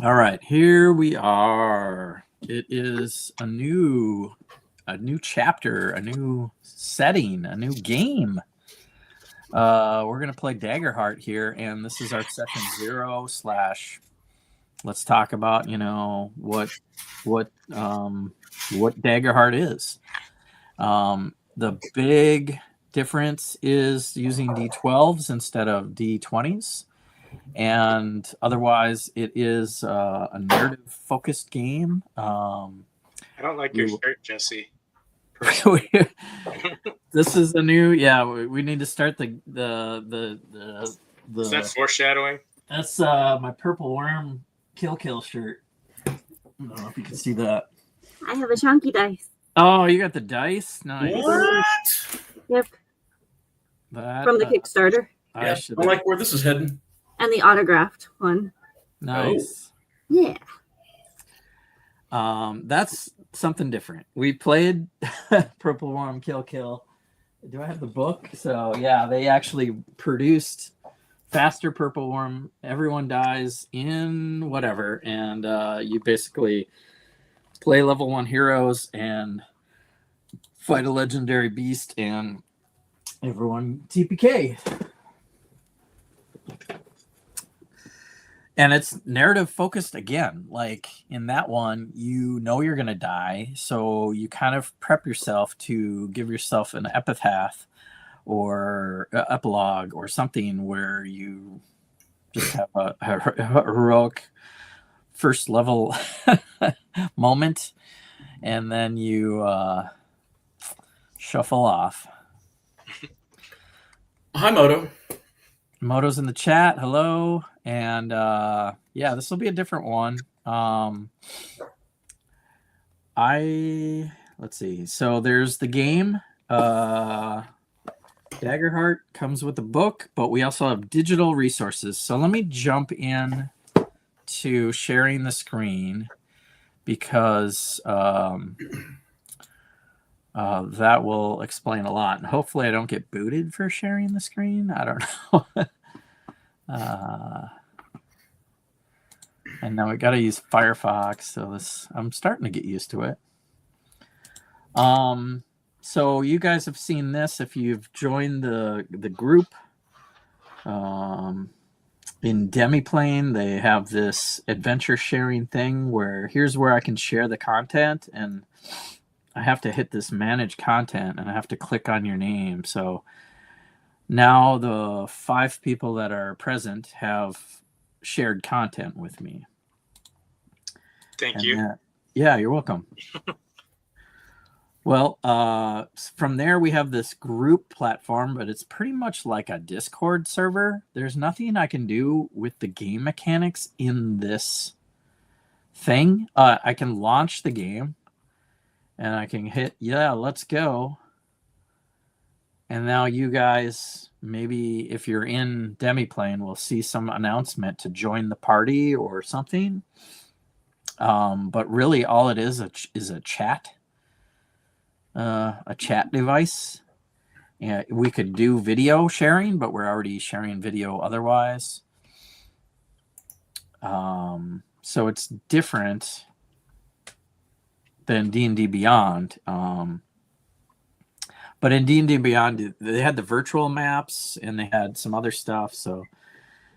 All right, here we are. It is a new chapter, a new setting, a new game. We're gonna play Daggerheart here, and this is our session 0 slash. Let's talk about what Daggerheart is. The big difference is using D12s instead of D20s. And otherwise, it is a narrative-focused game. I don't like your shirt, Jesse. This is a new. Yeah, we need to start the. Is that foreshadowing? That's my purple worm kill shirt. I don't know if you can see that. I have a chunky dice. Oh, you got the dice? Nice. What? Yep. That, from the Kickstarter. I like where this is heading. And the autographed one. Nice. Oh. Yeah. That's something different. We played Purple Worm Kill. Do I have the book? So yeah, they actually produced faster Purple Worm. Everyone dies in whatever, and you basically play level 1 heroes and fight a legendary beast, and everyone TPK. And it's narrative focused again. Like in that one, you know you're going to die, so you kind of prep yourself to give yourself an epitaph or epilogue or something where you just have a heroic first level moment, and then you shuffle off. Hi, Moto. Moto's in the chat. Hello. And yeah, this will be a different one. Let's see. So there's the game. Daggerheart comes with a book, but we also have digital resources. So let me jump in to sharing the screen, because that will explain a lot. And hopefully I don't get booted for sharing the screen. I don't know. And now we got to use Firefox, so I'm starting to get used to it. So you guys have seen this if you've joined the group. In Demiplane, they have this adventure sharing thing where here's where I can share the content, and I have to hit this manage content, and I have to click on your name. So now the 5 people that are present have shared content with me. Thank you. Yeah, you're welcome. Well, from there we have this group platform, but it's pretty much like a Discord server. There's nothing I can do with the game mechanics in this thing. I can launch the game, and I can hit, yeah, let's go. And now you guys, maybe if you're in Demiplane, will see some announcement to join the party or something. But really all it is a chat device. Yeah, we could do video sharing, but we're already sharing video otherwise. So it's different than D&D Beyond. But in D&D Beyond, they had the virtual maps and they had some other stuff. So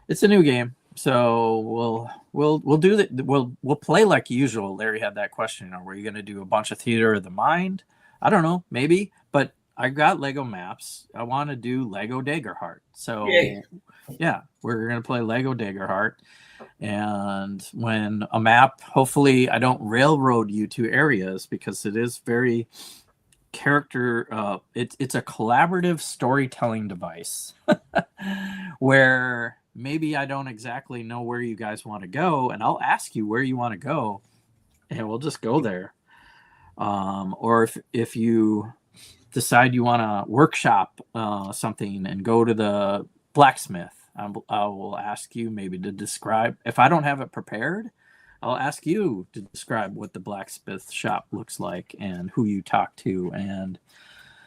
it's a new game. So we'll do that. We'll play like usual. Larry had that question: are we going to do a bunch of theater of the mind? I don't know, maybe. But I got Lego maps. I want to do Lego Daggerheart. So yeah, we're going to play Lego Daggerheart. And when a map, hopefully I don't railroad you to areas, because it is very character. It's a collaborative storytelling device where maybe I don't exactly know where you guys want to go, and I'll ask you where you want to go, and we'll just go there. Or if you decide you want to workshop something and go to the blacksmith, I will ask you maybe to describe. If I don't have it prepared, I'll ask you to describe what the blacksmith shop looks like and who you talk to, and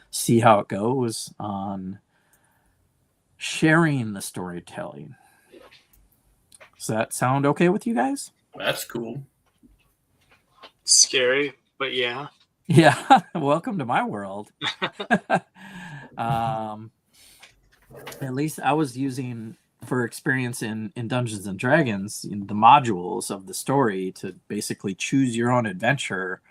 see how it goes on sharing the storytelling. Does that sound okay with you guys? That's cool. Scary, but yeah. Yeah, welcome to my world. At least I was using for experience in Dungeons and Dragons the modules of the story to basically choose your own adventure.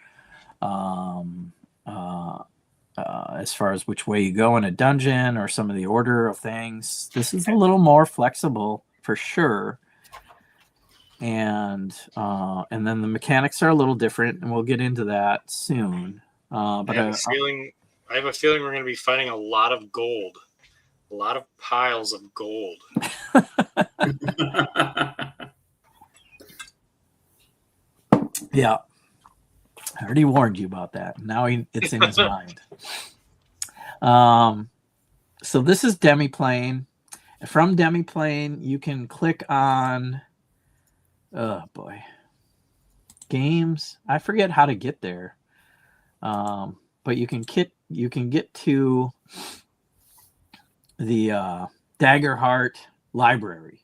As far as which way you go in a dungeon or some of the order of things, this is a little more flexible for sure. And then the mechanics are a little different, and we'll get into that soon. But I have a feeling we're going to be fighting a lot of gold, a lot of piles of gold. Yeah, I already warned you about that. Now it's in his mind. So this is Demiplane. From Demiplane, you can click on, oh boy, games. I forget how to get there, but you can get to the Daggerheart library.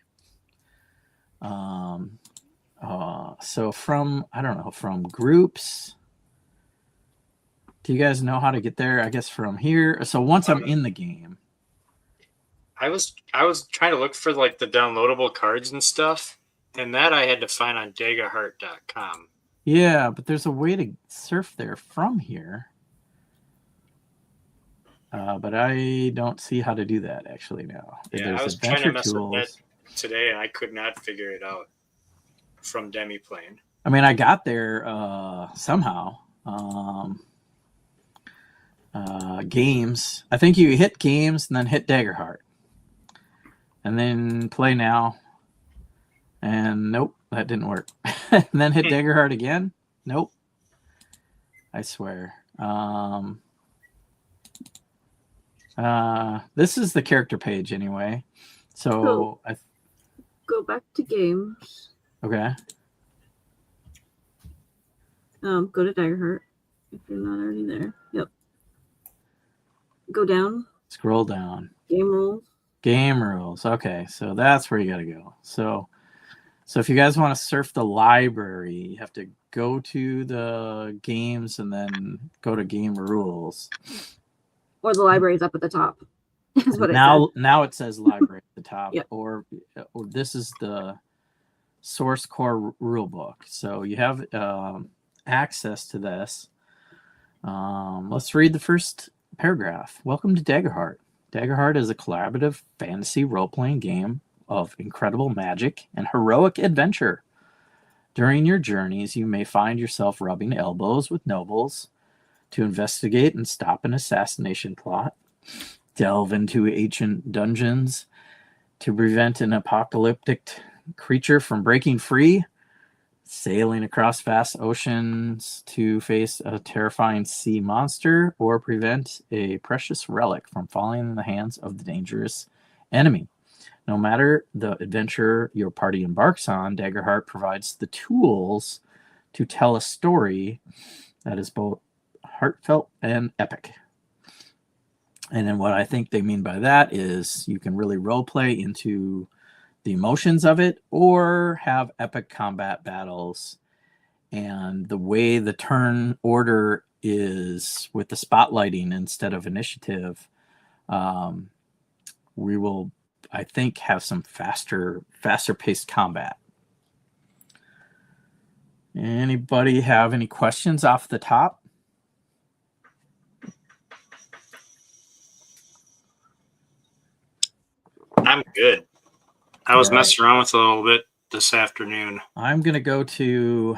So from groups. Do you guys know how to get there? I guess from here. So once I'm in the game, I was trying to look for like the downloadable cards and stuff, and that I had to find on Daggerheart.com. Yeah, but there's a way to surf there from here. But I don't see how to do that actually now. Yeah, there's I was trying to mess with that today, and I could not figure it out from Demiplane. I mean, I got there somehow. Games. I think you hit games and then hit Daggerheart. And then play now. And nope, that didn't work. And then hit Daggerheart again. Nope. I swear. This is the character page anyway. So go back to games. Okay. Go to Daggerheart if you're not already there. Yep. Go down. Scroll down. Game rules. Game rules. Okay, so that's where you got to go. So if you guys want to surf the library, you have to go to the games and then go to game rules. Or the library's up at the top. Is what now it says library at the top. Yep. Or this is the source core rule book. So you have access to this. Let's read the first paragraph. Welcome to Daggerheart. Daggerheart is a collaborative fantasy role-playing game of incredible magic and heroic adventure. During your journeys, you may find yourself rubbing elbows with nobles to investigate and stop an assassination plot, delve into ancient dungeons to prevent an apocalyptic creature from breaking free, sailing across vast oceans to face a terrifying sea monster, or prevent a precious relic from falling in the hands of the dangerous enemy. No matter the adventure your party embarks on, Daggerheart provides the tools to tell a story that is both heartfelt and epic. And then what I think they mean by that is you can really role play into the emotions of it, or have epic combat battles. And the way the turn order is with the spotlighting instead of initiative, we will, I think, have some faster paced combat. Anybody have any questions off the top? I'm good. I was messing around with it a little bit this afternoon. I'm going to go to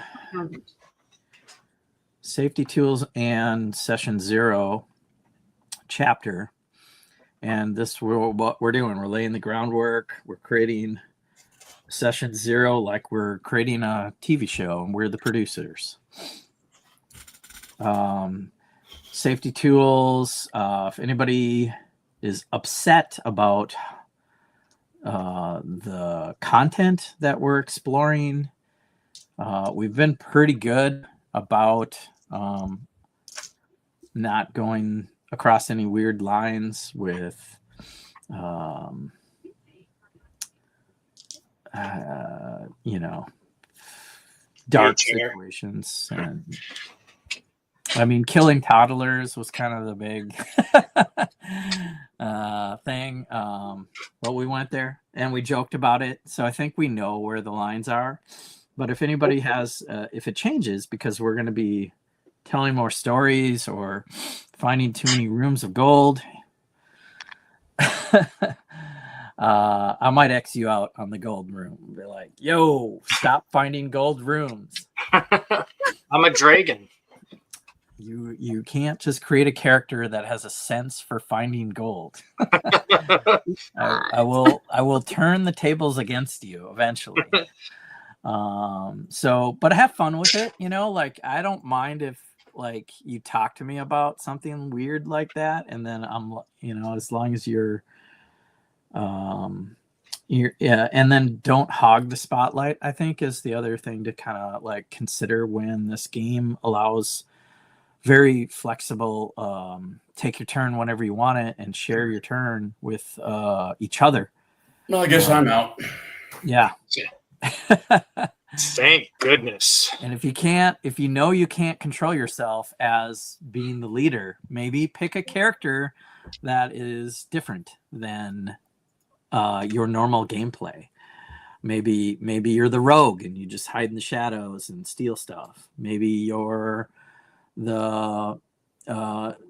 Safety Tools and Session Zero chapter. And this what we're doing. We're laying the groundwork. We're creating Session Zero like we're creating a TV show, and we're the producers. Safety Tools. If anybody is upset about the content that we're exploring, we've been pretty good about not going across any weird lines with dark chair. situations. And I mean, killing toddlers was kind of the big thing. But we went there and we joked about it. So I think we know where the lines are. But if anybody has, if it changes because we're going to be telling more stories or finding too many rooms of gold, I might X you out on the gold room. Be like, yo, stop finding gold rooms. I'm a dragon. You can't just create a character that has a sense for finding gold. I will turn the tables against you eventually. But have fun with it, like I don't mind if like you talk to me about something weird like that, and then I'm as long as you're and then don't hog the spotlight, I think is the other thing to kind of like consider when this game allows very flexible take your turn whenever you want it and share your turn with each other. Well, I guess I'm out. Yeah. Thank goodness. And if you can't control yourself as being the leader, maybe pick a character that is different than your normal gameplay. Maybe you're the rogue and you just hide in the shadows and steal stuff. Maybe you're the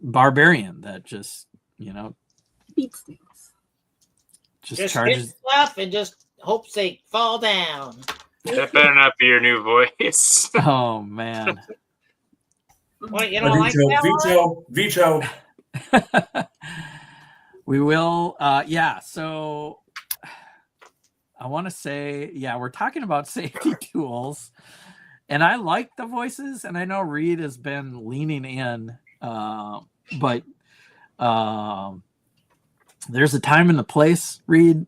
barbarian that just beats things. Just charges hit stuff and just hopes they fall down. That better not be your new voice. Oh man. What, you don't like that Veto. We will so I want to say we're talking about safety tools, and I like the voices, and I know Reed has been leaning in, but there's a time and a place, Reed.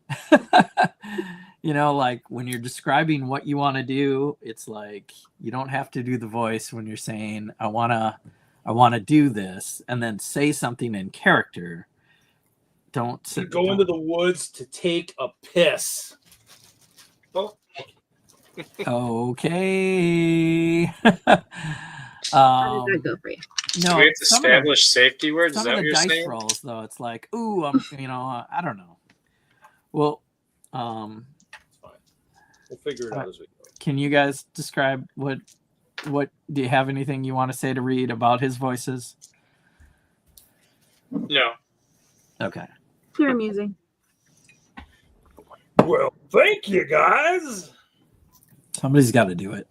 Like when you're describing what you want to do, it's like you don't have to do the voice when you're saying I want to do this, and then say something in character. Don't go into the woods to take a piss. Oh. Okay. How did that go for you? No, we have to establish safety words. Is Some that of what the you're dice saying? rolls, though, it's like, ooh, I'm, I don't know. Well, We'll figure it out as we go. Can you guys describe what do you have anything you want to say to Reed about his voices? No. Okay. You're amusing. Well, thank you, guys. Somebody's got to do it.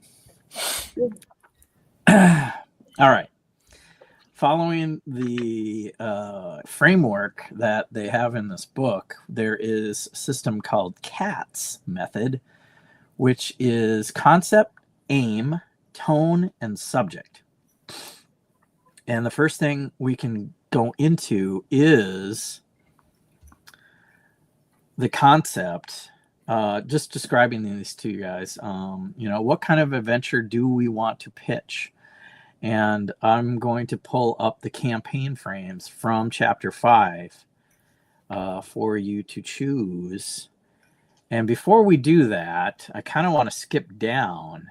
All right. Following the framework that they have in this book, there is a system called CATS method, which is concept, aim, tone, and subject. And the first thing we can go into is the concept. Just describing these to you guys. What kind of adventure do we want to pitch? And I'm going to pull up the campaign frames from Chapter 5 for you to choose. And before we do that, I kind of want to skip down.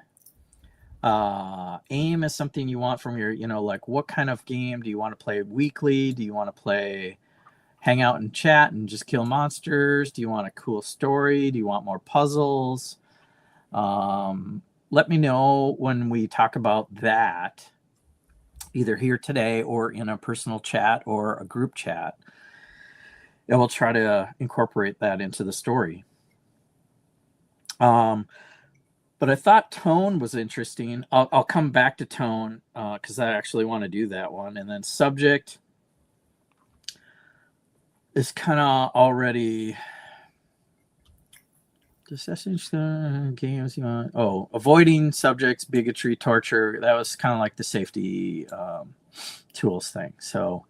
Aim is something you want from your, like what kind of game do you want to play weekly? Do you want to play hang out and chat and just kill monsters? Do you want a cool story? Do you want more puzzles? Let me know when we talk about that, either here today or in a personal chat or a group chat. And we'll try to incorporate that into the story. But I thought tone was interesting. I'll come back to tone because I actually want to do that one. And then subject is kind of already the games you want. Oh, avoiding subjects, bigotry, torture. That was kind of like the safety tools thing. So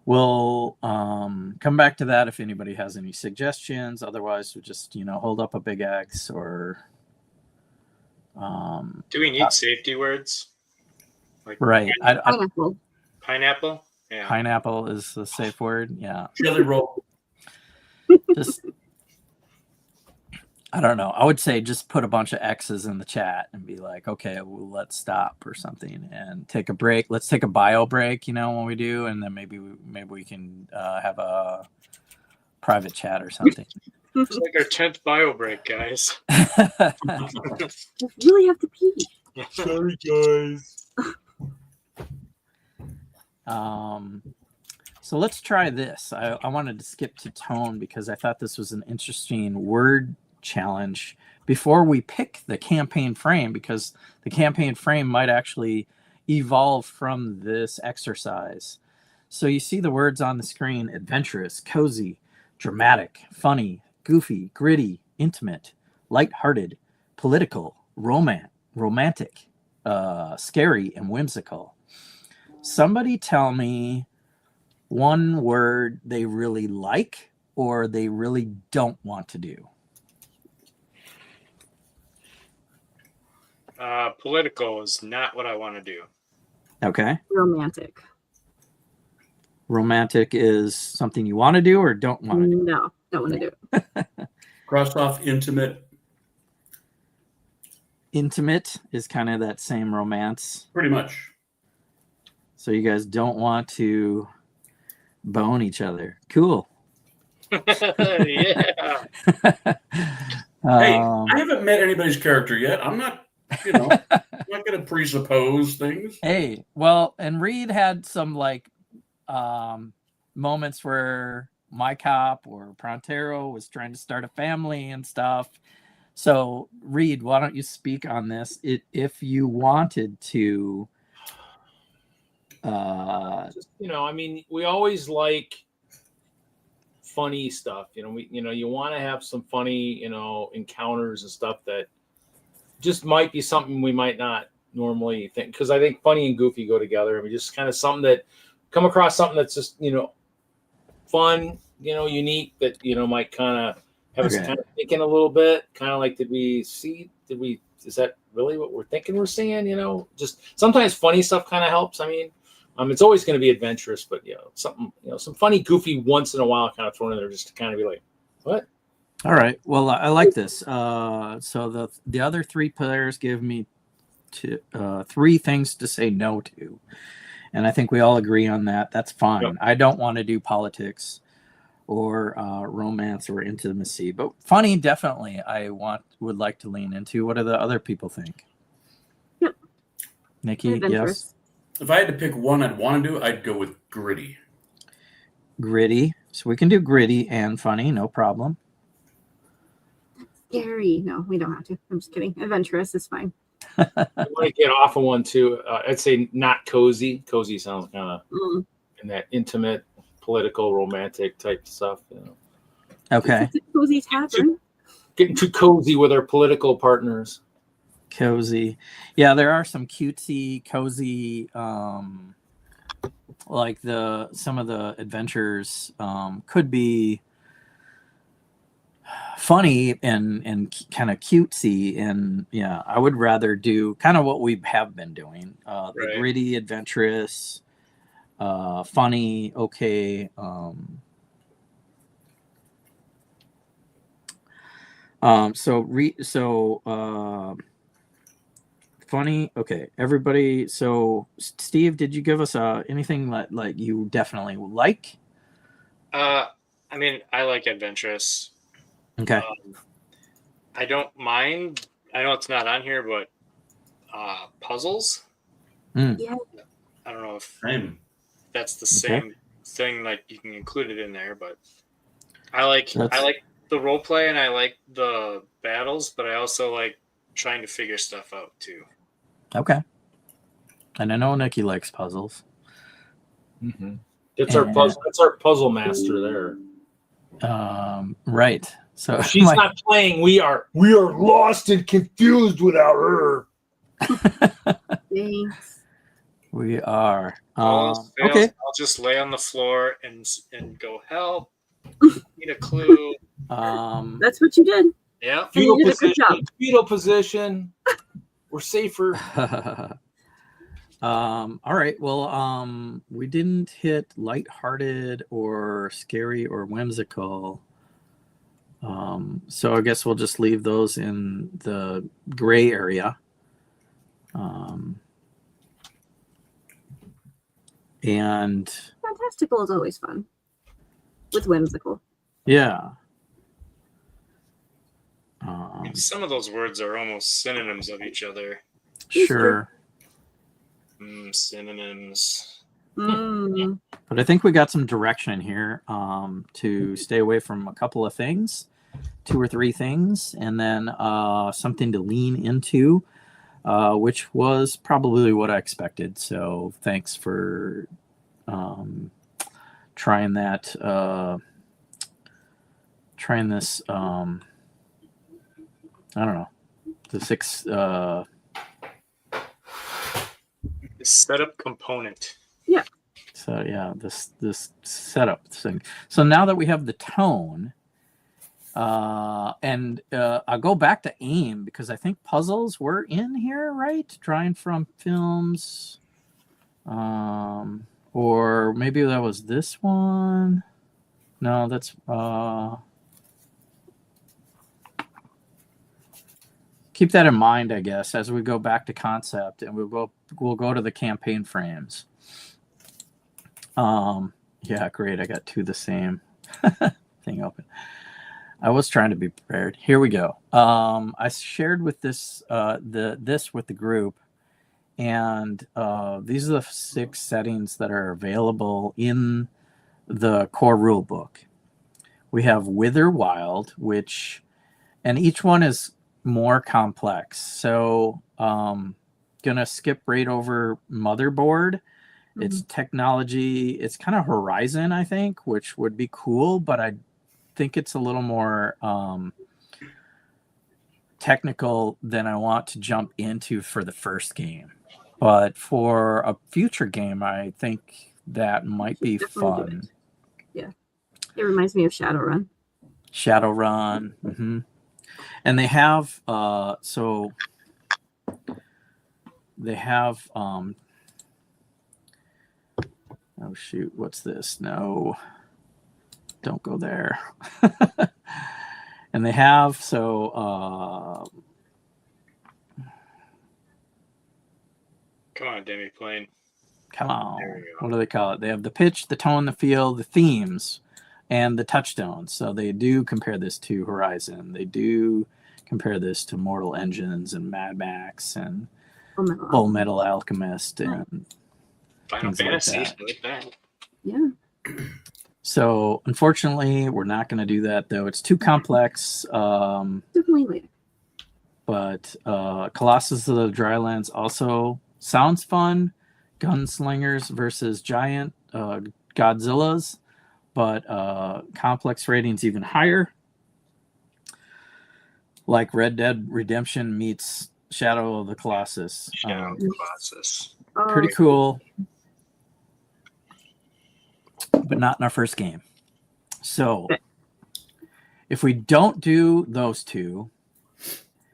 we'll come back to that if anybody has any suggestions. Otherwise, we'll just hold up a big X or. Do we need safety words? Like right. Pineapple. Pineapple? Yeah. Pineapple is the safe word. Yeah. Jelly roll. Just I don't know. I would say just put a bunch of X's in the chat and be like, okay, well, let's stop or something and take a break. Let's take a bio break, when we do, and then maybe we can have a private chat or something. It's like our 10th bio break, guys. I really have to pee. Sorry, guys. So let's try this. I wanted to skip to tone because I thought this was an interesting word challenge before we pick the campaign frame, because the campaign frame might actually evolve from this exercise. So you see the words on the screen: adventurous, cozy, dramatic, funny, goofy, gritty, intimate, lighthearted, political, romantic, scary, and whimsical. Somebody tell me one word they really like or they really don't want to do. Political is not what I want to do. Okay. Romantic. Romantic is something you want to do or don't want to do? No, don't want to do it. Cross off intimate. Intimate is kind of that same romance. Pretty much. So you guys don't want to bone each other. Cool. Yeah. Hey, I haven't met anybody's character yet. I'm not, I'm not going to presuppose things. Hey, well, and Reed had some moments where my cop or Prontero was trying to start a family and stuff. So Reed, why don't you speak on this? If you wanted to, we always like funny stuff. You want to have some funny, encounters and stuff that just might be something we might not normally think, because I think funny and goofy go together. I mean, just kind of something that come across something that's just fun, unique, that might kind of have us kind of thinking a little bit, kind of like, is that really what we're thinking we're seeing? Just sometimes funny stuff kind of helps. I mean, it's always going to be adventurous, but something, some funny, goofy once in a while kind of thrown in there just to kind of be like, what? All right. Well, I like this. So the other three players give me three things to say no to, and I think we all agree on that. That's fine. Yep. I don't want to do politics or romance or intimacy, but funny, definitely. Would like to lean into. What do the other people think? Yep. Nikki, yes. If I had to pick one I'd want to do, I'd go with gritty. Gritty. So we can do gritty and funny, no problem. Scary. No, we don't have to. I'm just kidding. Adventurous is fine. I might get off of one too. I'd say not cozy. Cozy sounds kind of in that intimate, political, romantic type stuff. Okay. It's a cozy tavern. Getting too cozy with our political partners. Cozy. Yeah, there are some cutesy, cozy, like some of the adventures could be funny and kind of cutesy, and yeah, I would rather do kind of what we have been doing, the gritty, adventurous, funny, okay. Funny, okay, everybody. So Steve, did you give us anything like you definitely like? I mean, I like adventurous. Okay. I don't mind. I know it's not on here, but puzzles. Yeah. I don't know if that's the same thing. Like you can include it in there, but I like the role play and I like the battles, but I also like trying to figure stuff out too. Okay. And I know Nikki likes puzzles. Mm-hmm. That's our puzzle master there. Right. So she's not playing. We are lost and confused without her. Thanks. We are. Okay. I'll just lay on the floor and go, help. Need a clue. That's what you did. Yeah. Fetal position. We're safer. All right. Well, we didn't hit lighthearted or scary or whimsical. So I guess we'll just leave those in the gray area. And Fantastical is always fun with whimsical. yeah. Some of those words are almost synonyms of each other. Sure. Synonyms. But I think we got some direction here to stay away from a couple of things, 2 or 3 things, and then something to lean into, which was probably what I expected. So thanks for trying that. Trying this. I don't know. The 6. The setup component. Yeah. So yeah, this setup thing. So now that we have the tone, and I'll go back to AIM because I think puzzles were in here, right? Drawing from films, or maybe that was this one. No, that's keep that in mind, I guess, as we go back to concept, and we'll go to the campaign frames. Yeah, great. I got 2 the same thing open. I was trying to be prepared. Here we go. I shared with this with the group, and these are the 6 settings that are available in the core rule book. We have Wither Wild, and each one is more complex. So gonna skip right over Motherboard. It's technology. It's kind of Horizon, I think, which would be cool, but I think it's a little more technical than I want to jump into for the first game. But for a future game, I think that might be fun. Yeah. It reminds me of Shadowrun. Shadowrun. Mm-hmm. And they have oh shoot, what's this? No, don't go there. And they have Come on, Demi Plane. come on. What do they call it? They have the pitch, the tone, the feel, the themes, and the touchstones. So they do compare this to Horizon. They do compare this to Mortal Engines and Mad Max and Full Metal Alchemist and Final Fantasy. Like that. Yeah. So unfortunately, we're not going to do that, though. It's too complex. Definitely later. But Colossus of the Drylands also sounds fun. Gunslingers versus giant Godzillas, but complex ratings even higher. Like Red Dead Redemption meets Shadow of the Colossus. Shadow of the Colossus. Pretty cool. But not in our first game. So if we don't do those 2.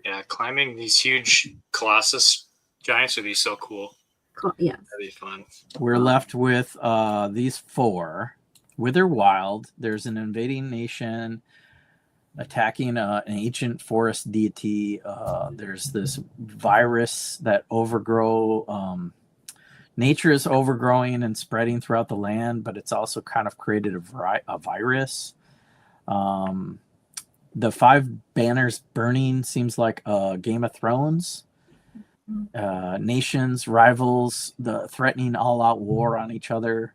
Yeah, climbing these huge Colossus giants would be so cool. Yeah. That'd be fun. We're left with these 4. Wither Wild. There's an invading nation attacking an ancient forest deity. There's this virus that nature is overgrowing and spreading throughout the land, but it's also kind of created a virus. The 5 banners burning seems like Game of Thrones. Nations, rivals, the threatening all-out war on each other.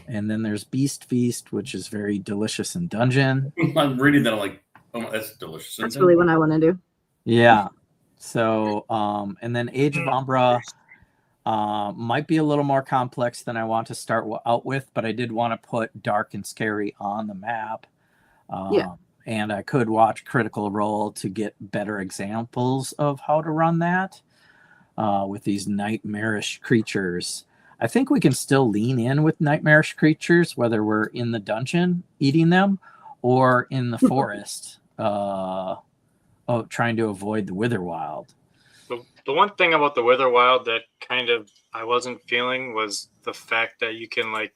And then there's Beast Feast, which is very delicious in dungeon. I'm reading that. I'm like, oh, that's delicious. That's really what I want to do. Yeah. So, and then Age of Umbra might be a little more complex than I want to start out with, but I did want to put dark and scary on the map. And I could watch Critical Role to get better examples of how to run that with these nightmarish creatures. I think we can still lean in with nightmarish creatures, whether we're in the dungeon eating them or in the forest trying to avoid the Wither Wild. The one thing about the Wither Wild that kind of I wasn't feeling was the fact that you can like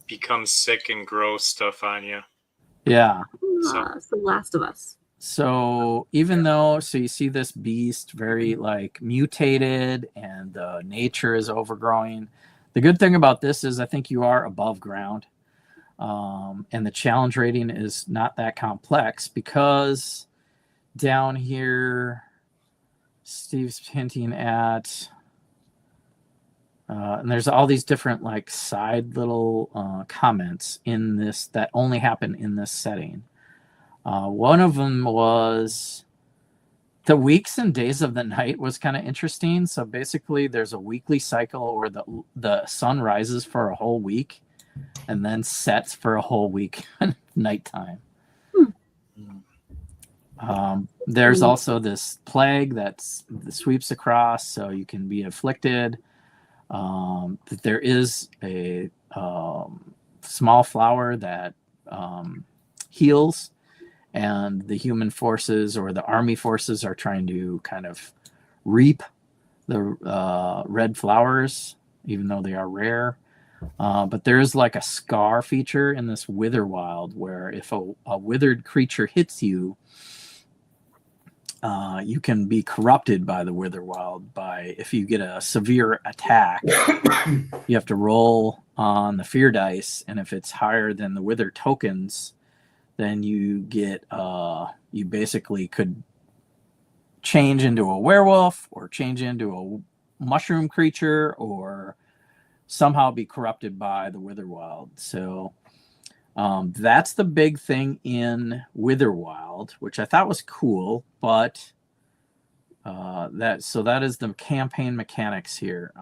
become sick and grow stuff on you. Yeah. So Last of Us. So even though, so you see this beast very like mutated and nature is overgrowing. The good thing about this is I think you are above ground. And the challenge rating is not that complex because down here, Steve's hinting at, and there's all these different like side little comments in this that only happen in this setting. One of them was the weeks and days of the night was kind of interesting. So basically there's a weekly cycle where the sun rises for a whole week and then sets for a whole week nighttime. There's also this plague that sweeps across, so you can be afflicted. There is a small flower that heals, and the human forces or the army forces are trying to kind of reap the red flowers, even though they are rare. But there's like a scar feature in this wither wild where if a withered creature hits you, you can be corrupted by the wither wild by if you get a severe attack. You have to roll on the fear dice, and if it's higher than the wither tokens, then you get you basically could change into a werewolf or change into a mushroom creature or somehow be corrupted by the witherwild. So that's the big thing in Witherwild, which I thought was cool, but that is the campaign mechanics here.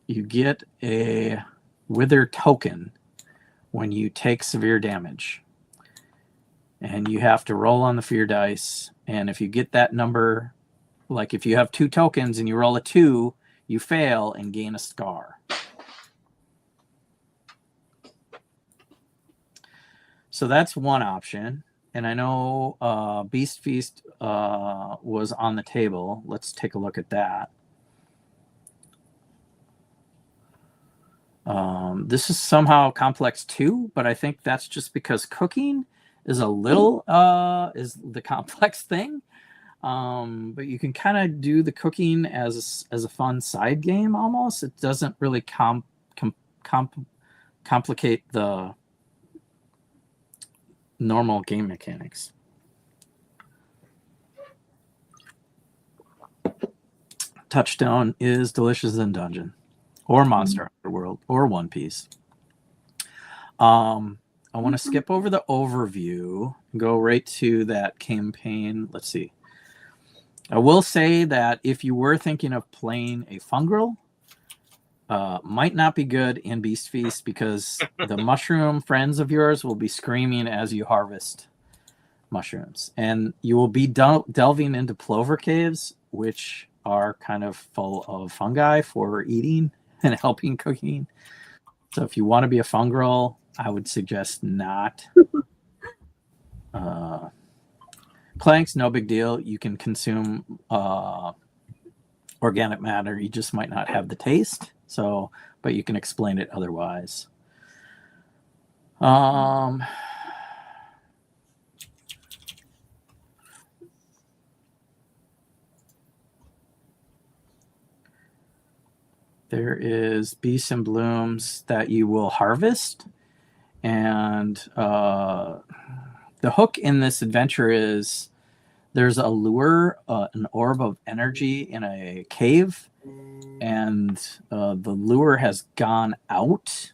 You get a wither token when you take severe damage, and you have to roll on the fear dice, and if you get that number, like if you have 2 tokens and you roll a 2, you fail and gain a scar. So that's one option. And I know Beast Feast was on the table. Let's take a look at that. This is somehow complex too, but I think that's just because cooking is a little is the complex thing. But you can kind of do the cooking as a fun side game almost. It doesn't really complicate the normal game mechanics. Touchstone is Delicious in Dungeon or Monster Hunter World or One Piece. I want to skip over the overview and go right to that campaign. Let's see. I will say that if you were thinking of playing a fungal, might not be good in Beast Feast because the mushroom friends of yours will be screaming as you harvest mushrooms. And you will be delving into plover caves, which are kind of full of fungi for eating and helping cooking. So if you want to be a fungal, I would suggest not. Planks, no big deal. You can consume organic matter. You just might not have the taste. So, but you can explain it otherwise. There is beasts and blooms that you will harvest. And the hook in this adventure is there's a lure, an orb of energy in a cave. And the lure has gone out.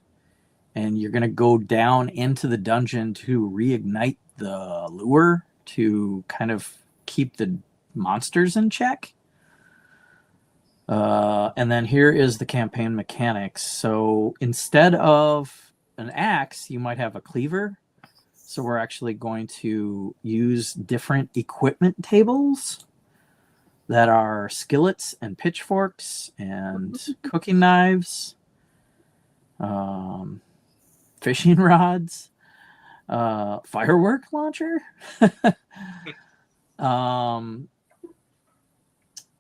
And you're going to go down into the dungeon to reignite the lure to kind of keep the monsters in check. And then here is the campaign mechanics. So instead of an axe, you might have a cleaver. So we're actually going to use different equipment tables that are skillets and pitchforks and cooking knives, fishing rods, firework launcher, and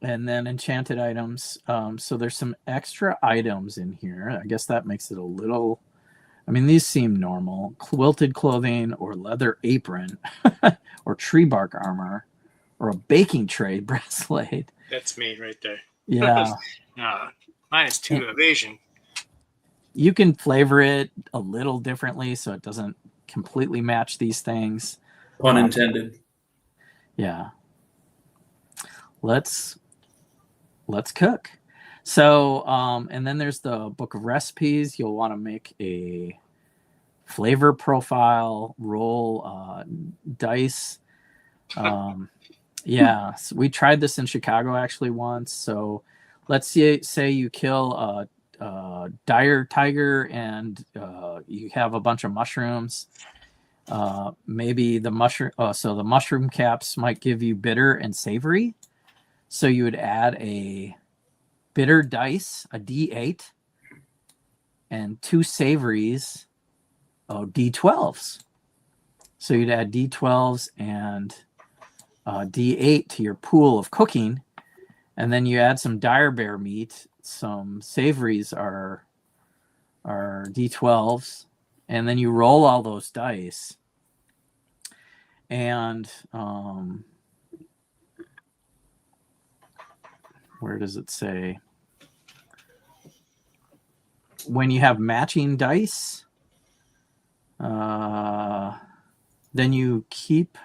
then enchanted items. So there's some extra items in here. I guess that makes it a little I mean, these seem normal. Quilted clothing or leather apron or tree bark armor or a baking tray breastplate. That's me right there. Yeah. -2 evasion. You can flavor it a little differently so it doesn't completely match these things. Pun intended. Yeah. Let's cook. So, and then there's the book of recipes. You'll want to make a flavor profile, roll dice. Yeah, so we tried this in Chicago actually once. So let's say you kill a dire tiger and you have a bunch of mushrooms. Maybe the mushroom caps might give you bitter and savory. So you would add a bitter dice, a D8, and 2 savories, D12s. So you'd add D12s and D8 to your pool of cooking, and then you add some dire bear meat. Some savories are D12s, and then you roll all those dice. And where does it say? When you have matching dice, then you keep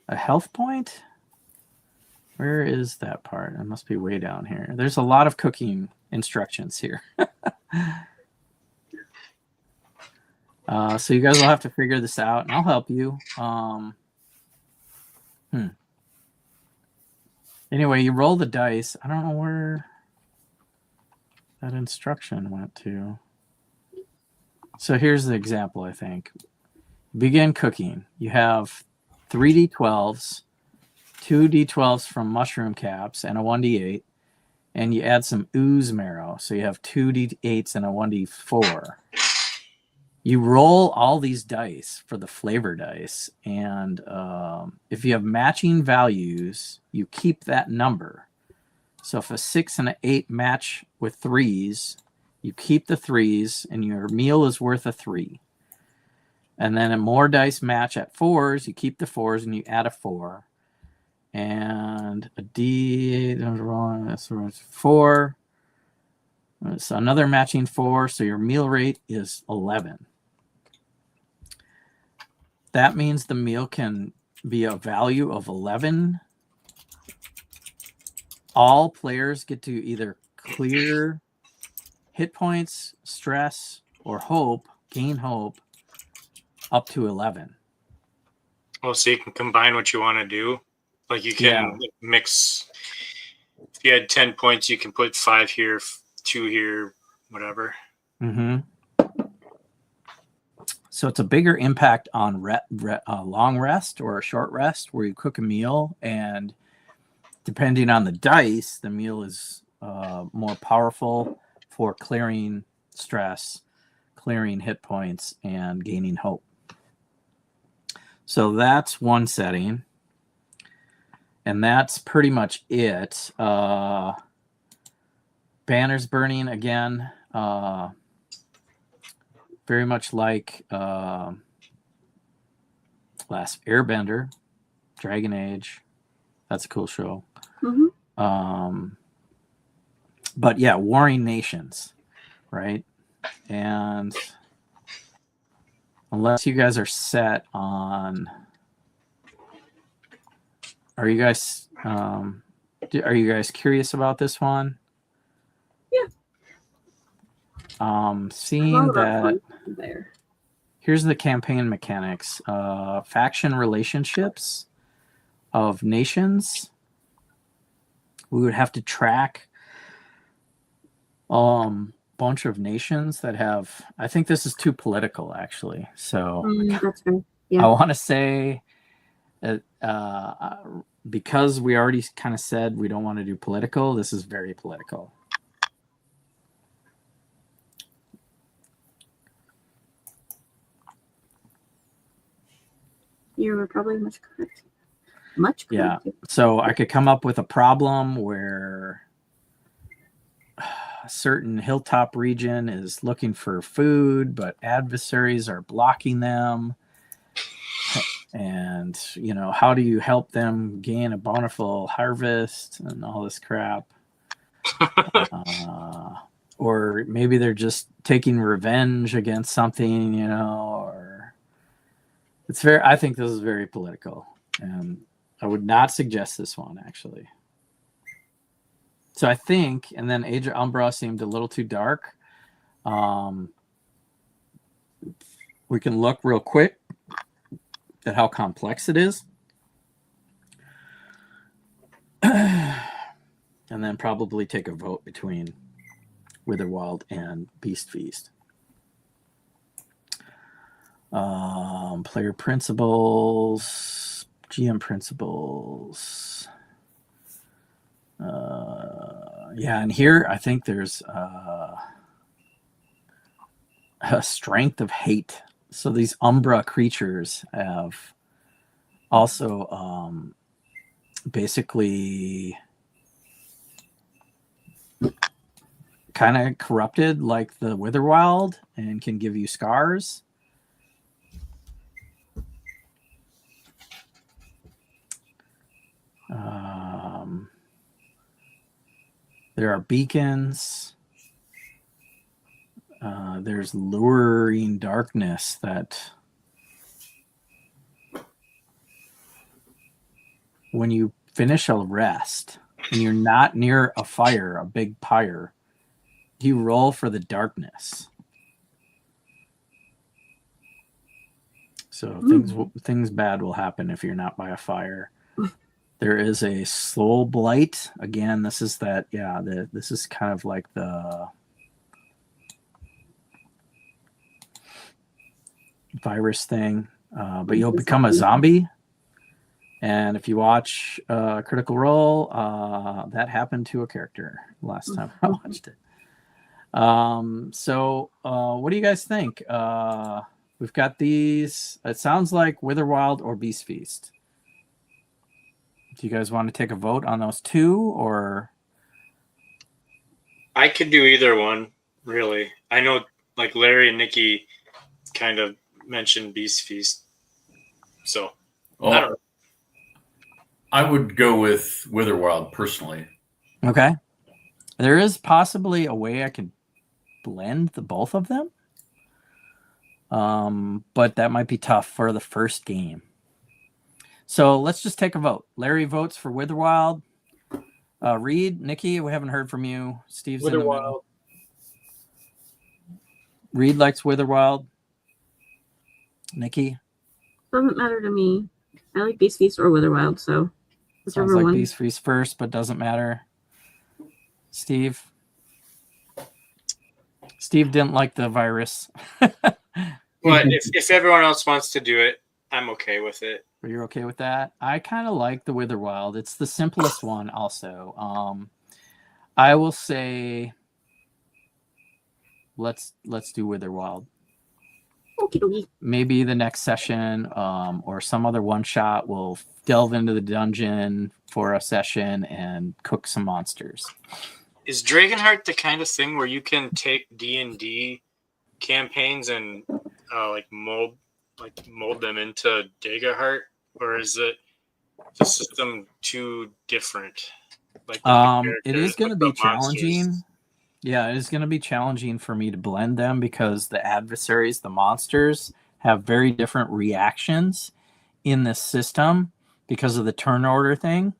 a health point. Where is that part? It must be way down here. There's a lot of cooking instructions here. So you guys will have to figure this out, and I'll help you. Anyway, you roll the dice. I don't know where that instruction went to. So here's the example, I think. Begin cooking. You have 3 D12s, 2 D12s from mushroom caps, and a 1D8. And you add some ooze marrow. So you have 2 D8s and a 1D4. You roll all these dice for the flavor dice. And if you have matching values, you keep that number. So if a 6 and an 8 match with 3s, you keep the 3s, and your meal is worth a 3. And then more dice match at 4s, you keep the 4s, and you add a 4. And a D8, that's 4. So another matching 4, so your meal rate is 11. That means the meal can be a value of 11. All players get to either clear hit points, stress, or hope, gain hope, up to 11. Oh, so you can combine what you want to do. Like you can mix. If you had 10 points, you can put 5 here, 2 here, whatever. Mm-hmm. So it's a bigger impact on long rest or a short rest where you cook a meal, and depending on the dice, the meal is more powerful for clearing stress, clearing hit points, and gaining hope. So that's one setting. And that's pretty much it. Banners burning again. Very much like Last Airbender, Dragon Age. That's a cool show. Mm-hmm. But yeah, warring nations, right? And unless you guys are set on, are you guys curious about this one? Yeah. Seeing that there. Here's the campaign mechanics. Faction relationships of nations. We would have to track bunch of nations that have, I think this is too political actually. So that's fair. Yeah. I want to say because we already kind of said we don't want to do political, this is very political. You were probably much correct. Much correct. Yeah. So I could come up with a problem where a certain hilltop region is looking for food, but adversaries are blocking them. And, you know, how do you help them gain a bountiful harvest and all this crap? Or maybe they're just taking revenge against something, you know, or I think this is very political, and I would not suggest this one, actually. So I think, and then Age of Umbra seemed a little too dark. We can look real quick at how complex it is. And then probably take a vote between Witherwild and Beast Feast. Player principles, GM principles. Yeah, and here I think there's a strength of hate. So these Umbra creatures have also basically kind of corrupted like the Witherwild and can give you scars. There are beacons. There's luring darkness that when you finish a rest and you're not near a fire, a big pyre, you roll for the darkness. So things bad will happen if you're not by a fire. There is a soul blight. Again, this is that, this is kind of like the virus thing. But you'll become a zombie. And if you watch Critical Role, that happened to a character last time I watched it. So what do you guys think? We've got these. It sounds like Witherwild or Beast Feast. Do you guys want to take a vote on those two, or? I could do either one, really. I know, like Larry and Nikki kind of mentioned Beast Feast, so I don't know. I would go with Witherwild personally. Okay. There is possibly a way I could blend the both of them, but that might be tough for the first game. So let's just take a vote. Larry votes for Witherwild. Reed, Nikki, we haven't heard from you. Steve's in the middle. Reed likes Witherwild. Nikki? Doesn't matter to me. I like Beast Feast or Witherwild, so whichever Sounds like one. Beast Feast first, but doesn't matter. Steve? Steve didn't like the virus. But if everyone else wants to do it, I'm okay with it. You're okay with that? I kind of like the Witherwild. It's the simplest one also. I will say let's do Witherwild. Okie dokie. Maybe the next session or some other one shot we'll delve into the dungeon for a session and cook some monsters. Is Daggerheart the kind of thing where you can take D&D campaigns and mold them into Daggerheart, or is it the system too different? It is going to be challenging. Yeah, it is going to be challenging for me to blend them because the adversaries, the monsters, have very different reactions in this system because of the turn order thing.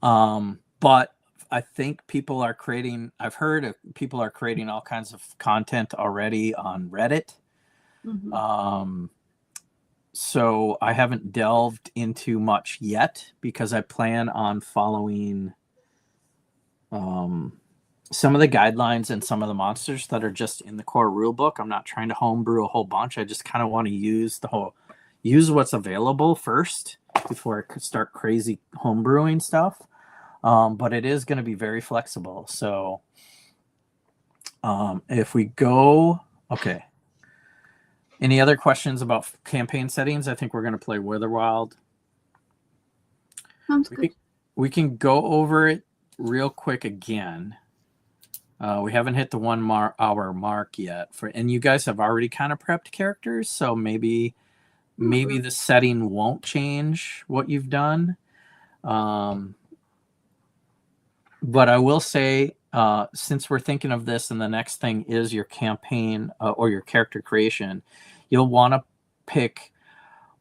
But I think I've heard people are creating all kinds of content already on Reddit. Mm-hmm. So I haven't delved into much yet because I plan on following some of the guidelines and some of the monsters that are just in the core rulebook. I'm not trying to homebrew a whole bunch. I just kind of want to use what's available first before I start crazy homebrewing stuff. But it is going to be very flexible. So if we go, okay. Any other questions about campaign settings? I think we're going to play Witherwild. Sounds good. We can go over it real quick again. We haven't hit the 1 hour mark yet, and you guys have already kind of prepped characters, so maybe the setting won't change what you've done. But I will say, since we're thinking of this, and the next thing is your campaign or your character creation, you'll want to pick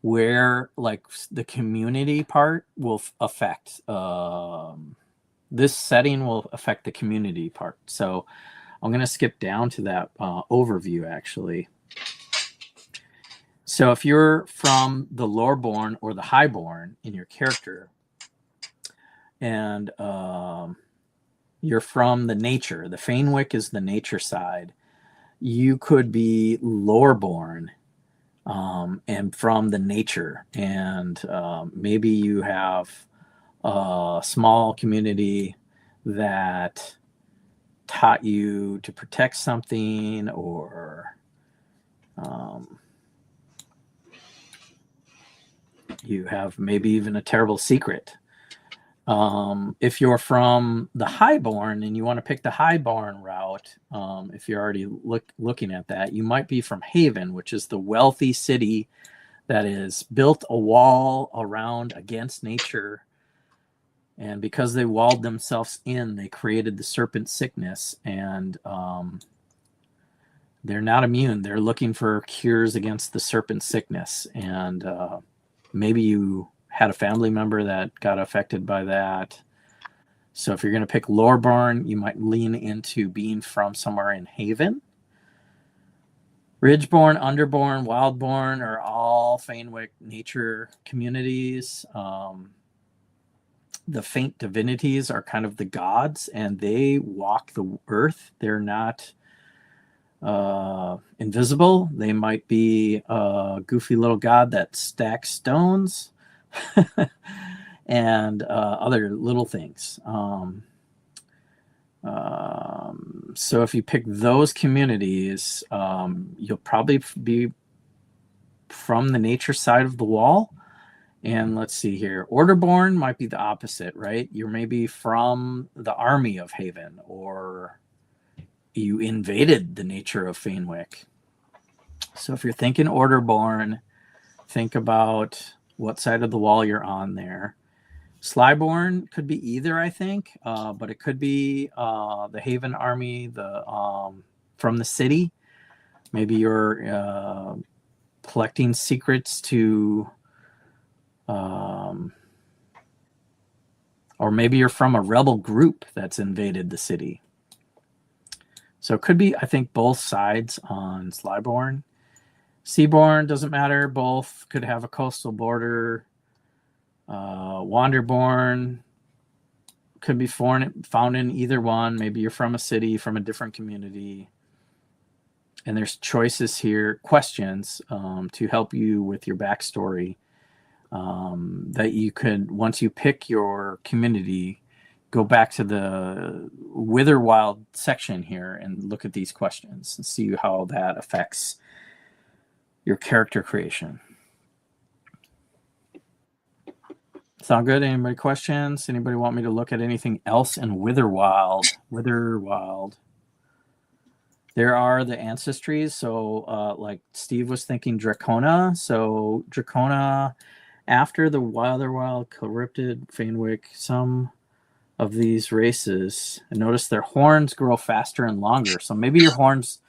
where like the community part will affect. This setting will affect the community part. So I'm going to skip down to that overview, actually. So if you're from the Loreborn or the Highborn in your character, and you're from the nature, the Fainwick is the nature side, you could be Loreborn and from the nature. And maybe you have a small community that taught you to protect something, or you have maybe even a terrible secret. If you're from the Highborn and you want to pick the Highborn route, if you're already looking at that, you might be from Haven, which is the wealthy city that is built a wall around against nature. And because they walled themselves in, they created the serpent sickness, and they're not immune. They're looking for cures against the serpent sickness. And maybe you had a family member that got affected by that. So if you're going to pick Loreborn, you might lean into being from somewhere in Haven. Ridgeborn, Underborn, Wildborn are all Fainwick nature communities. The faint divinities are kind of the gods, and they walk the earth. They're not invisible. They might be a goofy little god that stacks stones and other little things. So if you pick those communities, you'll probably be from the nature side of the wall. And let's see here. Orderborn might be the opposite, right? You're maybe from the army of Haven, or you invaded the nature of Fainwick. So if you're thinking Orderborn, think about what side of the wall you're on there. Slyborn could be either, I think, but it could be the Haven army, from the city. Maybe you're collecting secrets to, or maybe you're from a rebel group that's invaded the city. So it could be, I think, both sides on Slyborn. Seaborn doesn't matter. Both could have a coastal border. Wanderborn could be found in either one. Maybe you're from a city, from a different community. And there's choices here, questions to help you with your backstory that you could, once you pick your community, go back to the Witherwild section here and look at these questions and see how that affects your character creation. Sound good? Anybody questions? Anybody want me to look at anything else in Witherwild? Witherwild. There are the ancestries. So like Steve was thinking Dracona. So Dracona, after the Witherwild corrupted Fainwick, some of these races, and notice their horns grow faster and longer. So maybe your horns,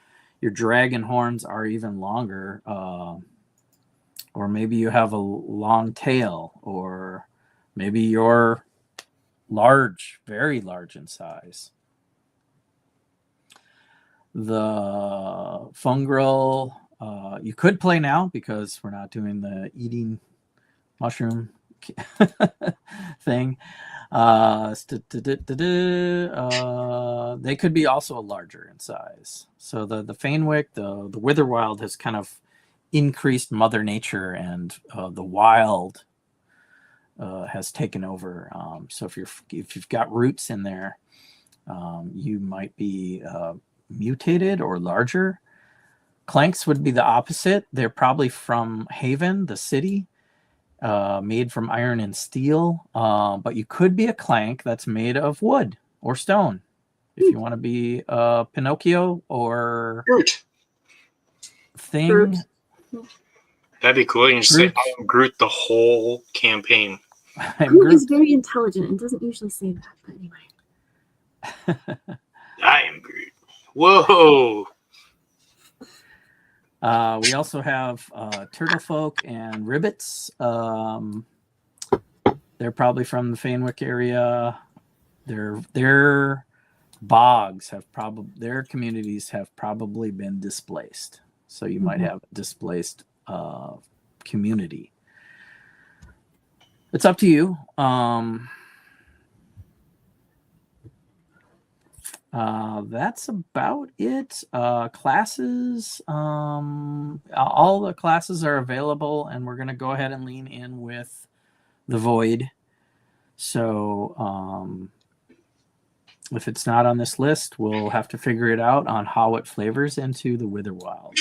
your dragon horns are even longer. Or maybe you have a long tail, or maybe you're large, very large in size. The fungal, you could play now because we're not doing the eating mushroom thing. They could be also larger in size. So the Fainwick, the Witherwild has kind of increased Mother Nature, and the wild has taken over. So if you've got roots in there, you might be mutated or larger. Clanks would be the opposite. They're probably from Haven, the city, made from iron and steel. But you could be a clank that's made of wood or stone. If you want to be Pinocchio or Groot. Thing. Groot. That'd be cool. You can just say, I am Groot the whole campaign. Groot is very intelligent and doesn't usually say that, but anyway. I am Groot. Whoa. We also have Turtlefolk and Ribbits. They're probably from the Fanewick area. Their bogs have their communities have probably been displaced. So you might have a displaced community. It's up to you. That's about it. Classes, all the classes are available, and we're going to go ahead and lean in with the Void. So if it's not on this list, we'll have to figure it out on how it flavors into the Witherwild.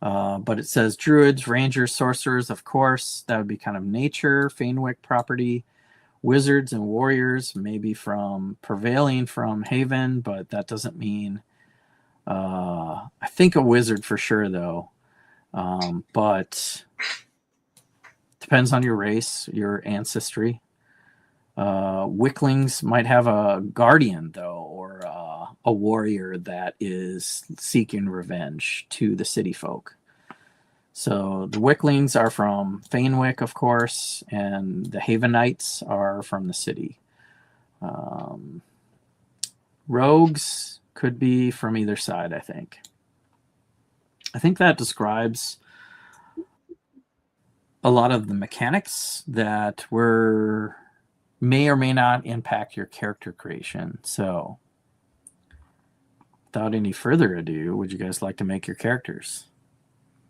But it says druids, rangers, sorcerers, of course. That would be kind of nature, Fanewick property. Wizards and warriors, maybe from prevailing from Haven, but that doesn't mean. I think a wizard for sure, though. But depends on your race, your ancestry. Wicklings might have a guardian, though, or a warrior that is seeking revenge to the city folk. So the Wicklings are from Fanewick, of course, and the Havenites are from the city. Rogues could be from either side, I think. I think that describes a lot of the mechanics that may or may not impact your character creation. So without any further ado, would you guys like to make your characters?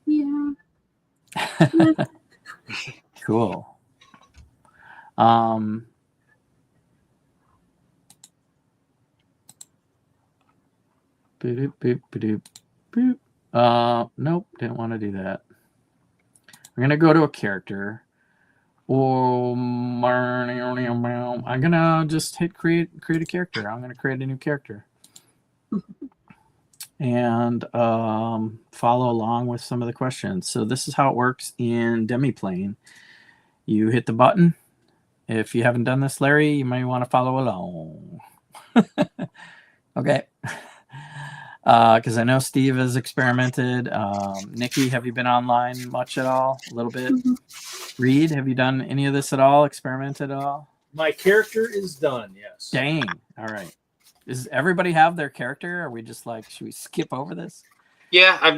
Yeah. Cool. Boop, boop, boop, boop. Nope, didn't want to do that. We're gonna go to a character. I'm gonna just hit create a character. I'm gonna create a new character. And follow along with some of the questions. So this is how it works in Demiplane. You hit the button. If you haven't done this, Larry, you may want to follow along. Okay. Because I know Steve has experimented. Nikki, have you been online much at all? A little bit? Reed, have you done any of this at all? Experimented at all? My character is done, yes. Dang. All right. Does everybody have their character? Are we just like, should we skip over this? Yeah, I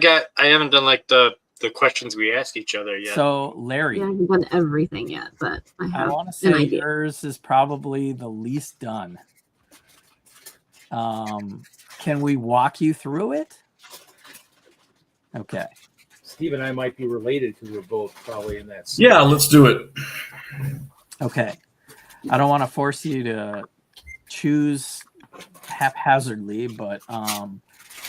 haven't done like the questions we ask each other yet. So, Larry. Yeah, I haven't done everything yet, but I want to say yours is probably the least done. Can we walk you through it? Okay. Steve and I might be related because we're both probably in that. Yeah, let's do it. Okay. I don't want to force you to choose haphazardly, but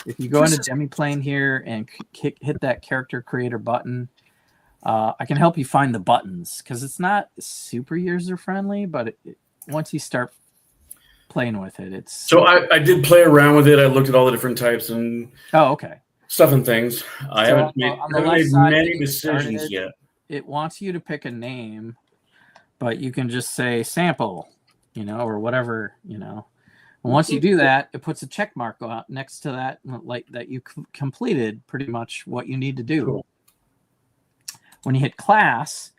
if you go into Demiplane here and hit that character creator button, I can help you find the buttons because it's not super user friendly, but once you start playing with it, it's so I did play around with it. I looked at all the different types and stuff and things. I haven't made many decisions yet. It wants you to pick a name, but you can just say sample, or whatever, And once you do that, it puts a check mark next to that, like that you completed pretty much what you need to do. Cool. When you hit class,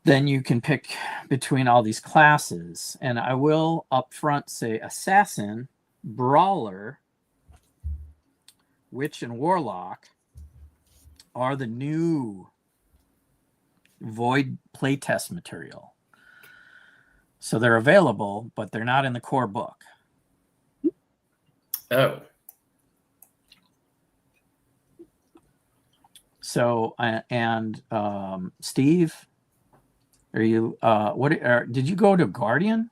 then you can pick between all these classes. And I will up front say assassin, brawler, witch, and warlock are the new Void playtest material. So they're available, but they're not in the core book. Oh. So, Steve, are you, did you go to Guardian?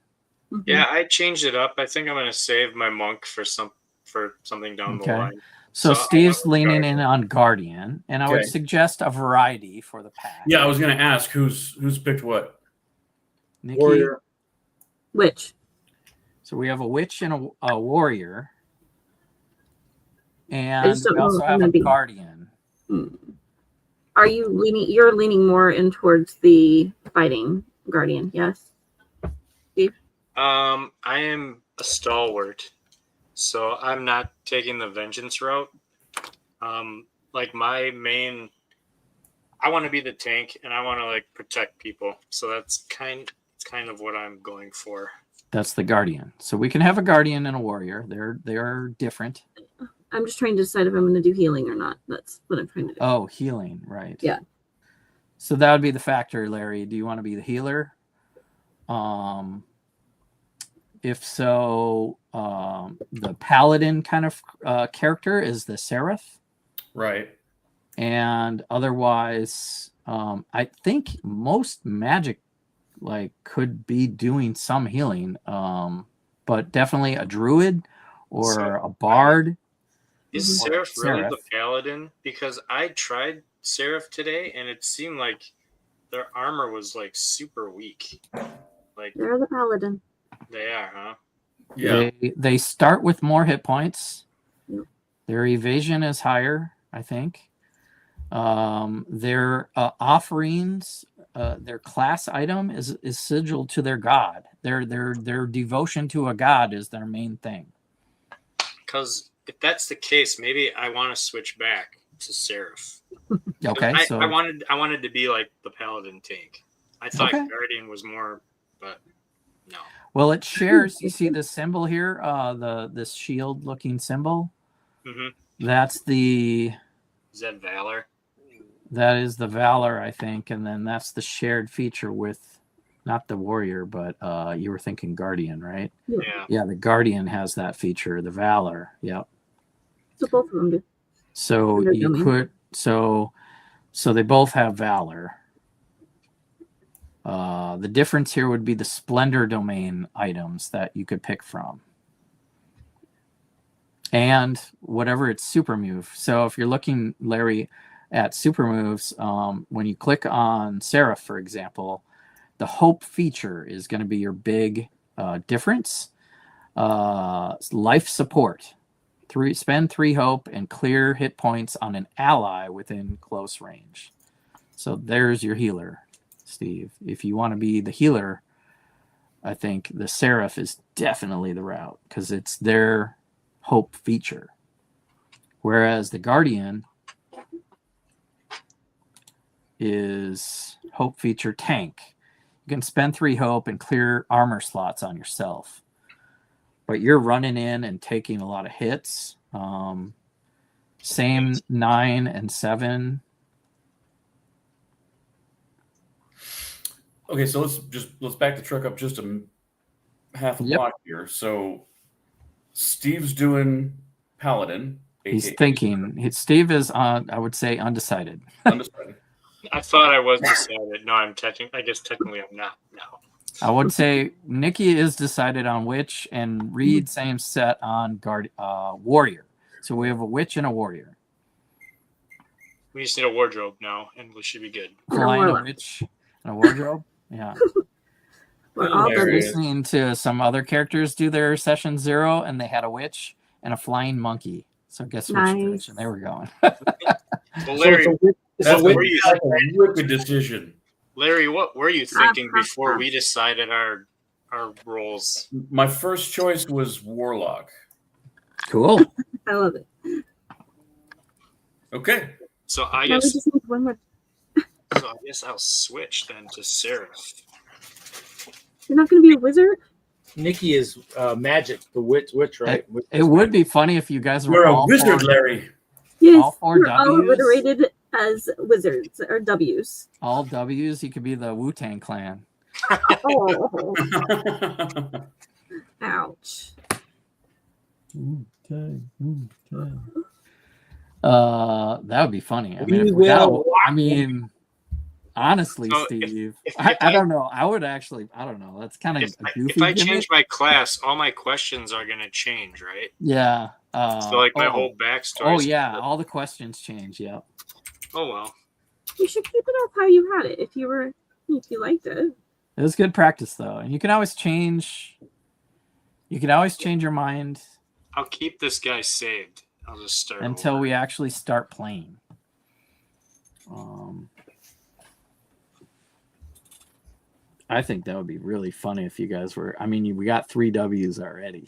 Yeah, I changed it up. I think I'm going to save my monk for something down the line. So Steve's leaning in on Guardian, and I would suggest a variety for the pack. Yeah, I was going to ask who's picked what. Nikki? Warrior. Which? So we have a witch and a warrior. I And just don't we know also if have I'm a gonna be. guardian. Are you leaning? You're leaning more in towards the fighting guardian, yes? Steve? I am a stalwart, so I'm not taking the vengeance route. Like my main, I want to be the tank, and I want to like protect people. So that's kind of what I'm going for. That's the guardian. So we can have a guardian and a warrior. They're different. I'm just trying to decide if I'm going to do healing or not. That's what I'm trying to do. Oh, healing, right. Yeah. So that would be the factor, Larry. Do you want to be the healer? If so, the paladin kind of character is the seraph. Right. And otherwise, I think most magic could be doing some healing, but definitely a druid or a bard. Is Seraph really the paladin? Because I tried Seraph today, and it seemed like their armor was like super weak. Like they're the paladin. They are, huh? Yeah. They start with more hit points. Yep. Their evasion is higher, I think. Their offerings, their class item is sigiled to their god. Their devotion to a god is their main thing. Because if that's the case, maybe I want to switch back to Seraph. Okay, so I wanted to be like the paladin tank. I thought Guardian was more, but no. Well, it shares. You see the symbol here, this shield-looking symbol. Mm-hmm. That's the. Is that Valor? That is the Valor, I think, and then that's the shared feature with, not the warrior, but you were thinking Guardian, right? Yeah. Yeah, the Guardian has that feature, the Valor. Yep. So both of them do. So you could, so they both have Valor. The difference here would be the Splendor domain items that you could pick from. And whatever its super move. So if you're looking, Larry, at super moves, when you click on Seraph, for example, the hope feature is going to be your big difference. Life support. Spend 3 hope and clear hit points on an ally within close range. So there's your healer, Steve. If you want to be the healer, I think the Seraph is definitely the route because it's their hope feature. Whereas the Guardian is hope feature tank. You can spend 3 hope and clear armor slots on yourself. But you're running in and taking a lot of hits. Same 9 and 7. Okay, so let's back the truck up just a half a block here. So Steve's doing Paladin. He's thinking. Steve is I would say undecided. Undecided. I thought I was decided. No, I guess technically I'm not now. I would say Nikki is decided on witch, and Reed same set on warrior. So we have a witch and a warrior. We just need a wardrobe now, and we should be good. Flying a witch and a wardrobe. Yeah. We're listening to some other characters do their session 0, and they had a witch and a flying monkey. So guess which direction they were going. Well, Larry, that's a wicked decision. Larry, what were you thinking before we decided our roles? My first choice was Warlock. Cool. I love it. Okay. So I Now we guess. just need one more. So I guess I'll switch then to Seraph. You're not going to be a wizard? Nikki is magic, the witch, right? It would be funny if you guys were You're a all wizard, 4, Larry. Yes, all 4 we're all W's. alliterated as wizards or W's. All W's. You could be the Wu-Tang Clan. Oh, ouch. That would be funny. I mean, honestly, So Steve, if I don't know. I would actually, I don't know. That's kind of a goofy. If I change my class, all my questions are gonna change, right? Yeah. So like my whole backstory. Oh yeah, all the questions change. Yeah. Oh well. You should keep it up how you had it if you liked it. It was good practice though, and you can always change. You can always change your mind. I'll keep this guy saved. I'll just start until over. we actually start playing. I think that would be really funny if you guys were. I mean, we got 3 W's already.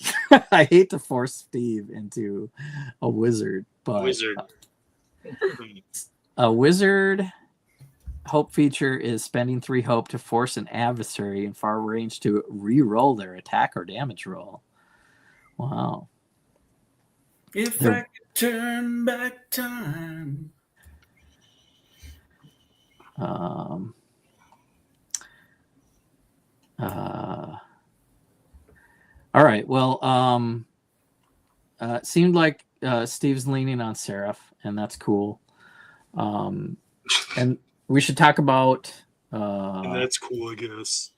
I hate to force Steve into a wizard, but a wizard hope feature is spending 3 hope to force an adversary in far range to re-roll their attack or damage roll. Wow. If I could turn back time. All right. Well, it seemed like Steve's leaning on Seraph, and that's cool. And we should talk about. And that's cool, I guess.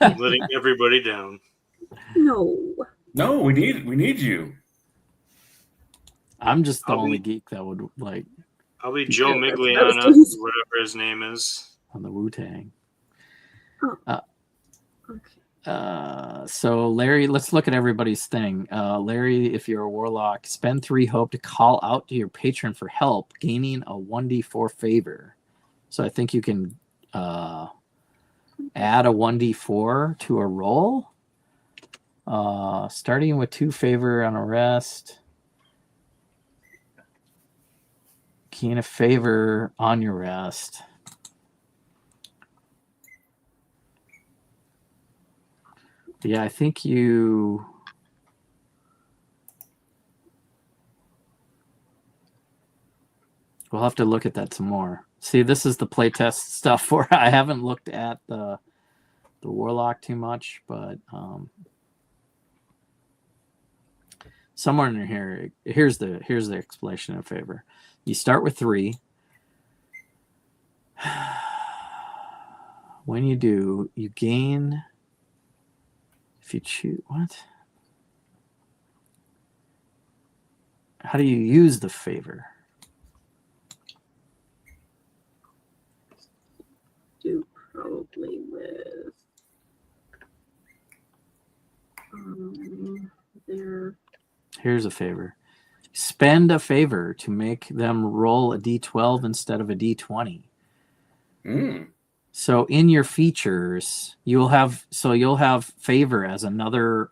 Letting everybody down. No, we need you. I'm just the only geek that would like. I'll be Joe Migliana, whatever his name is, on the Wu-Tang. Okay. So Larry, let's look at everybody's thing. Larry, if you're a warlock, spend 3 hope to call out to your patron for help, gaining a 1d4 favor. So I think you can add a 1d4 to a roll. Starting with 2 favor on a rest. Gain a favor on your rest. Yeah, I think you. We'll have to look at that some more. See, this is the playtest stuff where I haven't looked at the warlock too much, but somewhere in here, here's the explanation of favor. You start with 3. When you do, you gain. If you choose what? How do you use the favor? Do probably with there. Here's a favor. Spend a favor to make them roll a d12 instead of a d20. So in your features, you'll have favor as another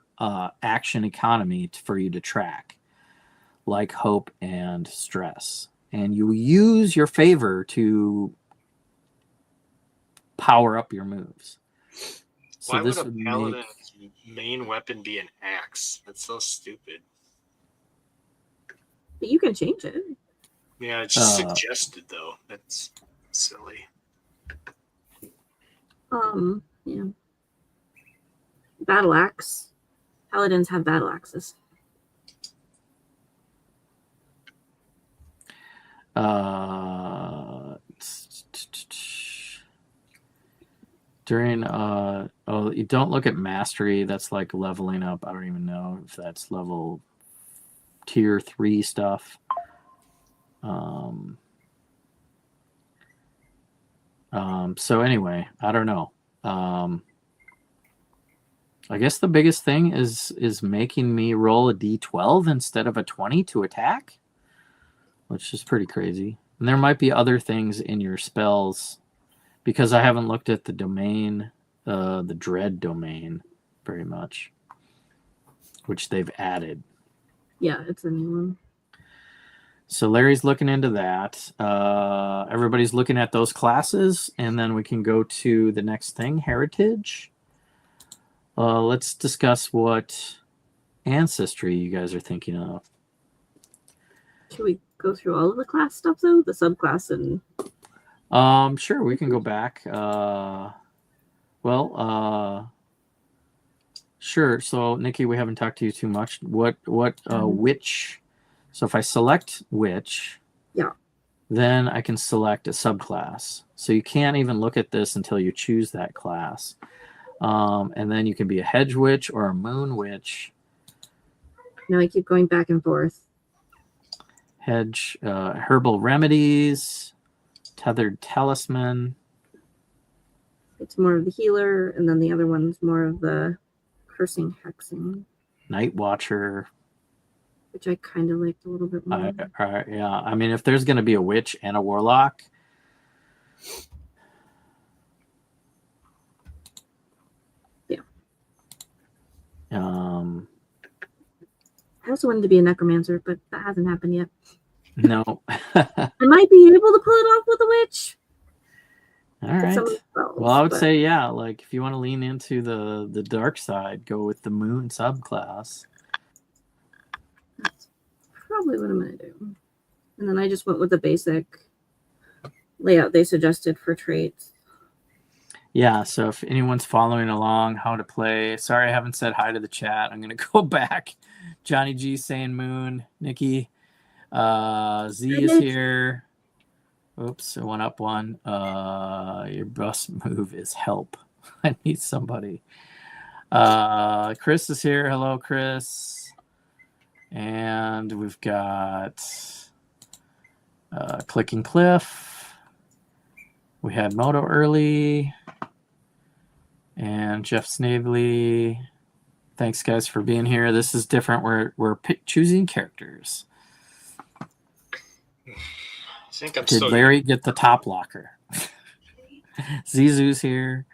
action economy for you to track, like hope and stress. And you use your favor to power up your moves. So why would a paladin's main weapon be an axe? That's so stupid. But you can change it. Yeah, it's just suggested though. That's silly. Yeah. Battle axe. Paladins have battle axes. During you don't look at mastery. That's like leveling up. I don't even know if that's level tier 3 stuff. So anyway, I don't know. I guess the biggest thing is making me roll a d12 instead of a 20 to attack, which is pretty crazy. And there might be other things in your spells, because I haven't looked at the domain, the dread domain, very much, which they've added. Yeah, it's a new one. So Larry's looking into that. Everybody's looking at those classes, and then we can go to the next thing, heritage. Let's discuss what ancestry you guys are thinking of. Should we go through all of the class stuff though? The subclass and Sure, we can go back. Sure. So Nikki, we haven't talked to you too much. What witch? So if I select witch, yeah, then I can select a subclass. So you can't even look at this until you choose that class. And then you can be a hedge witch or a moon witch. No, I keep going back and forth. Hedge, herbal remedies, tethered talisman. It's more of the healer, and then the other one's more of the cursing, hexing. Night Watcher. Which I kind of liked a little bit more. Yeah, I mean, if there's going to be a witch and a warlock, yeah. I also wanted to be a necromancer, but that hasn't happened yet. No. I might be able to pull it off with a witch. All right. Well, I would say, yeah, like if you want to lean into the dark side, go with the moon subclass. That's probably what I'm going to do. And then I just went with the basic layout they suggested for traits. Yeah, so if anyone's following along how to play, sorry I haven't said hi to the chat. I'm going to go back. Johnny G saying moon. Nikki. Z is here. Oops, I went up one. Your best move is help. I need somebody. Chris is here. Hello, Chris. And we've got Clicking Cliff. We had Moto early. And Jeff Snavely. Thanks, guys, for being here. This is different. We're choosing characters. Did Larry get the top locker? Zizu's here.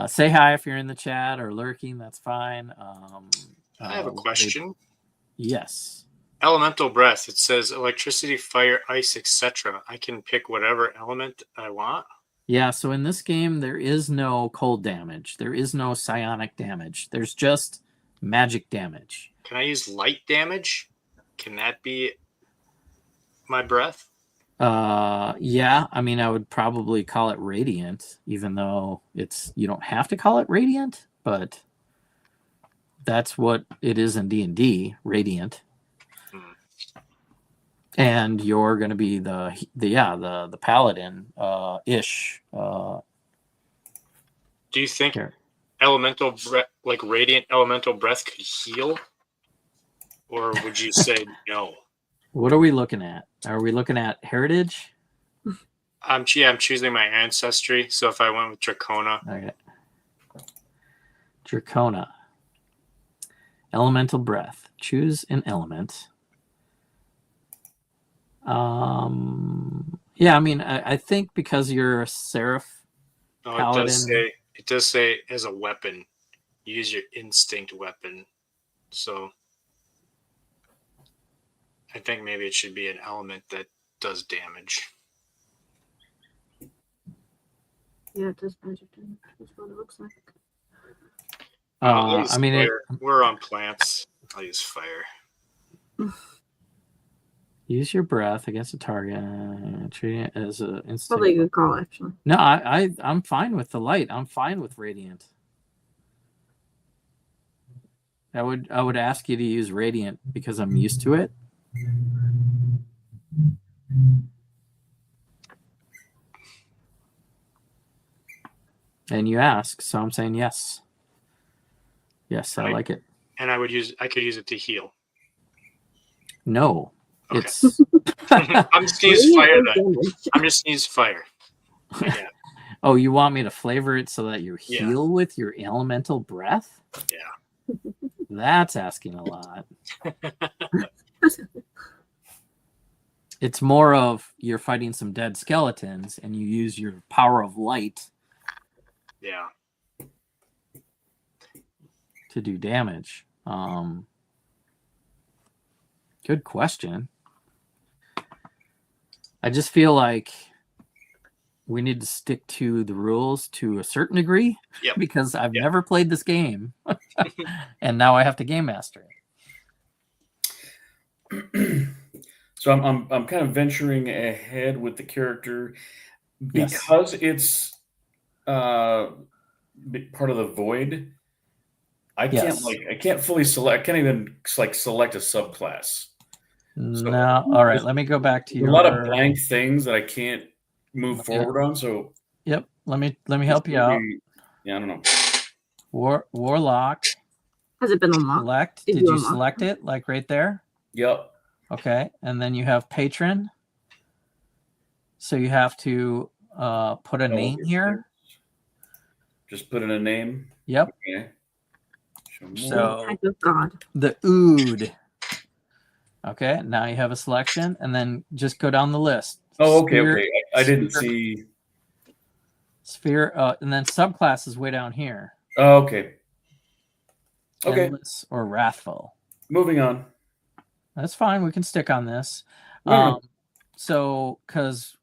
Say hi if you're in the chat or lurking. That's fine. I have a question. Yes. Elemental breath. It says electricity, fire, ice, etc. I can pick whatever element I want. Yeah. So in this game, there is no cold damage. There is no psionic damage. There's just magic damage. Can I use light damage? Can that be my breath? Yeah, I mean, I would probably call it radiant, even though you don't have to call it radiant, but that's what it is in D&D, radiant. And you're going to be the paladin ish. Do you think elemental breath, like radiant elemental breath, could heal, or would you say no? What are we looking at? Are we looking at heritage? I'm choosing my ancestry. So if I went with Dracona. Okay. Dracona. Elemental breath. Choose an element. Yeah, I mean, I think because you're a seraph paladin. It does say as a weapon, use your instinct weapon. So I think maybe it should be an element that does damage. Yeah, it does magic damage. That's what it looks like. I mean, we're on plants. I'll use fire. Use your breath against a target. Treating it as an instinct. Probably a good call, actually. No, I'm fine with the light. I'm fine with radiant. I would ask you to use radiant because I'm used to it. And you ask, so I'm saying yes. Yes, I like it. And I could use it to heal. No. Okay. It's I'm just gonna use fire then. I'm just gonna use fire. Yeah. Oh, you want me to flavor it so that you heal with your elemental breath? Yeah. That's asking a lot. It's more of you're fighting some dead skeletons and you use your power of light to do damage. Good question. I just feel like we need to stick to the rules to a certain degree because I've never played this game and now I have to game master it. So I'm kind of venturing ahead with the character because it's part of the void. I can't fully select. I can't even select a subclass. So, no, all right. Let me go back to a lot of blank things that I can't move forward on. So let me help you out. Yeah, I don't know. Warlock. Has it been unlocked? Did you select it? Like right there? Yep. Okay, and then you have patron. So you have to put a name here. Just put in a name. Yep. Okay. Show more. So Type of god. the ood. Okay, now you have a selection, and then just go down the list. Oh, okay, Sphere- okay. I didn't sphere- see. Sphere, and then subclasses way down here. Oh, okay. Okay. Endless or wrathful. Moving on. That's fine. We can stick on this. No. So, because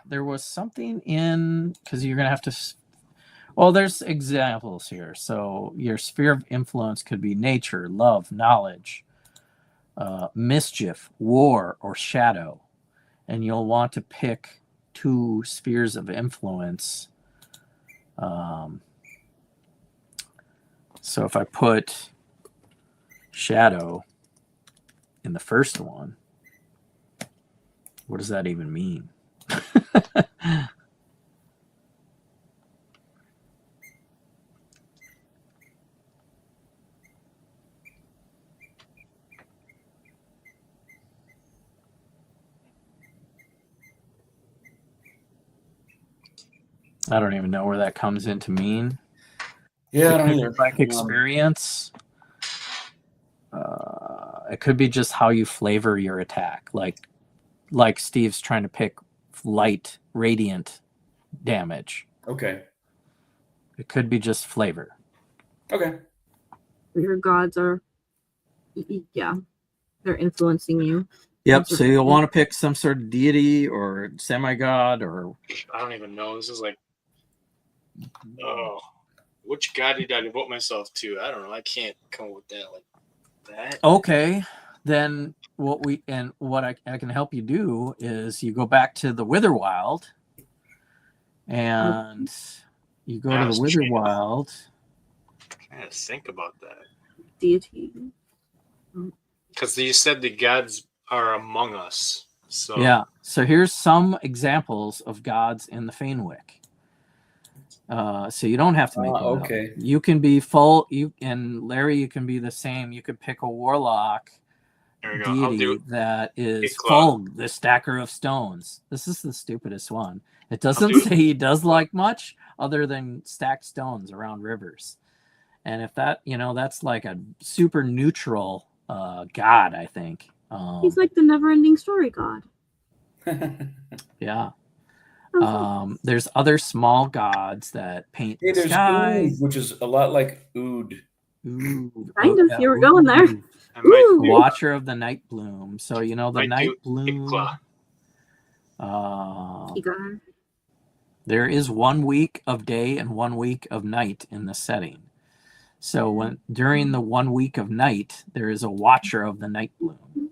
there was something in, because you're going to have to, well, there's examples here. So your sphere of influence could be nature, love, knowledge, mischief, war, or shadow. And you'll want to pick 2 spheres of influence. So if I put shadow in the first one, what does that even mean? I don't even know where that comes in to mean. Yeah, I don't either. Like experience. It could be just how you flavor your attack. Like Steve's trying to pick light, radiant damage. Okay. It could be just flavor. Okay. Your gods are, yeah, they're influencing you. Yep. So you'll want to pick some sort of deity or semi-god or. I don't even know. This is like, oh, which god did I devote myself to? I don't know. I can't come up with that like that. Okay. Then what I can help you do is you go back to the Witherwild and you go to the Witherwild. I gotta think about that. Deity. Because you said the gods are among us. So Yeah. So here's some examples of gods in the Fanewick. So you don't have to make one up. Okay. You can be full. And Larry, you can be the same. You could pick a warlock there we go. deity that is Ikla. Fulg, the stacker of stones. This is the stupidest one. It doesn't say he does like much other than stack stones around rivers. And if that, that's like a super neutral god, I think. He's like the never-ending story god. Yeah. There's other small gods that paint Hey, the there's sky. Ood, which is a lot like Ood. Ooh, Kind of. You were going there. I might Ooh. do Watcher of the Night Bloom. So the Might Night do Bloom. Ikla. Igar. There is 1 week of day and 1 week of night in the setting. So during the 1 week of night, there is a Watcher of the Night Bloom.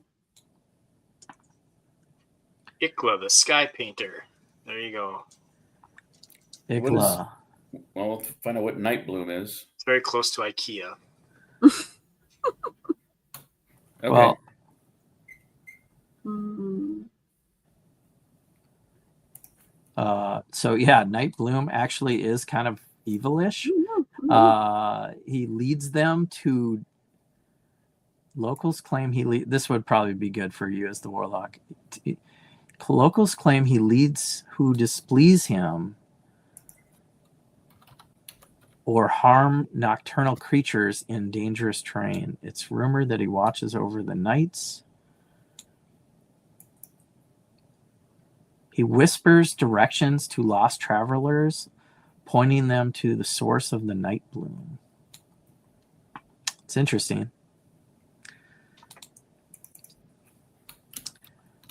Ikla, the sky painter. There you go. Ikla. Well, we'll find out what Night Bloom is. It's very close to IKEA. Okay. Well, so yeah, Night Bloom actually is kind of evilish. He leads them to locals claim this would probably be good for you as the warlock. Locals claim he leads who displease him or harm nocturnal creatures in dangerous terrain. It's rumored that he watches over the nights. He whispers directions to lost travelers, pointing them to the source of the night bloom. It's interesting.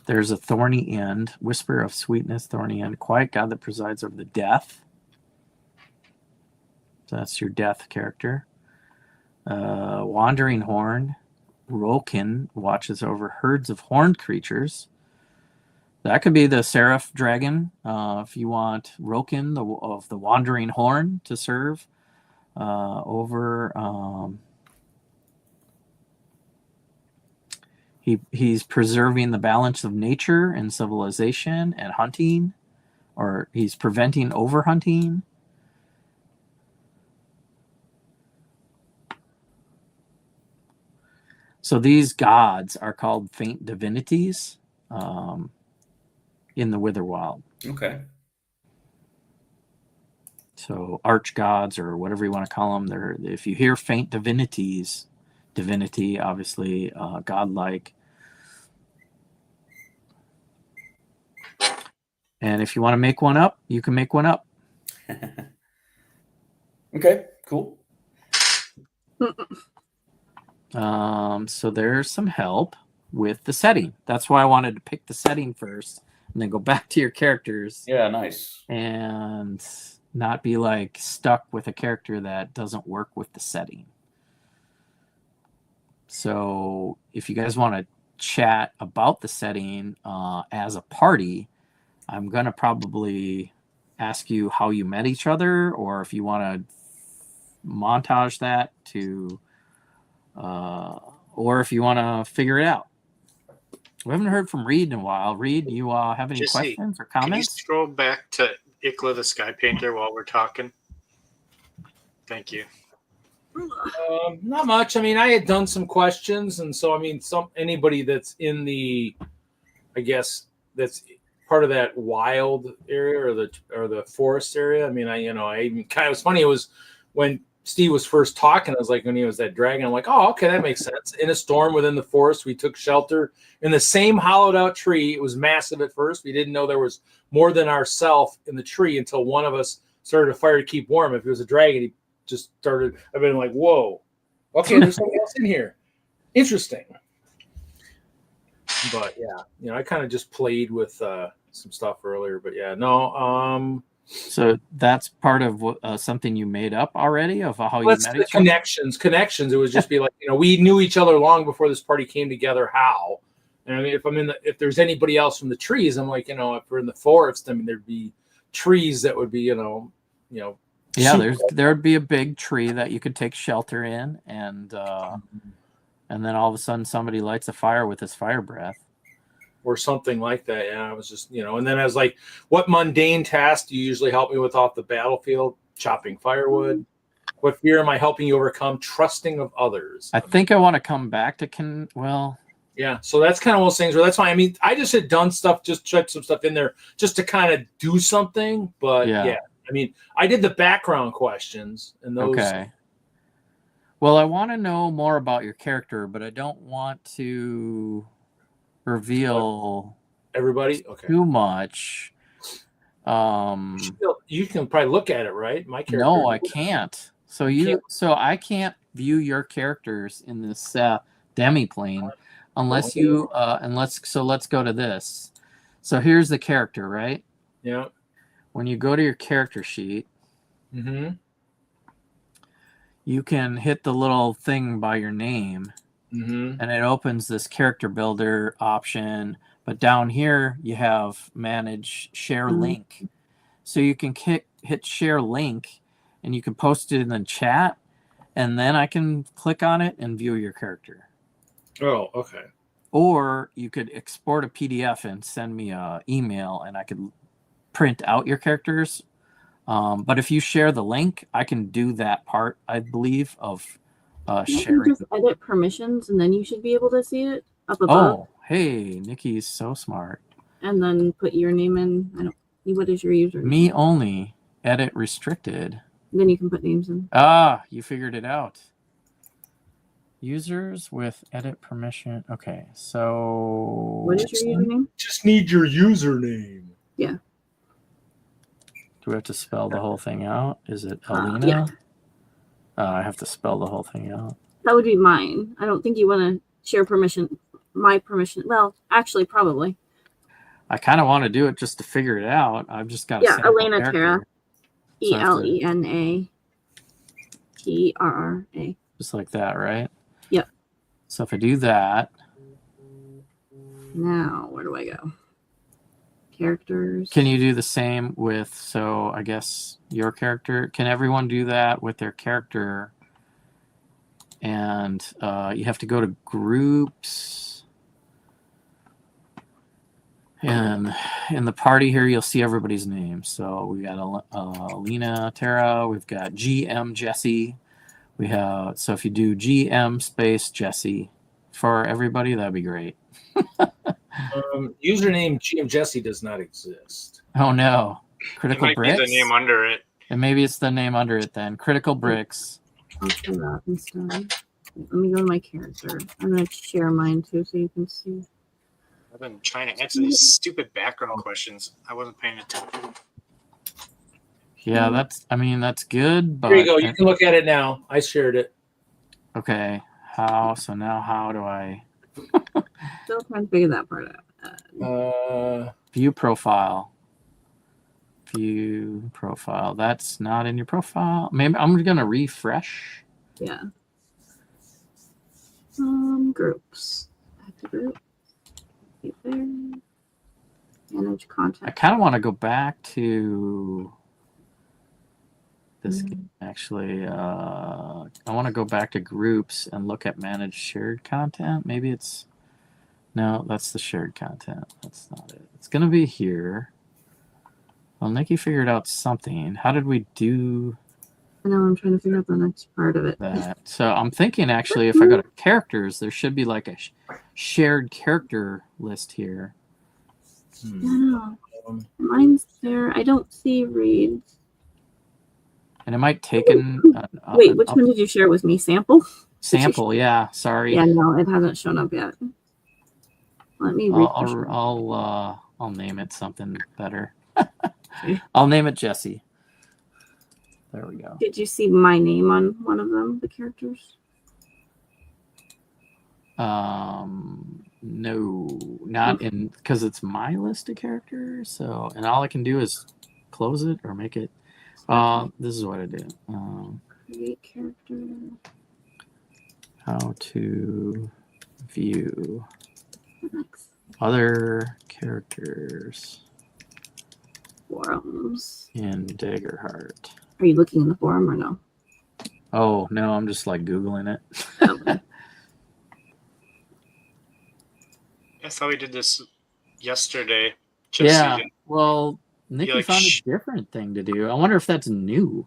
There's a thorny end, whisper of sweetness, thorny end, quiet God that presides over the death. So that's your death character. Wandering horn, Rolkin watches over herds of horned creatures. That could be the Seraph Dragon, if you want Rolkin of the Wandering Horn to serve over. He's preserving the balance of nature and civilization and hunting, or he's preventing overhunting. So these gods are called faint divinities. In the Witherwild. Okay. So arch gods, or whatever you want to call them, they're, if you hear faint divinities, divinity, obviously, godlike. And if you want to make one up, you can make one up. Okay, cool. So there's some help with the setting. That's why I wanted to pick the setting first and then go back to your characters. Yeah, nice. And not be like stuck with a character that doesn't work with the setting. So if you guys want to chat about the setting as a party, I'm going to probably ask you how you met each other, or if you want to montage that to, or if you want to figure it out. We haven't heard from Reed in a while. Reed, you have any Jesse, questions or Can you comments? scroll back to Ikla the Sky Painter while we're talking? Thank you. Not much. I mean, I had done some questions, and so I mean, anybody that's in the, I guess that's part of that wild area or the forest area. I mean, I even kind of, it was funny. It was when Steve was first talking. I was like, when he was that dragon, I'm like, oh, okay, that makes sense. In a storm within the forest, we took shelter in the same hollowed out tree. It was massive at first. We didn't know there was more than ourselves in the tree until one of us started a fire to keep warm. If it was a dragon, he just started. I've been like, whoa, okay, there's something else in here. Interesting. But yeah, I kind of just played with some stuff earlier. But yeah, no. So that's part of something you made up already of how you met each other? Connections. It was just be like, we knew each other long before this party came together. How? And I mean, if there's anybody else from the trees, I'm like, if we're in the forest, I mean, there'd be trees that would be, yeah, there'd be a big tree that you could take shelter in, and then all of a sudden somebody lights a fire with his fire breath. Or something like that. Yeah, I was just, and then I was like, what mundane task do you usually help me with off the battlefield? Chopping firewood. What fear am I helping you overcome? Trusting of others. I think I want to come back to yeah, so that's kind of one of those things where that's why, I mean, I just had done stuff, just checked some stuff in there just to kind of do something. But yeah, I mean, I did the background questions and those. Okay. Well, I want to know more about your character, but I don't want to reveal everybody too much. You can probably look at it, right? My character. No, I can't. So I can't view your characters in this demi-plane unless let's go to this. So here's the character, right? Yeah. When you go to your character sheet, you can hit the little thing by your name. And it opens this character builder option, but down here you have manage share link. So you can hit share link, and you can post it in the chat, and then I can click on it and view your character. Oh, okay. Or you could export a PDF and send me an email, and I could print out your characters. But if you share the link, I can do that part, I believe, of sharing. You just edit permissions, and then you should be able to see it up above. Oh, hey, Nikki's so smart. And then put your name in. What is your username? Me only. Edit restricted. Then you can put names in. Ah, you figured it out. Users with edit permission. Okay, so what is your username? Just need your username. Yeah. Do we have to spell the whole thing out? Is it Alina? Yeah. I have to spell the whole thing out. That would be mine. I don't think you want to share permission. My permission. Well, actually, probably. I kind of want to do it just to figure it out. I've just got Elena Terra. ELENA TRRA. Just like that, right? Yep. So if I do that. Now, where do I go? Characters. Can you do the same with, so I guess your character, can everyone do that with their character? And you have to go to groups, and in the party here you'll see everybody's name. So we got Alina Terra, we've got GM Jesse, we have, so if you do GM space Jesse for everybody, that'd be great. Username GM Jesse does not exist. Oh no. Critical it might Bricks? be the name under it. And maybe it's the name under it then. Critical Bricks. I'll try that instead. Let me go to my character. I'm going to share mine too so you can see. I've been trying to answer these stupid background questions. I wasn't paying attention. Yeah, that's good. But There you go. You can look at it now. I shared it. okay. So now how do I Still trying to figure that part out. view profile? View profile. That's not in your profile. Maybe I'm gonna refresh. Yeah. Groups. Back to group. Right there. Manage content. I kind of want to go back to this game, actually. I want to go back to groups and look at manage shared content. Maybe it's no, that's the shared content. That's not it. It's gonna be here. Well, Nikki figured out something. How did we do I know I'm trying to figure out the next part of it. that? So I'm thinking actually, if I go to characters, there should be like a shared character list here. I know. Mine's there. I don't see reads. And it might take an Wait, which one did you share with me? Sample? sample. Yeah, sorry. Yeah, no, it hasn't shown up yet. Let me refresh it. I'll name it something better. I'll name it Jesse. There we go. Did you see my name on one of them, the characters? No, not in, because it's my list of characters. So, and all I can do is close it or make it. This is what I did. Create character. How to view Next. other characters Forums. in Daggerheart. Are you looking in the forum or no? Oh no, I'm just like Googling it. Okay. I thought we did this yesterday. Just so Yeah. you can- Well, Nikki like, found a different thing to do. I wonder if that's new.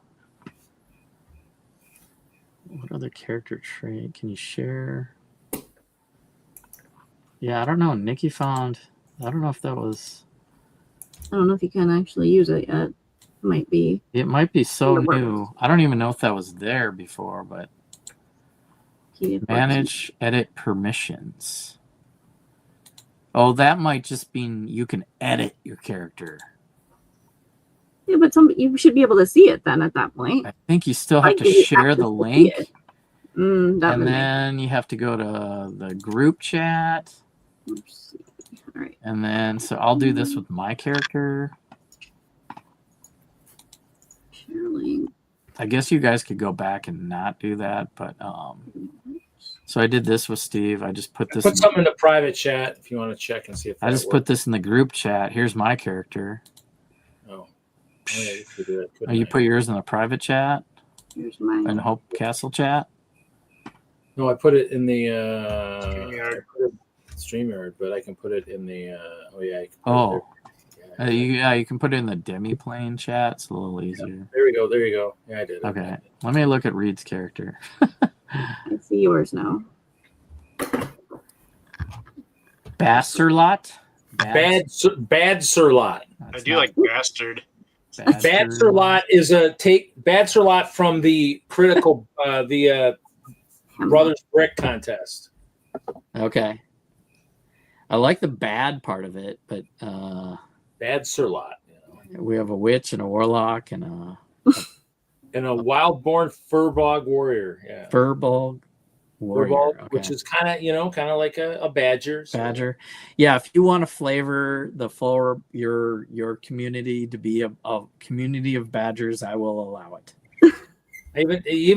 What other character trait can you share? Yeah, I don't know. Nikki found. I don't know if that was. I don't know if you can actually use it yet. Might be. It might be so It works. new. I don't even know if that was there before, but manage edit permissions. Oh, that might just mean you can edit your character. Yeah, but you should be able to see it then at that point. I think you still have Like, to you share have to the see link. it. That And would then you have to go to the group chat. Let's see. All right. And then, so I'll do this with my character. Share link. I guess you guys could go back and not do that, but so I did this with Steve. I just put this. Put something in the private chat if you want to check and see if I just put this in the group chat. Here's my character. Oh, yeah, you could do that. Oh, you put yours in the private chat Here's mine. and Hope Castle chat. No, I put it in the StreamYard. StreamYard, but I can put it in the. Oh yeah. Oh, you can put it in the demi-plane chat. It's a little easier. Yeah, there we go. There you go. Yeah, I did. Okay, let me look at Reed's character. I see yours now. Bastarlot? Bad Surlot. I do like bastard. Bad Surlot is Bad Surlot from the critical the Brothers Brick contest. Okay. I like the bad part of it, but Bad Surlot. we have a witch and a warlock and a wild-born Furbog warrior. Yeah. Furbog warrior, Furbog, which is kind of like a badger. So. badger. Yeah, if you want to flavor the full your community to be a community of badgers, I will allow it. Did you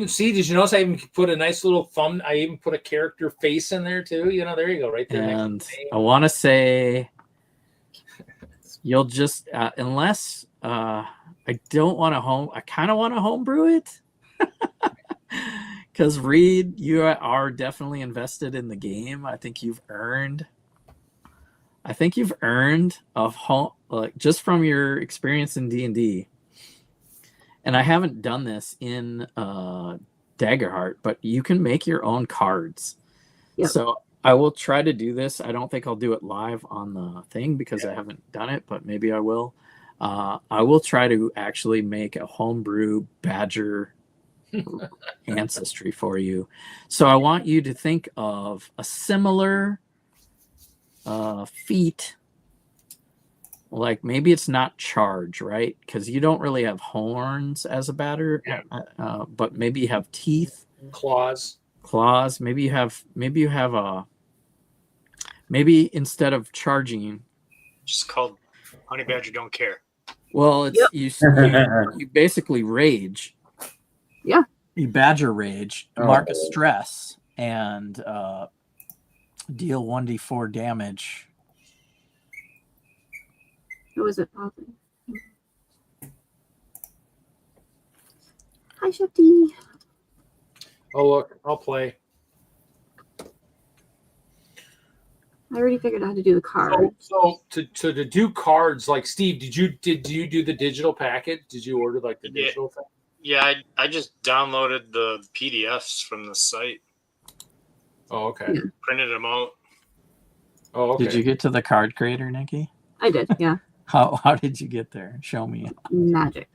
notice I even put a nice little thumb? I even put a character face in there too. There you go, right there. And I want to say, you'll just unless I don't want to I kind of want to homebrew it, because Reed, you are definitely invested in the game. I think you've earned of home, like just from your experience in D&D. And I haven't done this in Daggerheart, but you can make your own cards. Yep. So I will try to do this. I don't think I'll do it live on the thing because I haven't done it, but maybe I will. I will try to actually make a homebrew badger ancestry for you. So I want you to think of a similar feat. Like maybe it's not charge, right? Because you don't really have horns as a badger, but maybe you have teeth, Claws. Maybe you have a maybe instead of charging, Just called Honey Badger Don't Care. well, it's you basically rage. Yeah. You badger rage, mark a stress, and deal 1d4 damage. Who is it? Pausing. Hi, Shifty. Oh look, I'll play. I already figured out how to do the card. So to do cards, like Steve, did you do the digital package? Did you order like the digital thing? Yeah, I just downloaded the PDFs from the site. Oh, okay. Yeah. Printed them out. Oh, okay. Did you get to the card creator, Nikki? I did, yeah. How did you get there? Show me. Magic.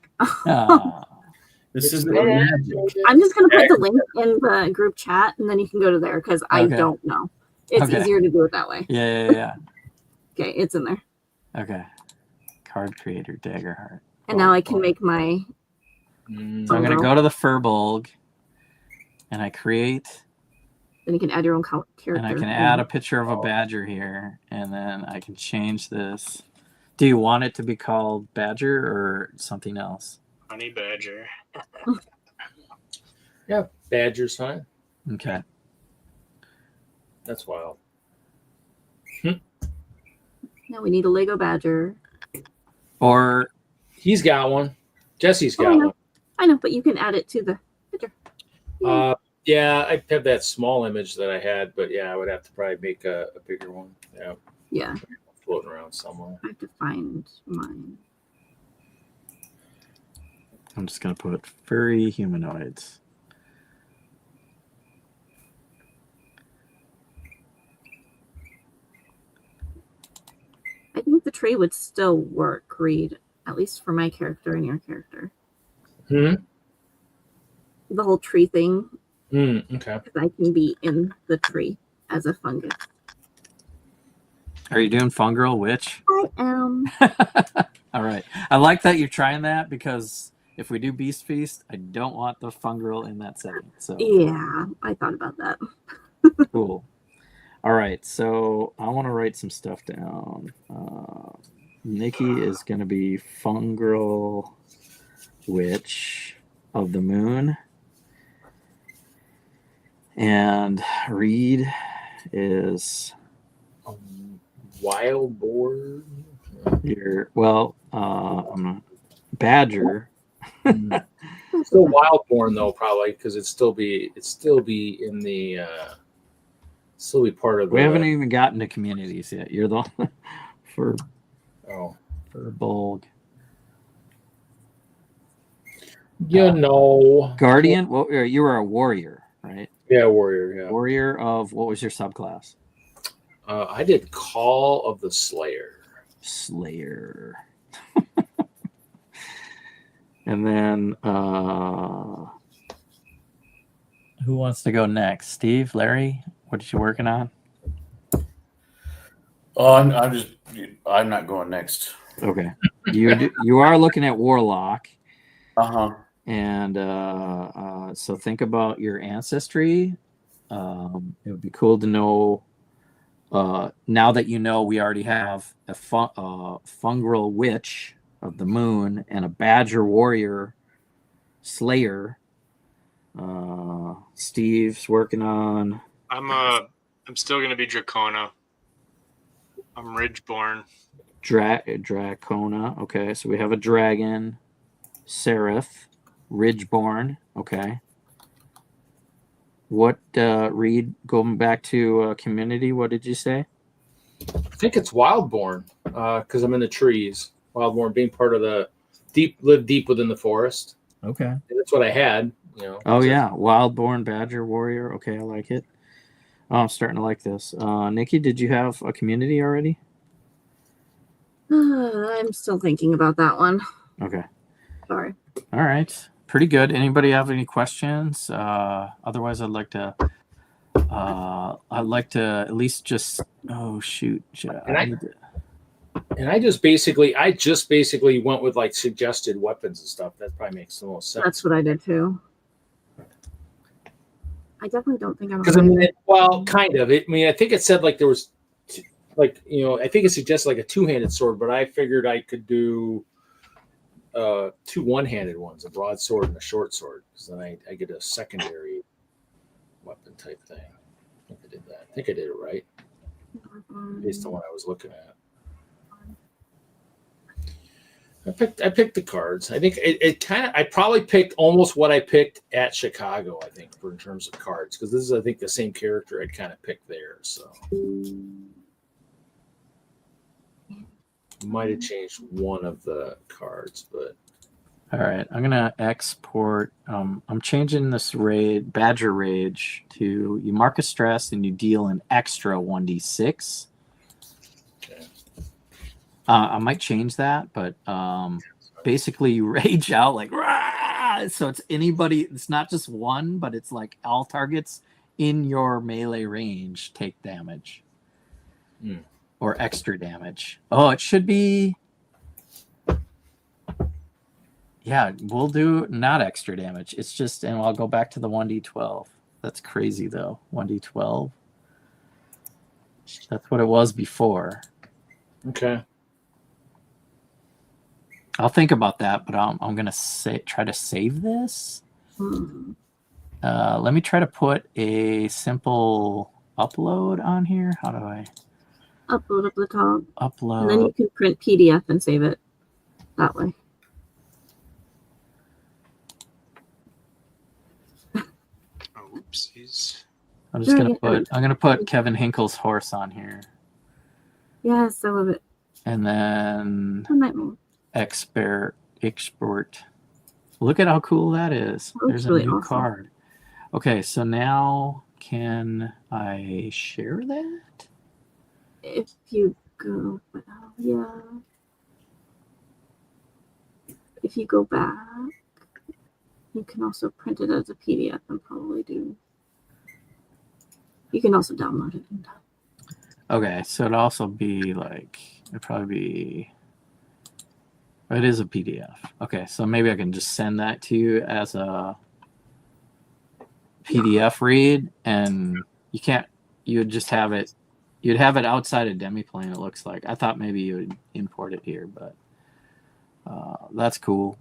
This is I'm just going to put the link in the group chat, and then you can go to there, because I don't know. It's easier to do it that way. Yeah. Okay, it's in there. Okay. Card creator, Daggerheart. And now I can make my... So I'm going to go to the Furbolg, and I create... Then you can add your own character. And I can add a picture of a badger here, and then I can change this. Do you want it to be called Badger or something else? Honey Badger. Yeah, Badger's fine. Okay. That's wild. Now we need a Lego Badger. Or he's got one. Jesse's got one. I know, but you can add it to the picture. Yeah, I have that small image that I had, but yeah, I would have to probably make a bigger one. Yeah. Floating around somewhere. I have to find mine. I'm just going to put furry humanoids. I think the tree would still work, Reed, at least for my character and your character. The whole tree thing. Okay. Because I can be in the tree as a fungus. Are you doing Fungal Witch? I am. All right. I like that you're trying that, because if we do Beast Feast, I don't want the fungal in that setting. So yeah, I thought about that. cool. All right, so I want to write some stuff down. Nikki is going to be Fungal Witch of the Moon. And Reed is Wild boar. I'm a Badger. Still Wildborn though, probably, because it'd still be in the still be part of. We haven't even gotten to communities yet. You're the for Bolg. Guardian. Well, you were a warrior, right? Yeah, warrior. Yeah, warrior of what was your subclass? I did Call of the Slayer. And then who wants to go next? Steve, Larry, what are you working on? Oh, I'm not going next. Okay. You are looking at Warlock. And so think about your ancestry. It would be cool to know, now that you know we already have a fungal witch of the moon and a badger warrior slayer. Steve's working on. I'm still gonna be Dracona. I'm Ridgeborn. Dracona. Okay, so we have a dragon, Seraph, Ridgeborn. Okay. What, Reed, going back to community, what did you say? I think it's Wildborn, because I'm in the trees. Wildborn being part of the live deep within the forest. Okay. And that's what I had, Oh, yeah. Wildborn Badger Warrior. Okay, I like it. Oh, I'm starting to like this. Nikki, did you have a community already? I'm still thinking about that one. Okay. Sorry. All right. Pretty good. Anybody have any questions? Otherwise, I'd like to at least just. Oh shoot! I just basically went with like suggested weapons and stuff. That probably makes the most sense. That's what I did too. I definitely don't think I'm. Because kind of. I think it said like there was, I think it suggested like a two-handed sword, but I figured I could do two one-handed ones, a broadsword and a short sword, because then I get a secondary weapon type thing. I think I did that. I think I did it right, based on what I was looking at. I picked the cards. I think I probably picked almost what I picked at Chicago, I think, in terms of cards, because this is, I think, the same character I'd kind of picked there. So might have changed one of the cards, but all right. I'm gonna export. I'm changing this Badger Rage to you mark a stress and you deal an extra 1d6. I might change that, but basically you rage out like, rah! So it's anybody. It's not just one, but it's like all targets in your melee range take damage or extra damage. Oh, it should be. Yeah, we'll do not extra damage. It's just, and I'll go back to the 1d12. That's crazy though. 1d12. That's what it was before. Okay. I'll think about that, but I'm gonna try to save this. Let me try to put a simple upload on here. How do I upload up the top? Upload. And then you can print PDF and save it that way. Oopsies. I'm just gonna put Kevin Hinkle's horse on here. Yes, I love it. And then Nightmare. export. Look at how cool that is. There's really a new awesome. card. Okay, so now can I share that? If you go, yeah. If you go back, you can also print it as a PDF and probably do. You can also download it. Okay, so it'd also be like, it'd probably be, it is a PDF. Okay, so maybe I can just send that to you as a PDF read, and you would just have it, you'd have it outside of Demiplane, it looks like. I thought maybe you would import it here, but that's cool.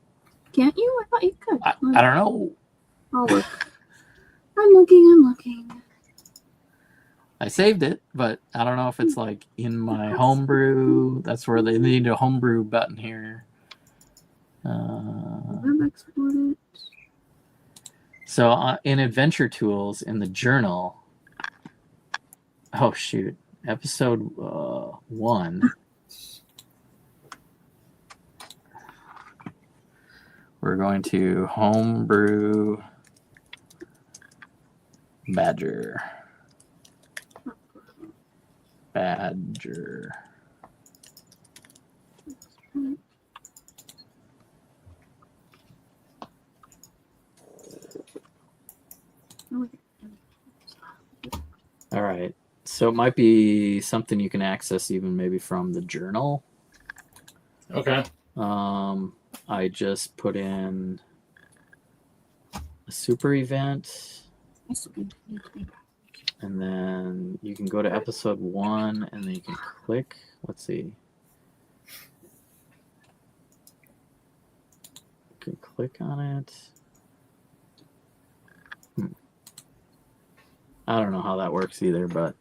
Can't you? I thought you could. I don't know. I'll look. I'm looking. I saved it, but I don't know if it's like in my homebrew. That's where they need a homebrew button here. So in Adventure Tools, in the journal, oh shoot, episode 1. We're going to homebrew Badger. All right. So it might be something you can access even maybe from the journal. Okay. I just put in a super event. And then you can go to episode 1 and then you can click. Let's see. You can click on it. I don't know how that works either, but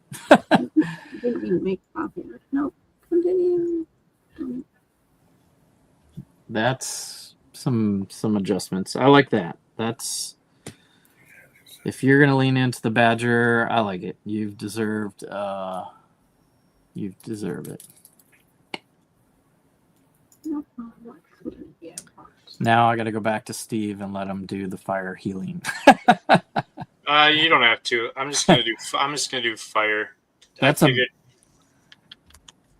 Didn't make copy. Nope. Continue. That's some adjustments. I like that. That's, if you're gonna lean into the Badger, I like it. You deserve it. Now I got to go back to Steve and let him do the fire healing. You don't have to. I'm just gonna do fire. That's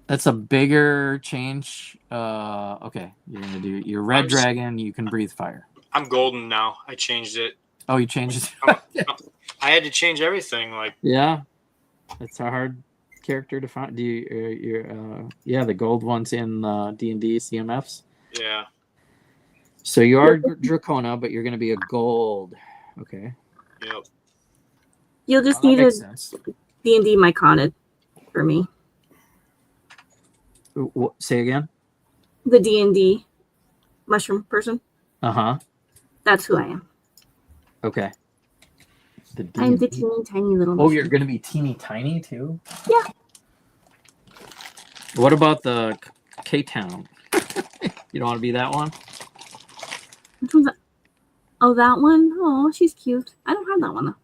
That's a bigger change. Okay, you're gonna do your red dragon. You can breathe fire. I'm golden now. I changed it. Oh, you changed it. I had to change everything. Like, yeah, it's a hard character to find. Do you? Yeah, the gold ones in D&D CMFs. yeah. So you are Dracona, but you're gonna be a gold. Okay. Yep. You'll just That need a makes sense. D&D Myconid for me. Say again. The D&D mushroom person. Uh-huh. That's who I am. Okay. I'm the teeny tiny little Oh, mushroom. you're gonna be teeny tiny too? Yeah. What about the K-Town? You don't want to be that one? Which one's that? Oh, that one? Oh, she's cute. I don't have that one though.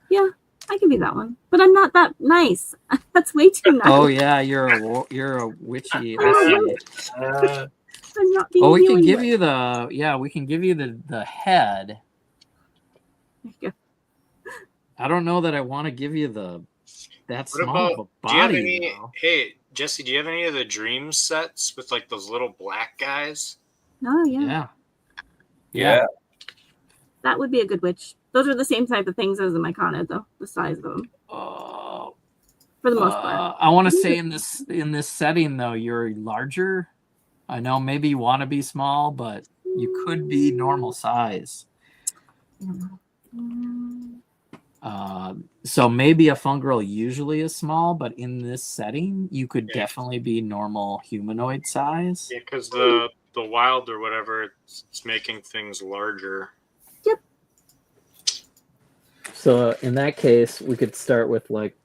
Yeah, I can be that one. But I'm not that nice. That's way too nice. Oh yeah, you're a witchy. I'm not being Oh, we can really give good. you the head. There you go. I don't know that I want to give you that What small of about? a Do you have body. any? though. Hey, Jesse, do you have any of the dream sets with like those little black guys? Oh, yeah. Yeah. Yeah. That would be a good witch. Those are the same type of things as the Myconid, though. The size of them, for the most part. I want to say in this setting though, you're larger. I know maybe you want to be small, but you could be normal size. So maybe a fungal usually is small, but in this setting, you could definitely be normal humanoid size. Yeah, because the wild or whatever, it's making things larger. Yep. So in that case, we could start with like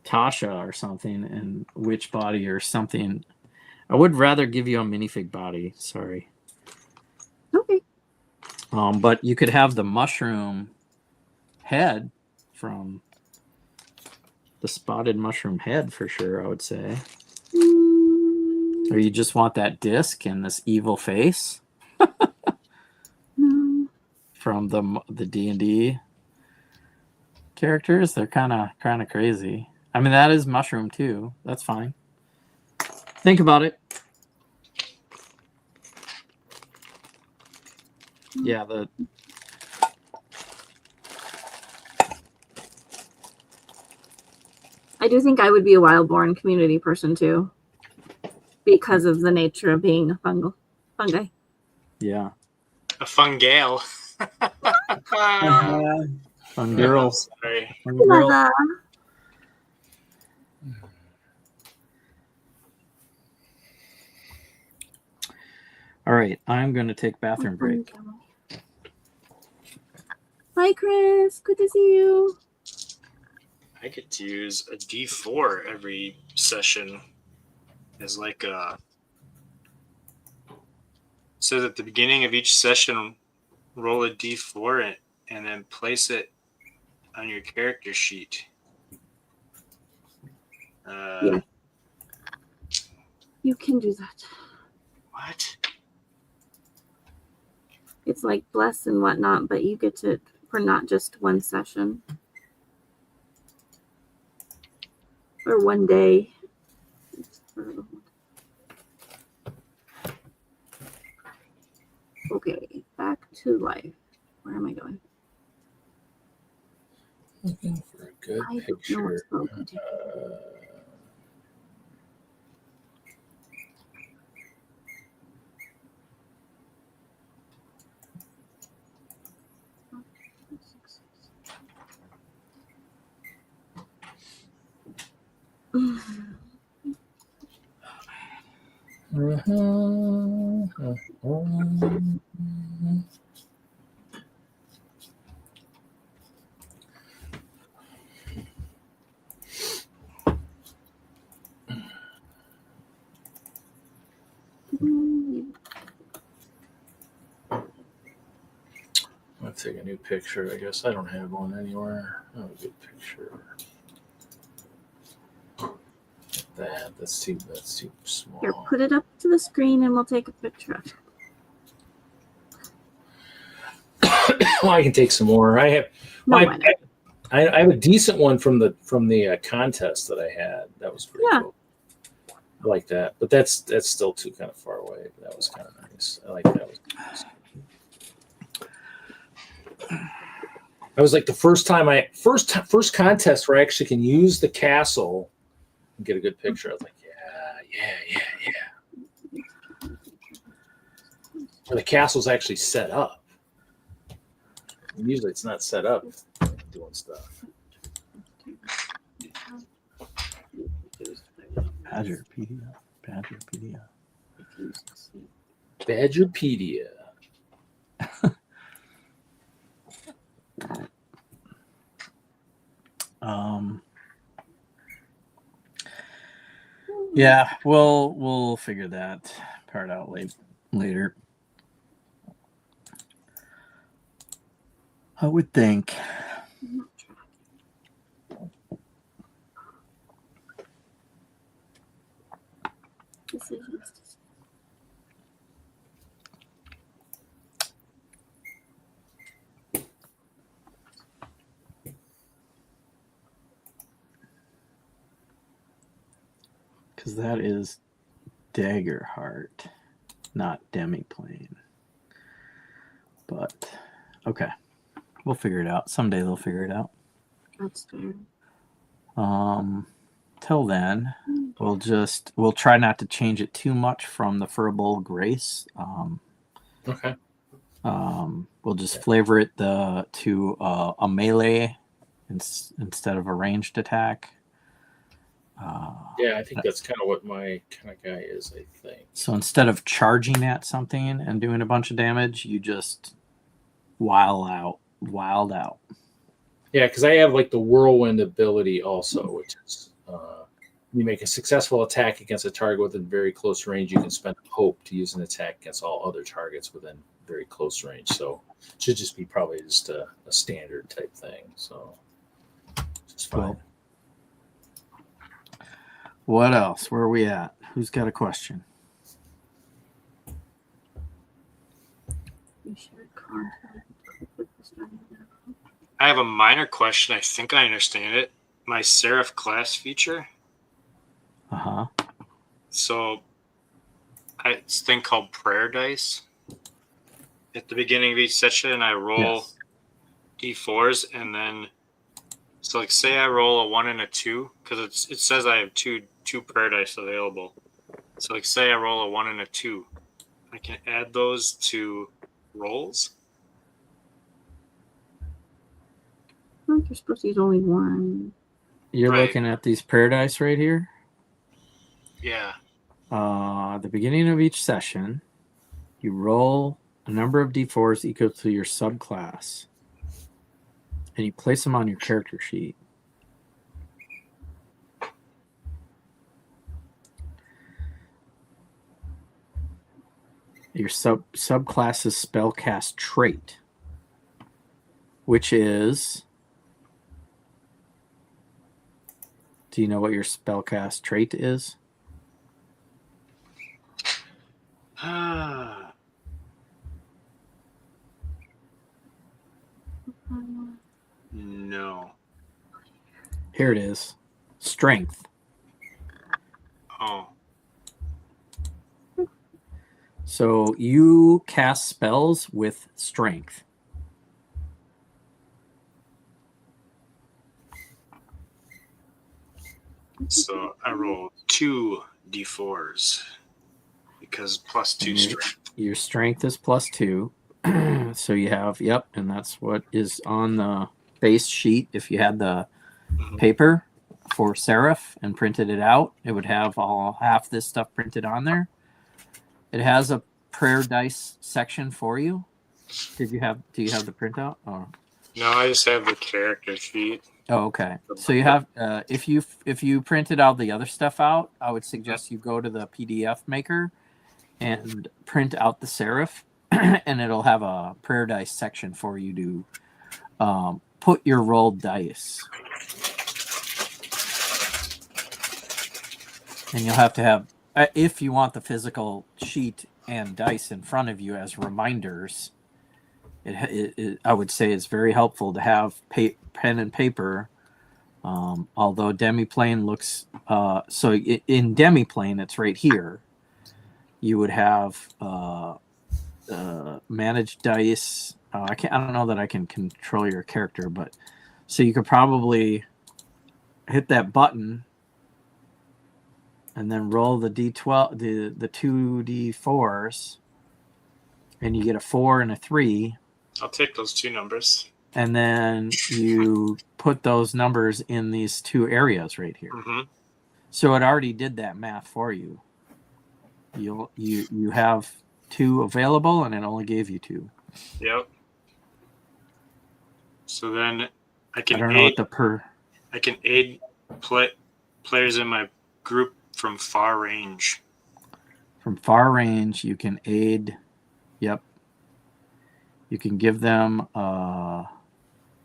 Tasha or something, and witch body or something. I would rather give you a minifig body. Sorry. Okay. But you could have the mushroom head from the spotted mushroom head for sure, I would say. Or you just want that disc and this evil face from the D&D characters. They're kind of crazy. I mean, that is mushroom too. That's fine. Think about it. Yeah, I do think I would be a wild-born community person too, because of the nature of being a fungi. Yeah. A fungale. Fun girl. Sorry. Fun girl. Mother. All right, I'm going to take bathroom break. Bye, Chris. Good to see you. I get to use a D4 every session as like a. So at the beginning of each session, roll a D4 and then place it on your character sheet. Yeah. You can do that. What? It's like bless and whatnot, but you get to for not just one session or one day. Okay, back to life. Where am I going? Looking for a good I don't know picture. what's broken. Let's take a new picture. I guess I don't have one anywhere. Oh, good picture. That's too small. Here, put it up to the screen and we'll take a picture of it. Well, I can take some more. I have No, I have a decent one from the contest that I had. That was pretty cool. I like that, but that's still too kind of far away. That was kind of nice. I like that. That was like the first time first contest where I actually can use the castle and get a good picture. I was like, yeah. Where the castle's actually set up. And usually it's not set up doing stuff. Badgerpedia. Yeah, we'll figure that part out later. I would think. Because that is Daggerheart, not Demiplane. But okay, we'll figure it out. Someday they'll figure it out. That's fair. Till then, we'll try not to change it too much from the Furball Grace. Okay. We'll just flavor it to a melee instead of a ranged attack. Yeah, I think that's kind of what my kind of guy is, I think. So instead of charging at something and doing a bunch of damage, you just wild out. Yeah, because I have like the whirlwind ability also, which is you make a successful attack against a target within very close range. You can spend hope to use an attack against all other targets within very close range. So it should just be probably just a standard type thing. So just fine. Cool. What else? Where are we at? Who's got a question? I have a minor question. I think I understand it. My Seraph class feature. Uh-huh. So it's a thing called prayer dice. At the beginning of each session, I roll D4s, and then so like say I roll a 1 and a 2, because it says I have two prayer dice available. So like say I roll a 1 and a 2, I can add those to rolls. I think you're supposed to use only one. You're Right. looking at these paradise right here. Yeah. At the beginning of each session, you roll a number of d4s equal to your subclass, and you place them on your character sheet. Your subclass's spellcast trait, which is... Do you know what your spellcast trait is? No. Here it is. Strength. Oh. So you cast spells with strength. So I roll 2 d4s because plus 2 strength. Your strength is +2. So you have, and that's what is on the base sheet. If you had the paper for Seraph and printed it out, it would have half this stuff printed on there. It has a prayer dice section for you. Do you have the printout? Or? No, I just have the character sheet. Oh, okay. So you have if you printed all the other stuff out, I would suggest you go to the PDF maker and print out the Seraph, and it'll have a prayer dice section for you to put your rolled dice. And you'll have to have, if you want the physical sheet and dice in front of you as reminders, I would say it's very helpful to have pen and paper Although demiplane looks so in demiplane, it's right here. You would have manage dice. I don't know that I can control your character, but so you could probably hit that button and then roll the d12, the 2d4s, and you get a 4 and a 3. I'll take those 2 numbers. And then you put those numbers in these 2 areas right here. Mm-hmm. So it already did that math for you. You have 2 available, and it only gave you 2. Yep. So then I can I can aid players in my group from far range. From far range, you can aid. Yep. You can give them.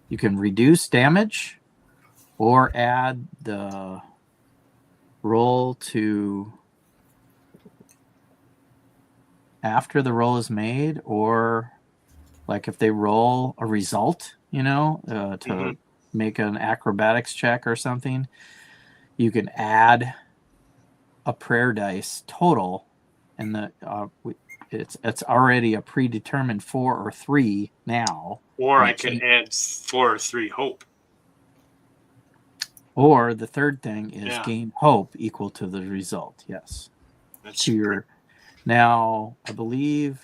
You can reduce damage, or add the roll to after the roll is made, or like if they roll a result, to make an acrobatics check or something, you can add a prayer dice total, and it's already a predetermined 4 or 3 now. Or I can add 4 or 3 hope. Or the third thing is gain hope equal to the result. Yes. That's to your now, I believe.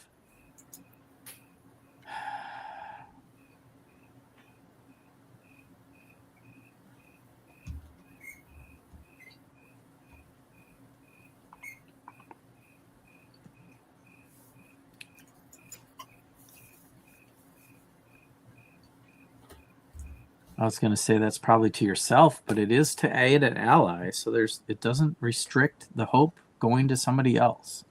I was going to say that's probably to yourself, but it is to aid an ally. So it doesn't restrict the hope going to somebody else.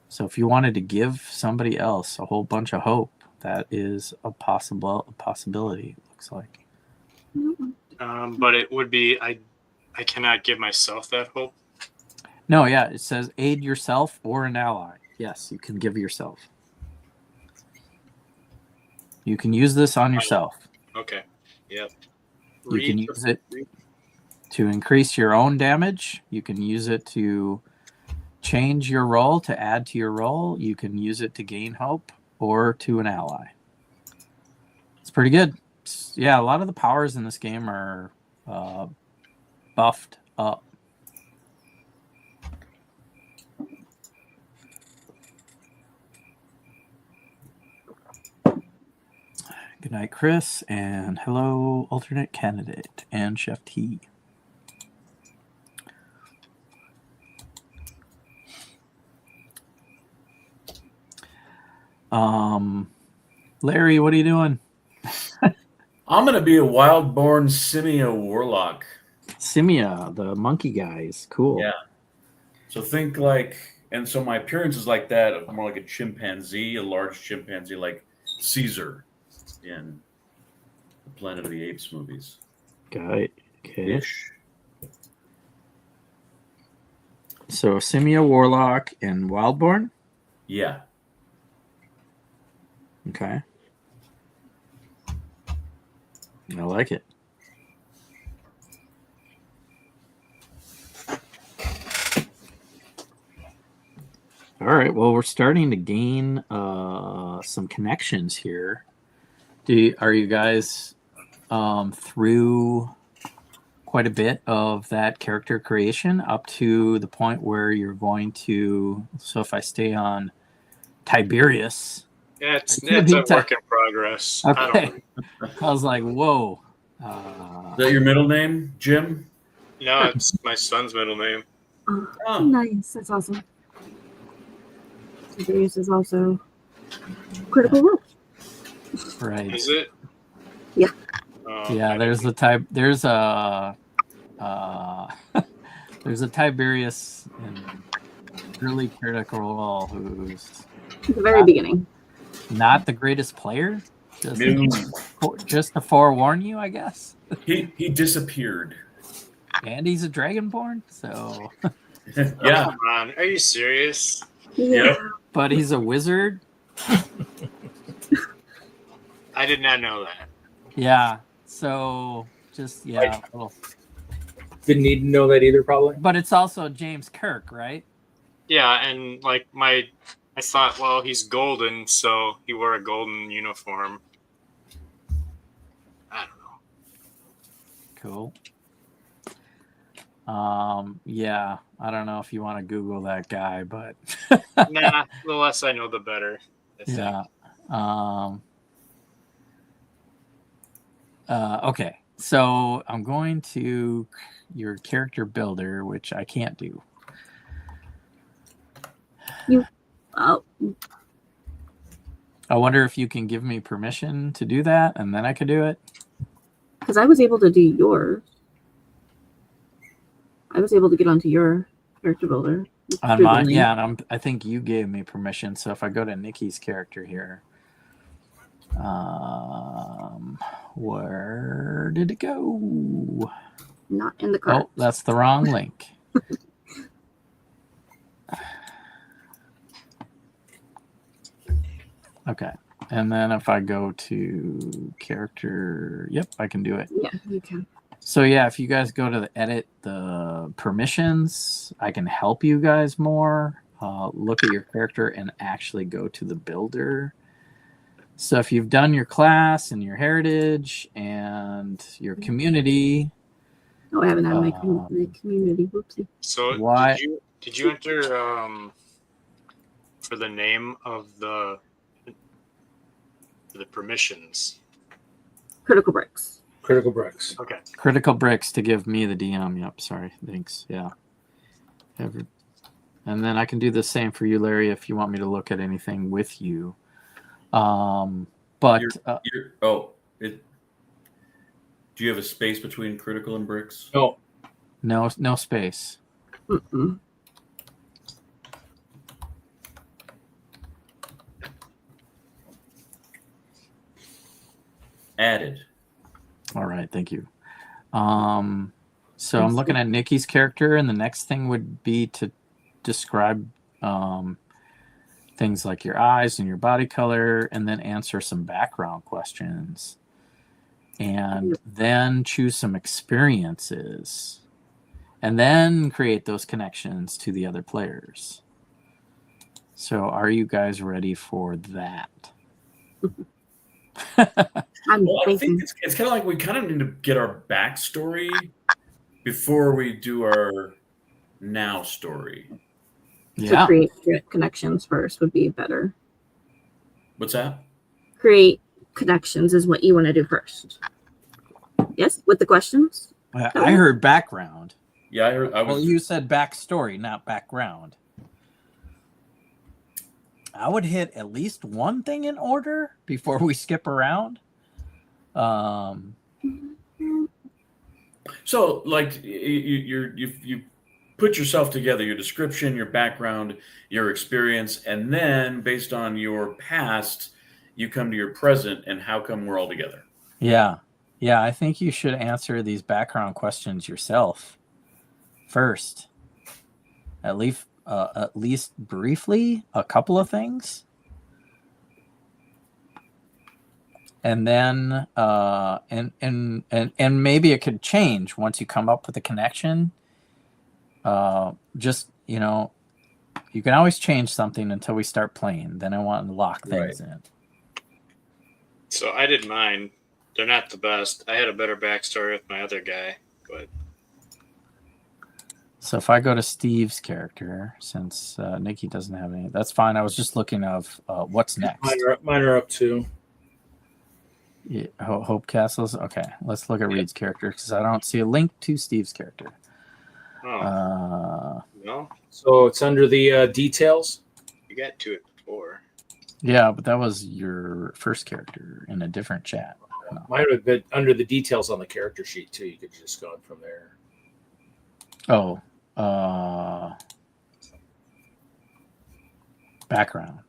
So if you wanted to give somebody else a whole bunch of hope, that is a possibility. It looks like. But it would be I cannot give myself that hope. No, yeah, it says aid yourself or an ally. Yes, you can give yourself. You can use this on yourself. Okay. Yep. You can use it to increase your own damage. You can use it to change your roll, to add to your roll. You can use it to gain hope or to an ally. It's pretty good. Yeah, a lot of the powers in this game are buffed up. Good night, Chris, and hello, alternate candidate and Chef T. Larry, what are you doing? I'm going to be a wild-born Simia warlock. Simia, the monkey guys. Cool. Yeah. So think and so my appearance is like that, of more like a chimpanzee, a large chimpanzee like Caesar in the Planet of the Apes movies. Got it. Okay. Ish. So Simia warlock and wildborn? Yeah. Okay. I like it. All right. Well, we're starting to gain some connections here. Are you guys through quite a bit of that character creation up to the point where you're going to? So if I stay on Tiberius. Yeah, it's a work in progress. Okay. I was like, whoa. Is that your middle name, Jim? No, it's my son's middle name. Oh, nice. That's awesome. Tiberius is also Critical Role. Right. Is it? Yeah. Yeah, there's the type. There's a there's a Tiberius in really Critical Role who's At the very beginning. not the greatest player. Just to forewarn you, I guess. He disappeared. And he's a dragonborn, so Yeah. Come on, are you serious? Yeah. Yep. but he's a wizard. I did not know that. Yeah. So Just yeah. Well, Didn't need to know that either, probably. but it's also James Kirk, right? Yeah, and like I thought, well, he's golden, so he wore a golden uniform. I don't know. Cool. Yeah, I don't know if you want to Google that guy, but Nah, the less I know, the better. I think. Yeah. Okay. So I'm going to your character builder, which I can't do. Oh, I wonder if you can give me permission to do that, and then I could do it. because I was able to do yours. I was able to get onto your character builder. On mine, yeah, and I think you gave me permission. So if I go to Nikki's character here, where did it go? Not in the cart. Oh, that's the wrong link. Okay, and then if I go to character, yep, I can do it. Yeah, you can. So yeah, if you guys go to edit the permissions, I can help you guys more. Look at your character and actually go to the builder. So if you've done your class and your heritage and your community. Oh, I haven't had my community. Whoopsie. So why? Did you enter for the name of the permissions? Critical bricks. Critical bricks. Okay. Critical bricks to give me the DM. Yep. Sorry. Thanks. Yeah. And then I can do the same for you, Larry, if you want me to look at anything with you. But do you have a space between critical and bricks? No space. Mm-mm. Added. All right, thank you. So I'm looking at Nikki's character, and the next thing would be to describe things like your eyes and your body color, and then answer some background questions, and then choose some experiences, and then create those connections to the other players. So are you guys ready for that? I think it's kind of like we kind of need to get our backstory before we do our now story. To create connections first would be better. What's that? Create connections is what you want to do first. Yes, with the questions? I heard background. Yeah, I heard. Well, you said backstory, not background. I would hit at least one thing in order before we skip around. So, like, you put yourself together, your description, your background, your experience, and then based on your past, you come to your present and how come we're all together. Yeah. I think you should answer these background questions yourself first. At least briefly, a couple of things. And then and maybe it could change once you come up with a connection. Just, you can always change something until we start playing. Then I want to lock things in. So I did mine. They're not the best. I had a better backstory with my other guy, but. So if I go to Steve's character, since Nikki doesn't have any, that's fine. I was just looking of what's next. Mine are up too. Yeah, Hope Castles. Okay, let's look at Reed's character because I don't see a link to Steve's character. No. So it's under the details. You got to it before. Yeah, but that was your first character in a different chat. No. Mine would have been under the details on the character sheet too. You could just go from there. Oh, background.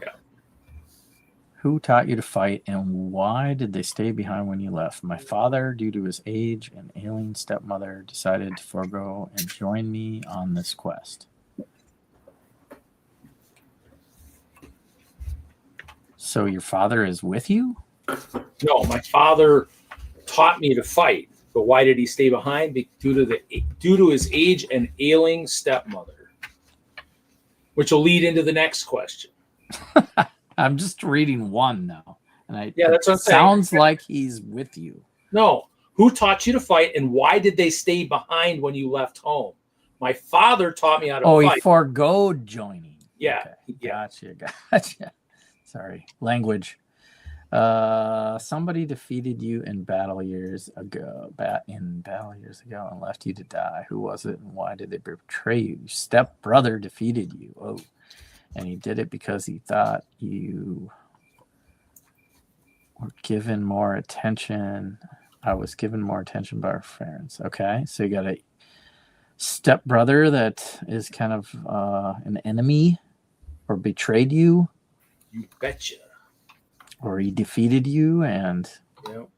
Yeah. Who taught you to fight, and why did they stay behind when you left? My father, due to his age and ailing stepmother, decided to forego and join me on this quest. So your father is with you? No, my father taught me to fight. But why did he stay behind? Due to his age and ailing stepmother, which will lead into the next question. I'm just reading one now, and that's what I'm saying. Sounds like he's with you. No, who taught you to fight, and why did they stay behind when you left home? My father taught me how to fight. Oh, he forgoed joining. Yeah, okay. yeah. Gotcha. Sorry, language. Somebody defeated you in battle years ago, and left you to die. Who was it, and why did they betray you? Your stepbrother defeated you. Oh, and he did it because he thought you were given more attention. I was given more attention by our parents. Okay, so you got a stepbrother that is kind of an enemy, or betrayed you. You betcha. Or he defeated you, and yep.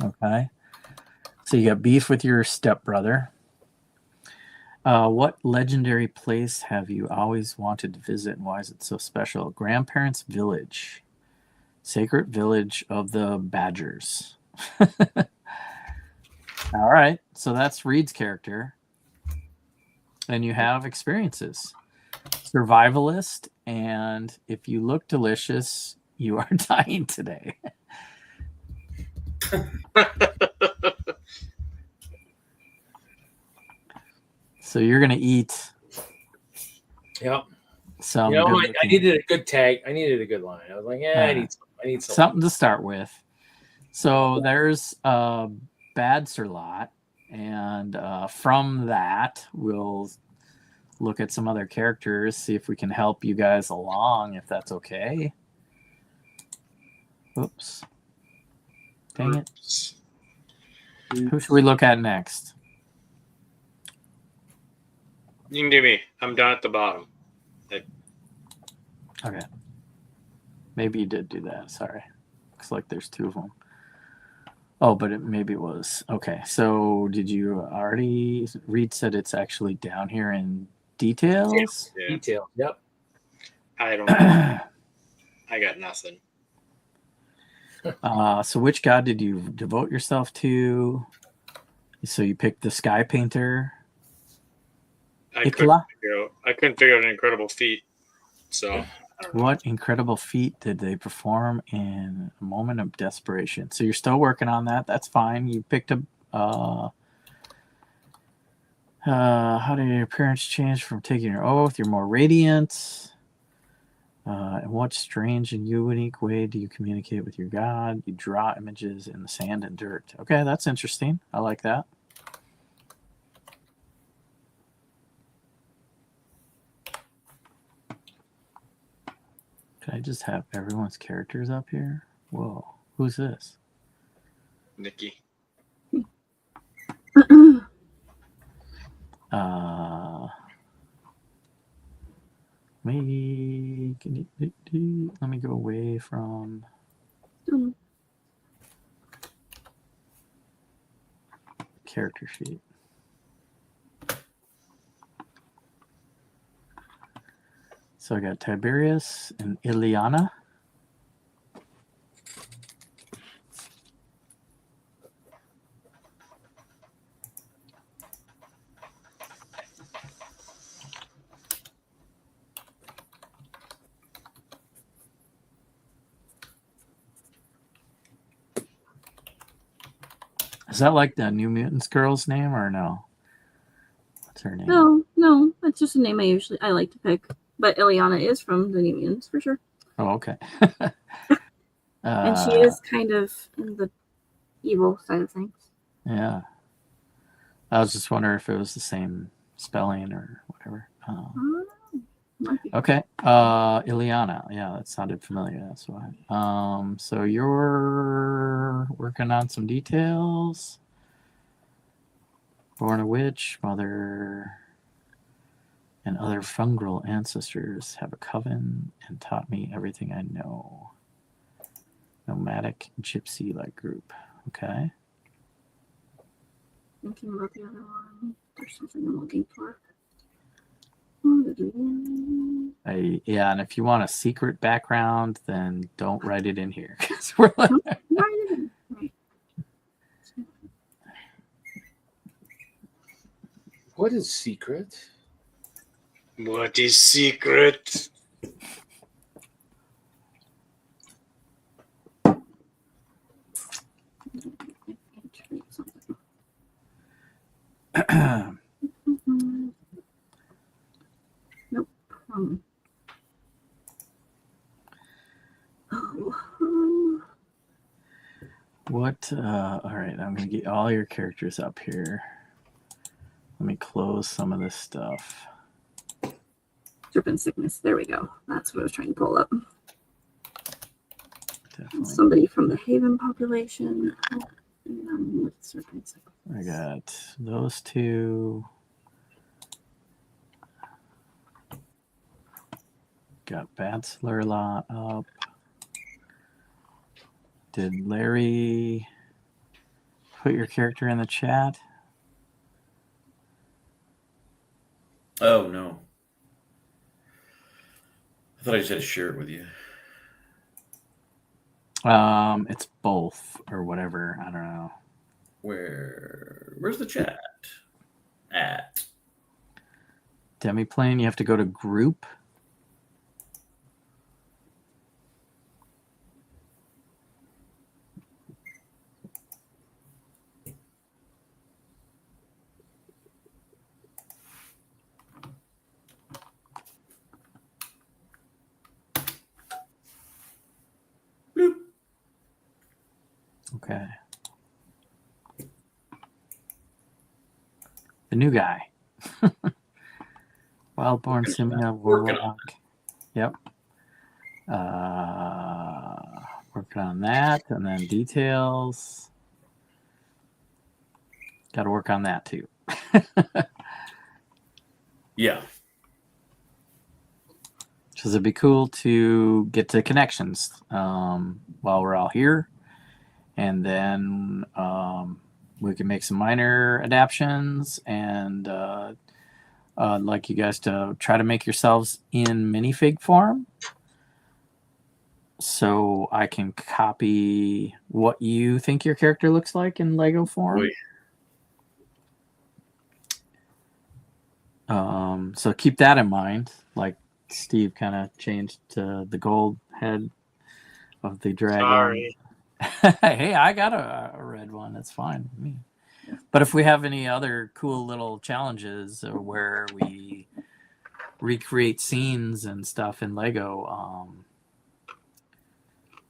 Okay. So you got beef with your stepbrother. What legendary place have you always wanted to visit, and why is it so special? Grandparents' village. Sacred village of the Badgers. All right. So that's Reed's character. And you have experiences. Survivalist, and if you look delicious, you are dying today. So you're gonna eat. Yep. Some. I needed a good tag. I needed a good line. I was like, I need something to start with. So there's Bad Sirlot, and from that we'll look at some other characters, see if we can help you guys along, if that's okay. Oops. Dang it. Who should we look at next? You can do me. I'm down at the bottom. Okay. Maybe you did do that. Sorry. Looks like there's two of them. Oh, but maybe it was. Okay. So did you already... Reed said it's actually down here in details? Yeah. Detail. Yep. I don't know. I got nothing. So which god did you devote yourself to? So you picked the Sky Painter. I couldn't figure out an incredible feat. So what incredible feat did they perform in a moment of desperation? So you're still working on that. That's fine. You picked a how did your appearance change from taking your oath? You're more radiant. In what strange and unique way do you communicate with your god? You draw images in the sand and dirt. Okay, that's interesting. I like that. Can I just have everyone's characters up here? Whoa, who's this? Nikki. Maybe let me go away from character sheet. So I got Tiberius and Ileana. Is that like the New Mutants girl's name or no? What's her name? No, that's just a name I like to pick. But Ileana is from the New Mutants for sure. Oh, okay. And she is kind of in the evil side of things. Yeah. I was just wondering if it was the same spelling or whatever. Okay. Ileana. Yeah, that sounded familiar. That's why. So you're working on some details. Born a witch, mother and other fungal ancestors have a coven and taught me everything I know. Nomadic gypsy-like group. Okay. Thinking about the other one. There's something I'm looking for. Yeah, and if you want a secret background, then don't write it in here. We're like, What is secret? What is secret? Nope. What? All right, I'm gonna get all your characters up here. Let me close some of this stuff. Serpent sickness. There we go. That's what I was trying to pull up. Definitely. Somebody from the Haven population. With serpent sickness. I got those two. Got Bachelor Lot up. Did Larry put your character in the chat? Oh, no. I thought I just had to share it with you. It's both or whatever. I don't know. Where's the chat? At. Demiplane, you have to go to group. Bloop. Okay. The new guy. Wildborn Simia Warlock. Yep. Working on that, and then details. Got to work on that too. Yeah. Because it'd be cool to get to connections while we're all here, and then we can make some minor adaptions, and I'd like you guys to try to make yourselves in minifig form, so I can copy what you think your character looks like in Lego form. Boy. So keep that in mind. Like Steve kind of changed to the gold head of the dragon. Sorry. Hey, I got a red one. That's fine with me. But if we have any other cool little challenges where we recreate scenes and stuff in Lego,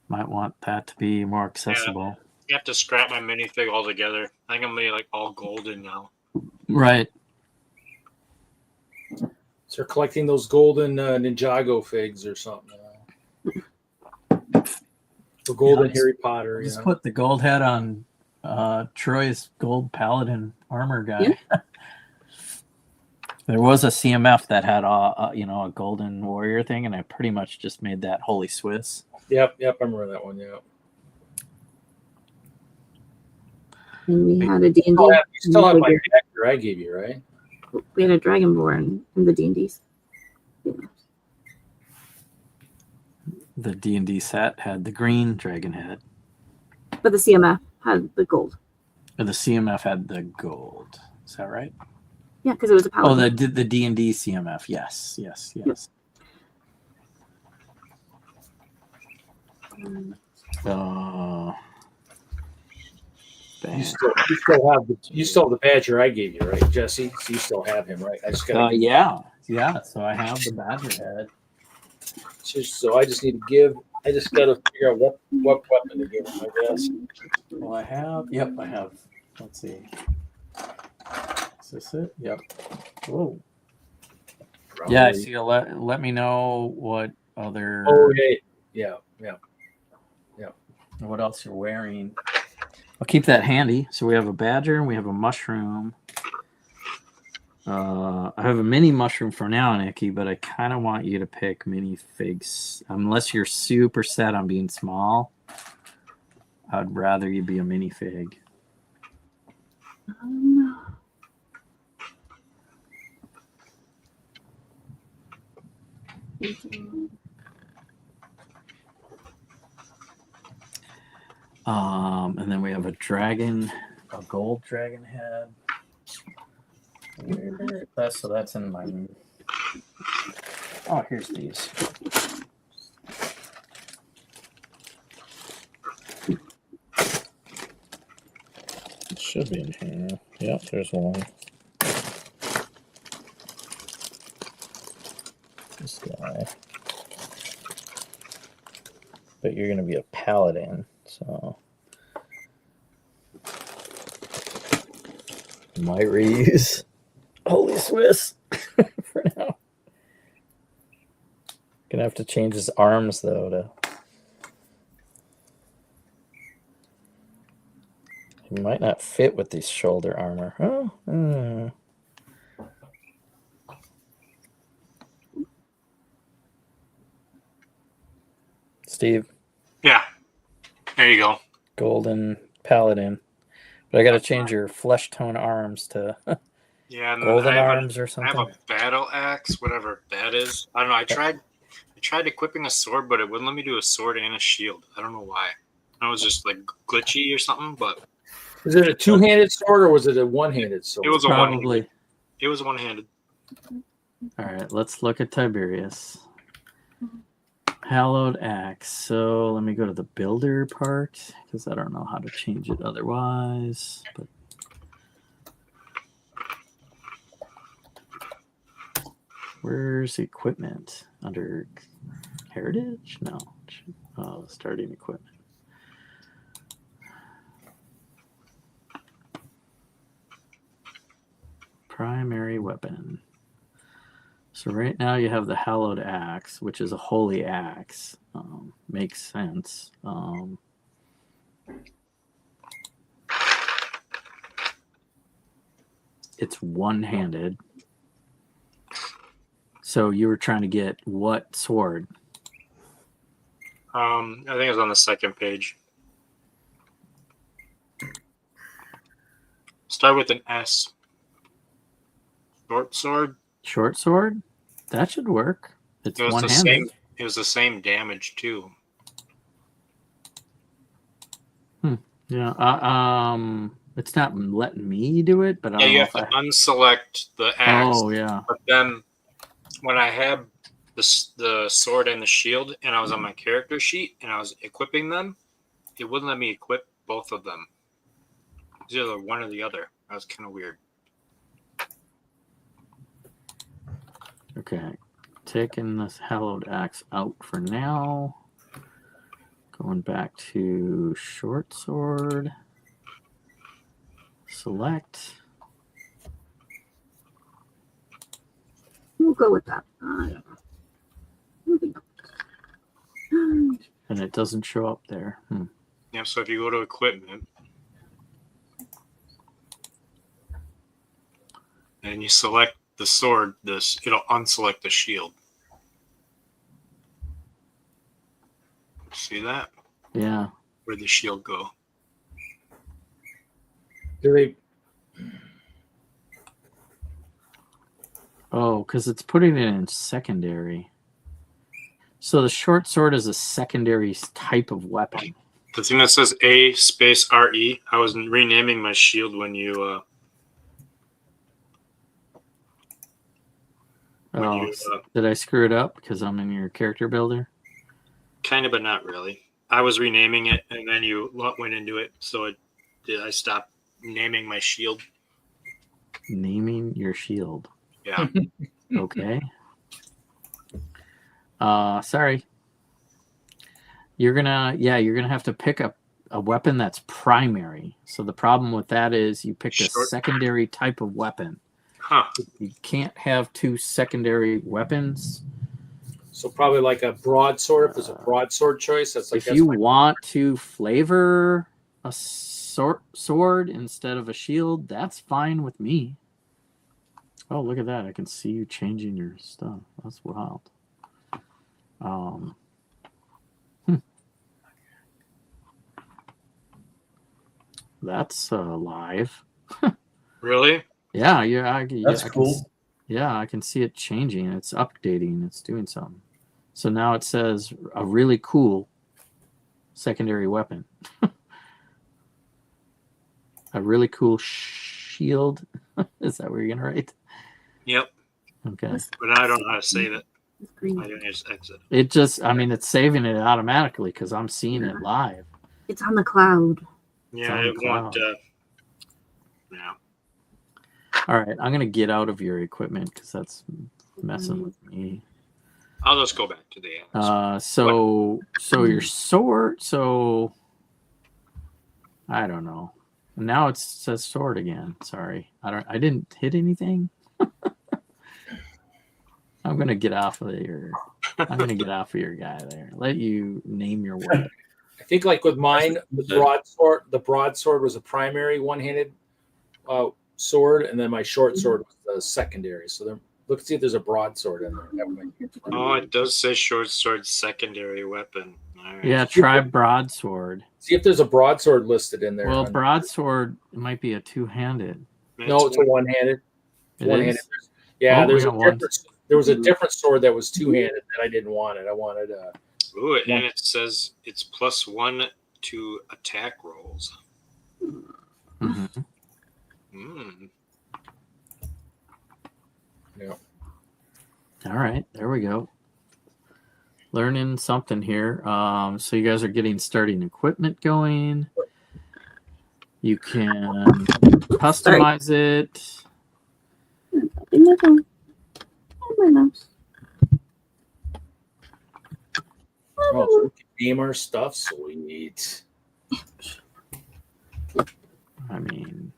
might want that to be more accessible. You have to scrap my minifig altogether. I think I'm made like all golden now. Right. So they're collecting those golden Ninjago figs or something. The golden Harry Potter. Just put the gold head on Troy's gold paladin armor guy. Yeah. There was a CMF that had a golden warrior thing, and I pretty much just made that Holy Swiss. Yep, I remember that one. Yeah. And we had a D&D. You still have my character I gave you, right? We had a Dragonborn in the D&Ds. Yeah. The D&D set had the green dragon head. But the CMF had the gold. Or the CMF had the gold. Is that right? Yeah, because it was a paladin. Oh, the D&D CMF. Yes. You still have the badger I gave you, right, Jesse? So you still have him, right? I just got yeah. So I have the badger head. So I just got to figure out what weapon to give him, I guess. Well, I have. Let's see. Is this it? Yep. Whoa. Probably. Yeah, so you'll let me know what other. Oh, yeah. What else you're wearing? I'll keep that handy. So we have a badger and we have a mushroom. I have a mini mushroom for now, Nikki, but I kind of want you to pick minifigs. Unless you're super set on being small, I'd rather you be a minifig. And then we have a dragon, a gold dragon head. So that's in my. Oh, here's these. It should be in here. Yep, there's one. This guy. But you're going to be a paladin, so. Might reuse Holy Swiss for now. Gonna have to change his arms though to. He might not fit with these shoulder armor. Oh. Steve. Yeah. There you go. Golden paladin. But I got to change your flesh tone arms to yeah, and golden arms or something. I have a battle axe, whatever that is. I don't know. I tried equipping a sword, but it wouldn't let me do a sword and a shield. I don't know why. I was just like glitchy or something. But was it a two-handed sword or was it a one-handed sword? It was a Probably. It was one-handed. All right, let's look at Tiberius. Hallowed axe. So let me go to the builder part because I don't know how to change it otherwise. But where's equipment? Under heritage? No. Oh, starting equipment. Primary weapon. So right now you have the hallowed axe, which is a holy axe. Makes sense. It's one-handed. So you were trying to get what sword? I think it was on the second page. Start with an S. Short sword. Short sword? That should work. It's one-handed. It was the same damage too. Yeah. It's not letting me do it, but I don't you know have to unselect the axe. Oh yeah. But then when I had the sword and the shield, and I was on my character sheet and I was equipping them, it wouldn't let me equip both of them. It was either one or the other. That was kind of weird. Okay, taking this hallowed axe out for now. Going back to short sword. Select. We'll go with that. Moving on. And it doesn't show up there. Yeah, so if you go to equipment and you select the sword, it'll unselect the shield. See that? Yeah. Where'd the shield go? Do they? Oh, because it's putting it in secondary. So the short sword is a secondary type of weapon. The thing that says A space RE, I was renaming my shield when you did I screw it up because I'm in your character builder? kind of, but not really. I was renaming it, and then you went into it, so I stopped naming my shield. Naming your shield. Yeah. Okay. Sorry. You're gonna have to pick up a weapon that's primary. So the problem with that is you picked a secondary type of weapon. Huh. You can't have two secondary weapons. So probably like a broadsword. If it's a broadsword choice, if you want to flavor a sword instead of a shield, that's fine with me. Oh, look at that. I can see you changing your stuff. That's wild. That's live. Really? Yeah, That's cool. I can see it changing. It's updating. It's doing something. So now it says a really cool secondary weapon. A really cool shield. Is that where you're gonna write? Yep. Okay. But I don't know how to save it. It's green. I didn't just exit. It just, I mean, it's saving it automatically because I'm seeing it live. It's on the cloud. Yeah, on it won't. cloud. Yeah. All right, I'm gonna get out of your equipment because that's messing with me. I'll just go back to the end. So your sword. So I don't know. Now it says sword again. Sorry, I didn't hit anything. I'm gonna get off of your. I'm gonna get off of your guy there. Let you name your weapon. I think like with mine, the broadsword was a primary one-handed sword, and then my short sword was the secondary. So let's see if there's a broadsword in there. Oh, it does say short sword secondary weapon. All right. Yeah, try broadsword. See if there's a broadsword listed in there. Well, broadsword might be a two-handed. No, it's a one-handed. It is? Yeah, Oh, there was a different sword that was two-handed that I didn't want it. I wanted Ooh, and it says it's +1 to attack rolls. Mhm. Yeah. All right, there we go. Learning something here. So you guys are getting starting equipment going. You can customize it. In my phone. In my mouse. Oh, so we can name our stuff. Sweet. I mean,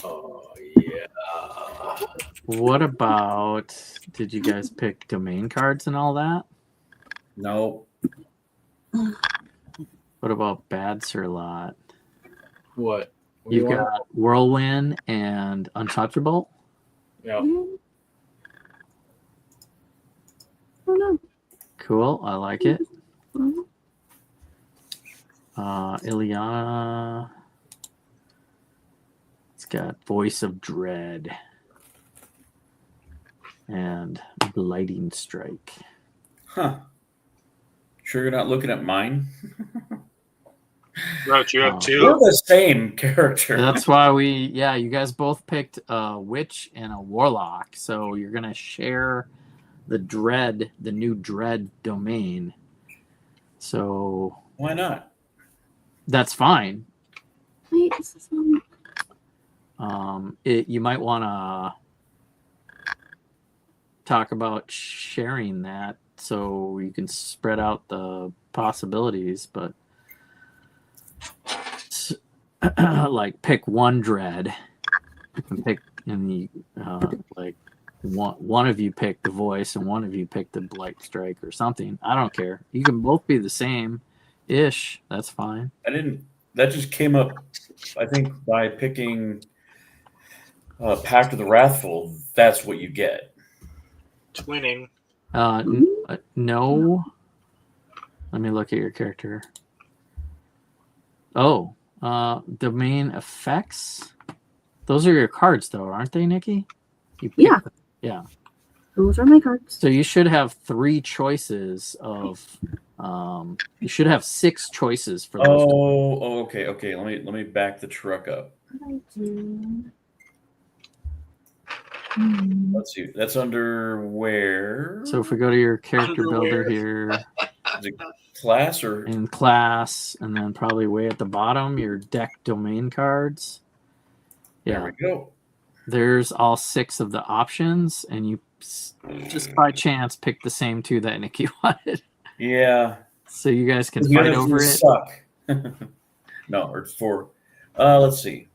oh yeah. what about? Did you guys pick domain cards and all that? No. What about Bad Sir Lot? What? You've got Whirlwind and Untouchable. Yeah. Oh no. Cool, I like it. Ileana. It's got Voice of Dread and Blighting Strike. Huh. Sure you're not looking at mine? Roach, you have two. We're the same character. That's why you guys both picked a witch and a warlock. So you're going to share the new Dread domain. So why not? That's fine. Wait, is this one? You might want to talk about sharing that so you can spread out the possibilities, but like pick one dread and pick like one of you pick the voice and one of you pick the blight strike or something. I don't care. You can both be the same ish. That's fine. That just came up, I think, by picking Pact of the Wrathful. That's what you get. Twinning. No. Let me look at your character. Oh, domain effects. Those are your cards, though, aren't they, Nikki? Yeah. Yeah. Those are my cards. So you should have 3 choices of. You should have 6 choices for those. Oh, okay. Let me back the truck up. I do. Let's see. That's under where? So if we go to your character builder here, is it class or in class, and then probably way at the bottom, your deck domain cards. Yeah. There we go. There's all 6 of the options, and you just by chance picked the same 2 that Nikki wanted. Yeah. So you guys can fight over it. Suck. No, or 4. Let's see.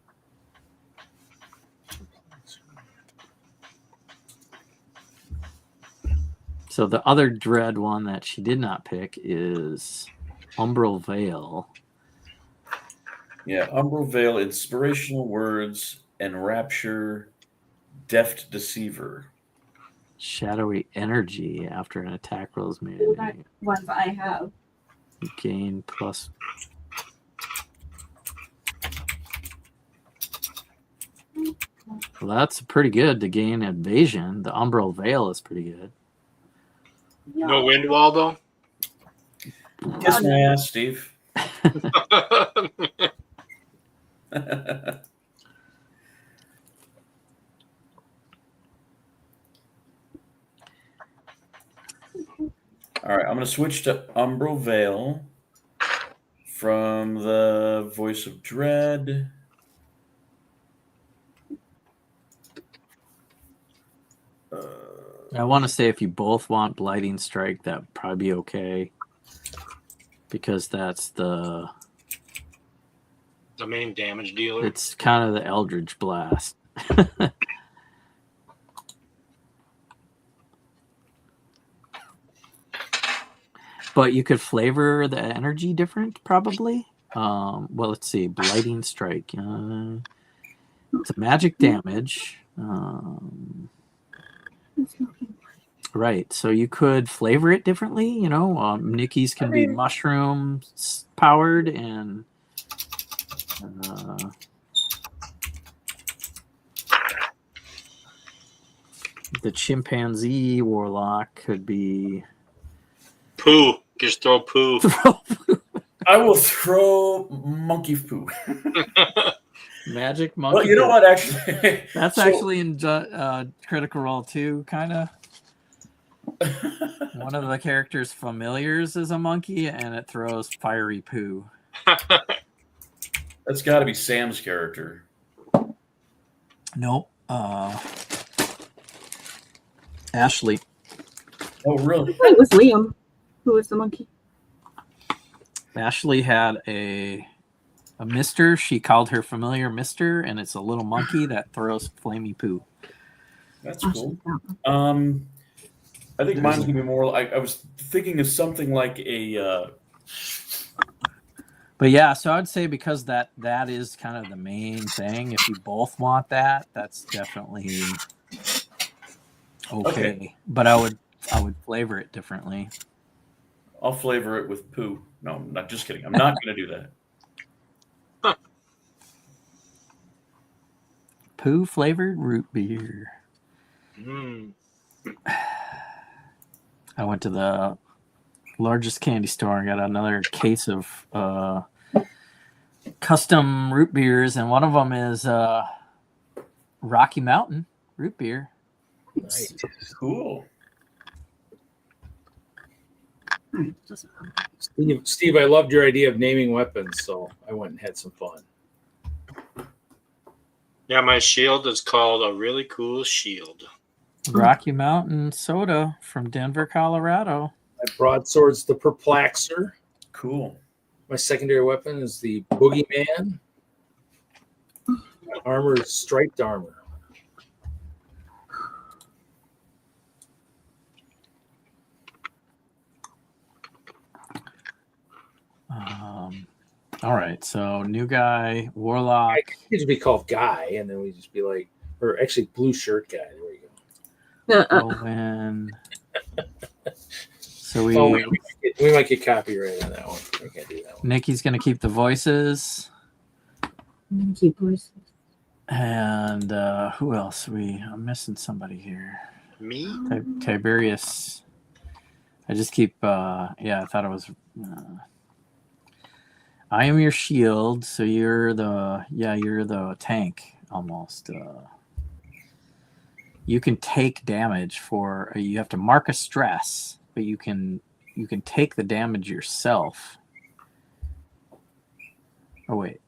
So the other dread one that she did not pick is Umbral Veil. Yeah, Umbral Veil, inspirational words, enrapture, deft deceiver. Shadowy energy after an attack roll is made. Ones I have. Gain plus. Well, that's pretty good to gain evasion. The Umbral Veil is pretty good. No wind wall, though? Kiss my ass, Steve. All right, I'm going to switch to Umbral Vale from the Voice of Dread. I want to say if you both want Blighting Strike, that would probably be okay. Because that's the main damage dealer. It's kind of the Eldritch Blast. But you could flavor the energy different, probably. Well, let's see. Blighting Strike. It's a magic damage. Right. So you could flavor it differently. You know, Nikki's can be mushroom powered, and the chimpanzee warlock could be poo. Just throw poo. I will throw monkey poo. Magic monkey. Well, you know what? Actually, that's actually in Critical Role 2, kind of. One of the characters' familiars is a monkey, and it throws fiery poo. That's got to be Sam's character. Nope. Ashley. Oh, really? It was Liam who was the monkey. Ashley had a mister. She called her familiar Mister, and it's a little monkey that throws flamey poo. That's cool. I think mine's going to be more. I was thinking of something like a. But yeah, so I'd say because that is kind of the main thing. If you both want that, that's definitely okay. But I would flavor it differently. I'll flavor it with poo. No, I'm not just kidding. I'm not going to do that. Poo flavored root beer. I went to the largest candy store and got another case of custom root beers, and one of them is Rocky Mountain root beer. Nice. Cool. Steve, I loved your idea of naming weapons, so I went and had some fun. Yeah, my shield is called a really cool shield. Rocky Mountain soda from Denver, Colorado. My broadsword's the Perplexer. Cool. My secondary weapon is the Boogeyman. Armor is striped armor. All right, so new guy, warlock. I could just be called Guy, and then we just be like, or actually blue shirt guy. There we go. Owen. So we might get copyrighted on that one. I can't do that one. Nikki's gonna keep the voices. Keep voices. And who else? I'm missing somebody here. Me? Tiberius. I just keep. I thought it was. I am your shield, so you're the tank almost. You can take damage for. You have to mark a stress, but you can take the damage yourself. Oh wait.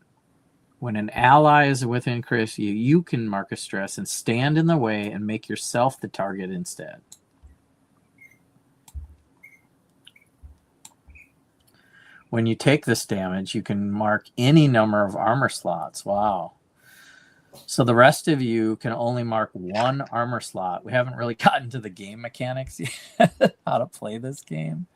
When an ally is within Chris, you can mark a stress and stand in the way and make yourself the target instead. When you take this damage, you can mark any number of armor slots. Wow. So the rest of you can only mark one armor slot. We haven't really gotten to the game mechanics yet, how to play this game.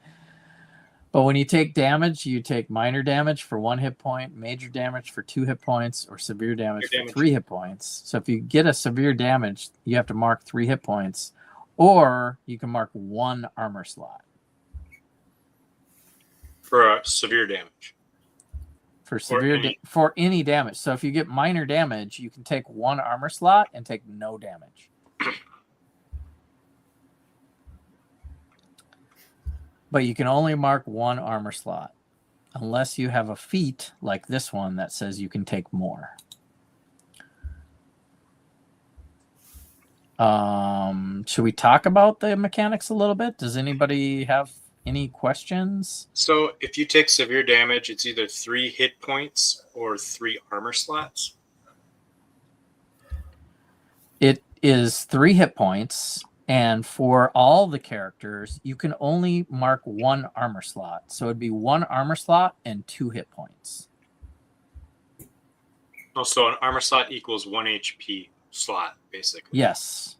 But when you take damage, you take minor damage for 1 hit point, major damage for 2 hit points, or severe damage for 3 hit points. So if you get a severe damage, you have to mark 3 hit points, or you can mark 1 armor slot. For severe damage. For any damage. So if you get minor damage, you can take 1 armor slot and take no damage. But you can only mark 1 armor slot. unless you have a feat like this one that says you can take more. Should we talk about the mechanics a little bit? Does anybody have any questions? So if you take severe damage, it's either 3 hit points or 3 armor slots. It is 3 hit points, and for all the characters, you can only mark 1 armor slot. So it'd be 1 armor slot and 2 hit points. Oh, so an armor slot equals 1 HP slot, basically. Yes.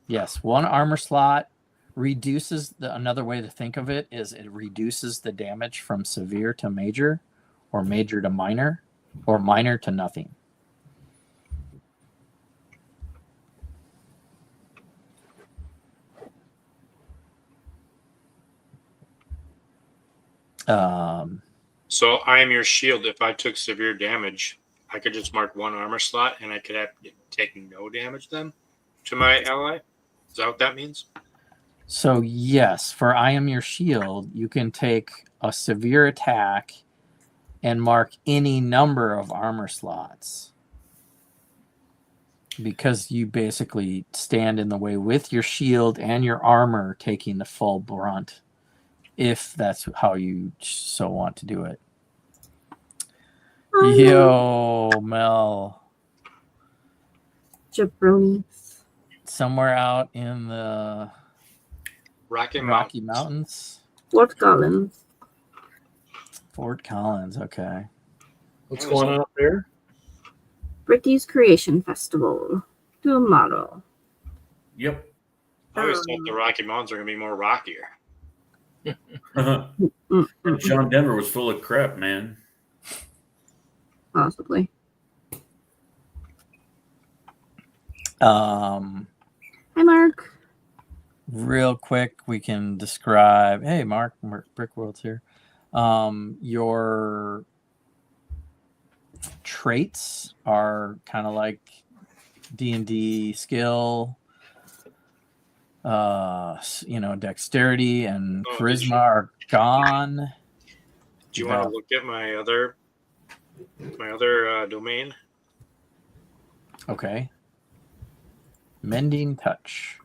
Yes, 1 armor slot reduces another way to think of it is it reduces the damage from severe to major, or major to minor, or minor to nothing. So I am your shield. If I took severe damage, I could just mark 1 armor slot, and I could have take no damage then to my ally. Is that what that means? So yes, for I am your shield, you can take a severe attack and mark any number of armor slots, because you basically stand in the way with your shield and your armor taking the full brunt, if that's how you so want to do it. Yo, Mel. Jabronis. Somewhere out in the Rocky Mountains. Fort Collins. Fort Collins, okay. What's going on up there? Bricky's Creation Festival. Tomorrow. Yep. I always thought the Rocky Mountains are going to be more rockier. John Denver was full of crap, man. Possibly. Hi, Mark. Real quick, we can describe. Hey, Mark, Brickworld's here. Your traits are kind of like D&D skill. Dexterity and charisma are gone. Do you want to look at my other domain? Okay. Mending touch.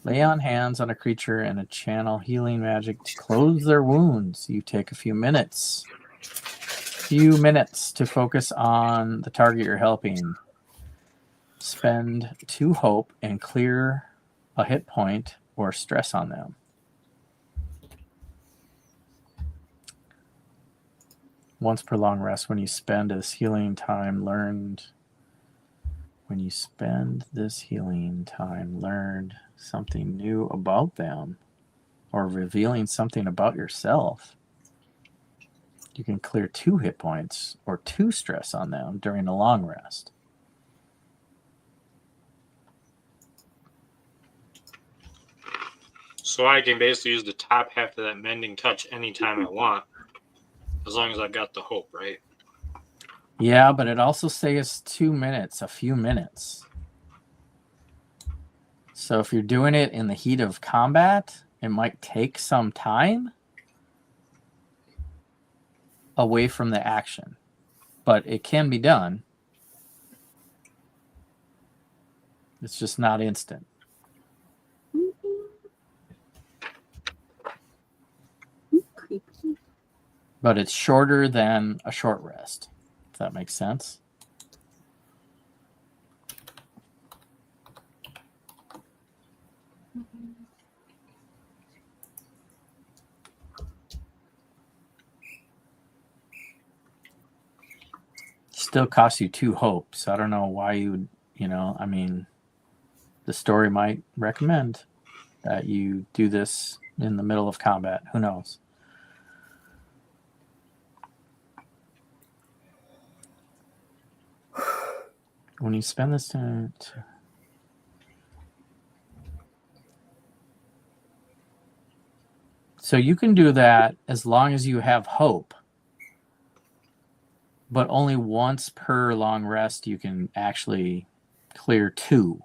Lay on hands on a creature and a channel healing magic to close their wounds. You take a few minutes to focus on the target you're helping. Spend 2 hope and clear a hit point or stress on them. Once per long rest, when you spend this healing time learned something new about them or revealing something about yourself, you can clear 2 hit points or 2 stress on them during a long rest. So I can basically use the top half of that mending touch anytime I want, as long as I've got the hope, right? Yeah, but it also says 2 minutes, a few minutes. So if you're doing it in the heat of combat, it might take some time away from the action, but it can be done. It's just not instant. Creepy. But it's shorter than a short rest, if that makes sense. Still costs you 2 hopes. I don't know why you would, the story might recommend that you do this in the middle of combat. Who knows? When you spend this time so you can do that as long as you have hope, but only once per long rest you can actually clear 2.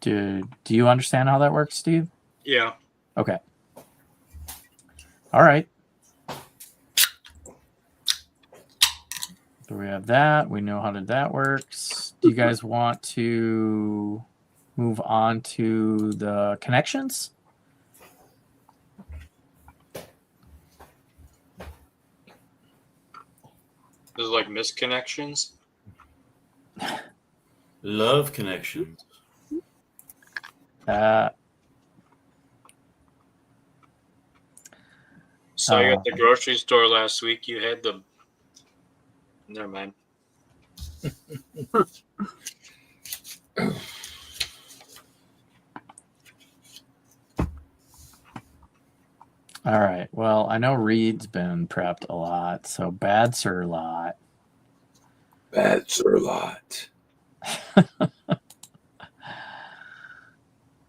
Do you understand how that works, Steve? Yeah. Okay. All right. So we have that. We know how that works. Do you guys want to move on to the connections? There's like misconnections. Love connections. So you at the grocery store last week. You had the. Never mind. All right. Well, I know Reed's been prepped a lot, so Bad Sir Lot. Bad Sir Lot.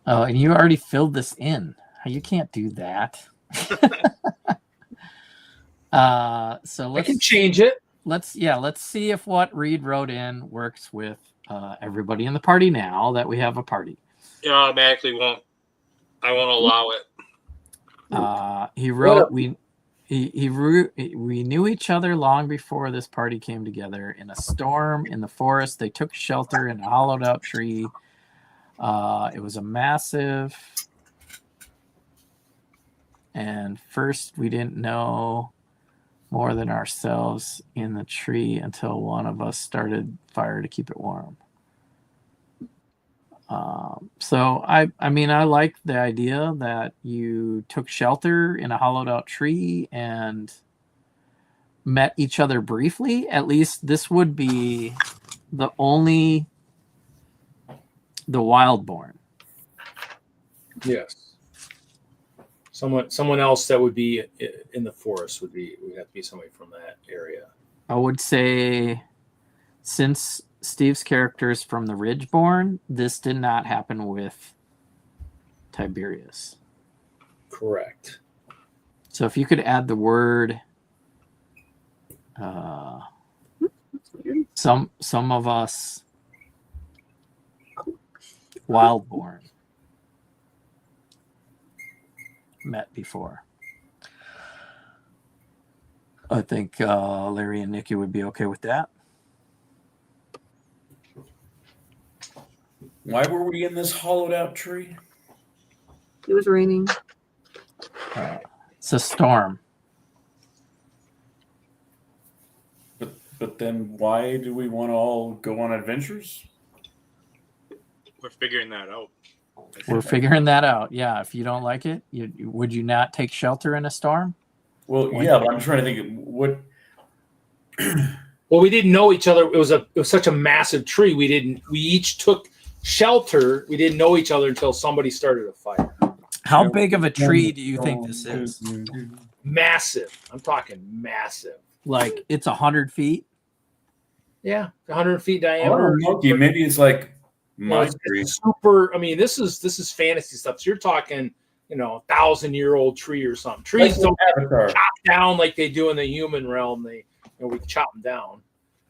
Oh, and you already filled this in. You can't do that. So I let's can change it. let's see if what Reed wrote in works with everybody in the party now that we have a party. It automatically won't. I won't allow it. He wrote we knew each other long before this party came together. In a storm in the forest, they took shelter in a hollowed out tree. It was a massive, and first we didn't know more than ourselves in the tree until one of us started fire to keep it warm. So I mean, I like the idea that you took shelter in a hollowed out tree and met each other briefly. At least this would be the Wildborn. Yes. Someone else that would be in the forest would have to be somebody from that area. I would say, since Steve's character is from the Ridgeborn, this did not happen with Tiberius. Correct. So if you could add the word, some of us Wildborn met before. I think Larry and Nikki would be okay with that. Why were we in this hollowed out tree? It was raining. It's a storm. But then why do we want to all go on adventures? We're figuring that out. We're figuring that out. Yeah. If you don't like it, would you not take shelter in a storm? Well, yeah, but I'm trying to think of what. Well, we didn't know each other. It was such a massive tree. We each took shelter. We didn't know each other until somebody started a fire. How big of a tree do you think this is? Massive. I'm talking massive. Like it's 100 feet? Yeah, 100 feet diameter. Monkey, maybe it's like my tree. Super. I mean, this is fantasy stuff. So you're talking, 1,000-year-old tree or something. Trees don't chop down like they do in the human realm. We chop them down.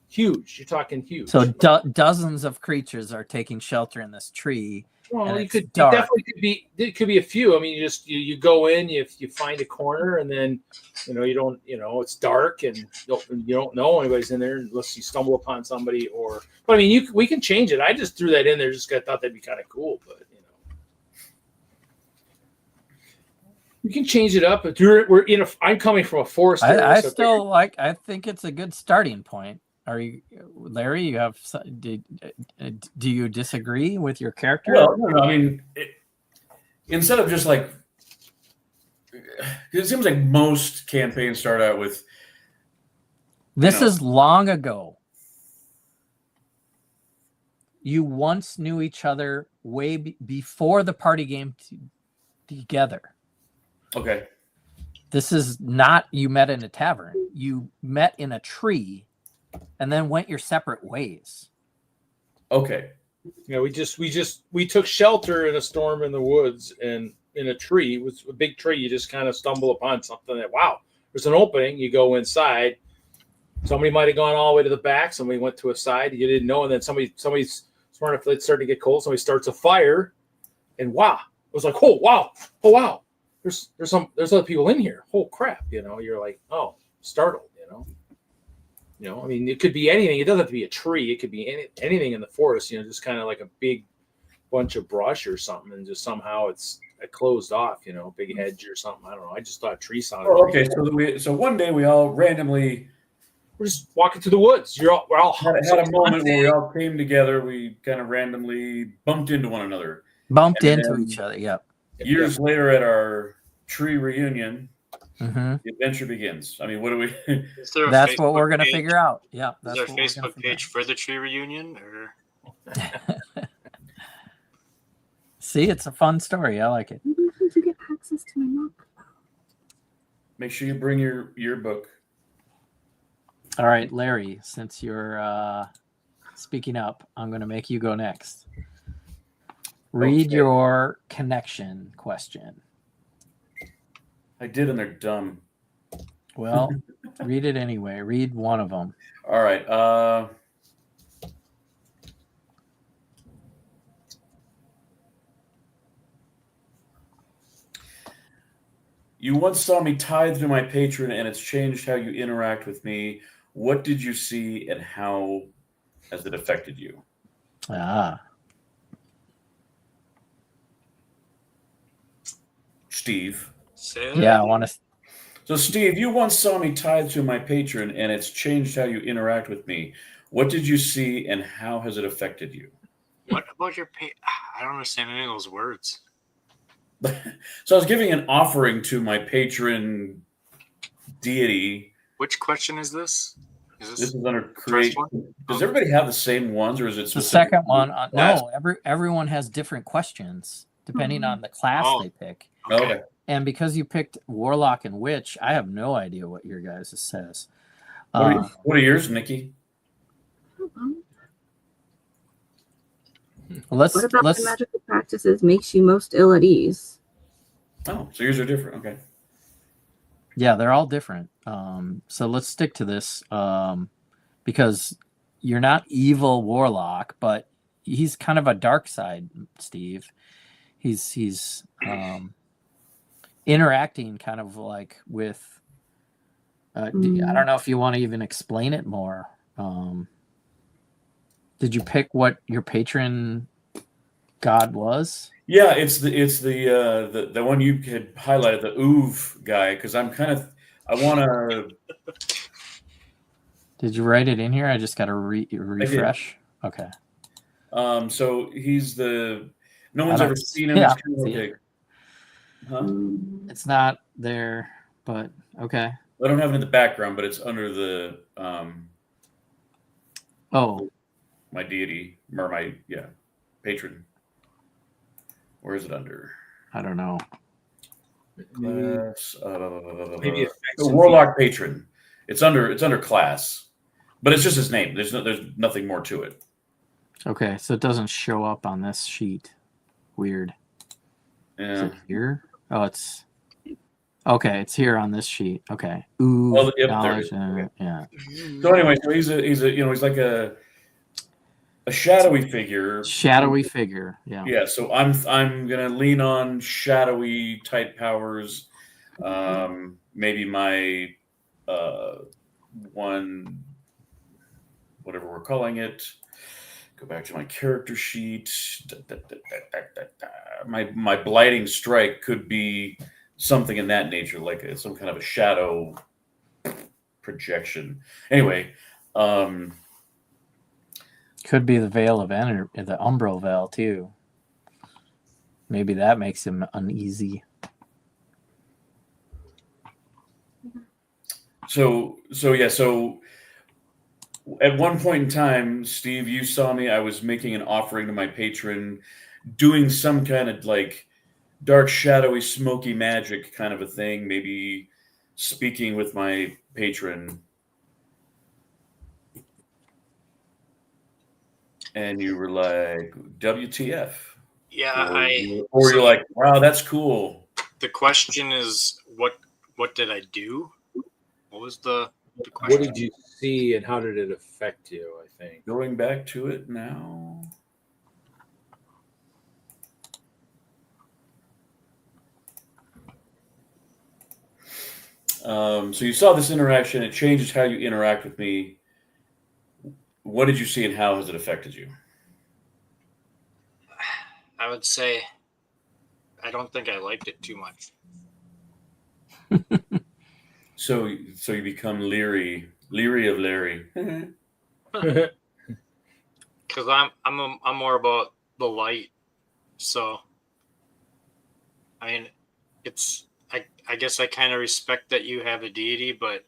Huge. You're talking huge. So dozens of creatures are taking shelter in this tree. Well, it definitely could be. It could be a few. I mean, you go in, you find a corner, and then you don't. It's dark, and you don't know anybody's in there unless you stumble upon somebody. But I mean, we can change it. I just threw that in there. Just thought that'd be kind of cool, but we can change it up. But I'm coming from a forest. I think it's a good starting point. Are you, Larry? You have? Do you disagree with your character? Well, no. I mean, instead of just like, it seems like most campaigns start out with. This is long ago. You once knew each other way before the party game together. Okay. This is not you met in a tavern. You met in a tree. And then went your separate ways. Okay. Yeah, we took shelter in a storm in the woods and in a tree. It was a big tree. You just kind of stumble upon something that, wow, there's an opening. You go inside. Somebody might have gone all the way to the back. Somebody went to a side. You didn't know, and then somebody Smart enough, it started to get cold. Somebody starts a fire, and wow, it was like, oh wow, there's other people in here. Oh crap, you're like, oh, startled, I mean, it could be anything. It doesn't have to be a tree. It could be anything in the forest, just kind of like a big bunch of brush or something, and just somehow it's closed off, big hedge or something. I don't know. I just thought tree sounded. Oh, okay, so one day we all randomly we're just walking through the woods. We're all had a moment where we all came together. We kind of randomly bumped into one another. Bumped into each other. Yep. Years later, at our tree reunion, Mm-hmm. the adventure begins. I mean, what do we? That's what we're gonna figure out. Yeah. Is there a Facebook page for the tree reunion, or? See, it's a fun story. I like it. Maybe I need to get access to my notebook. Make sure you bring your book. All right, Larry, since you're speaking up, I'm going to make you go next. Read your connection question. I did, and they're dumb. Well, read it anyway. Read one of them. All right. You once saw me tithe to my patron, and it's changed how you interact with me. What did you see, and how has it affected you? Steve. Yeah, I want to. So, Steve, you once saw me tithe to my patron, and it's changed how you interact with me. What did you see, and how has it affected you? What about your I don't understand any of those words. So I was giving an offering to my patron deity. Which question is this? This is under create. Does everybody have the same ones, or is it the second one? No, everyone has different questions depending on the class they pick. Okay. And because you picked Warlock and Witch, I have no idea what your guys' says. What are yours, Nikki? What about the magical practices makes you most ill at ease? Oh, so yours are different. Okay. Yeah, they're all different. So let's stick to this because you're not evil Warlock, but he's kind of a dark side, Steve. He's interacting kind of like with. I don't know if you want to even explain it more. Did you pick what your patron god was? Yeah, it's the one you had highlighted, the Oov guy, because I want to. Did you write it in here? I just got to refresh. Okay. So he's no one's ever seen him. Yeah, it's not there, but okay. I don't have it in the background, but it's under the my deity or my patron. Where is it under? I don't know. Class, maybe the Warlock patron. It's under class, but it's just his name. There's nothing more to it. Okay, so it doesn't show up on this sheet. Weird. Yeah. Is it here? Oh, it's okay. It's here on this sheet. Okay. Ooh. Oh, yep, knowledge. okay. Yeah. So anyway, so he's like a shadowy figure. Shadowy figure. Yeah. Yeah. So I'm gonna lean on shadowy type powers. Maybe my one, whatever we're calling it. Go back to my character sheet. My blighting strike could be something in that nature, like some kind of a shadow projection. Anyway, could be the veil of energy, the umbral veil too. Maybe that makes him uneasy. So at one point in time, Steve, you saw me. I was making an offering to my patron, doing some kind of like dark, shadowy, smoky magic kind of a thing. Maybe speaking with my patron, and you were like, "WTF?" Yeah, or you're like, "Wow, that's cool." The question is, what did I do? What was the question? What did you see, and how did it affect you? I think Going back to it now. So you saw this interaction. It changes how you interact with me. What did you see and how has it affected you? I would say I don't think I liked it too much. So you become leery of Larry. Because I'm more about the light. So I mean, it's I guess I kind of respect that you have a deity, but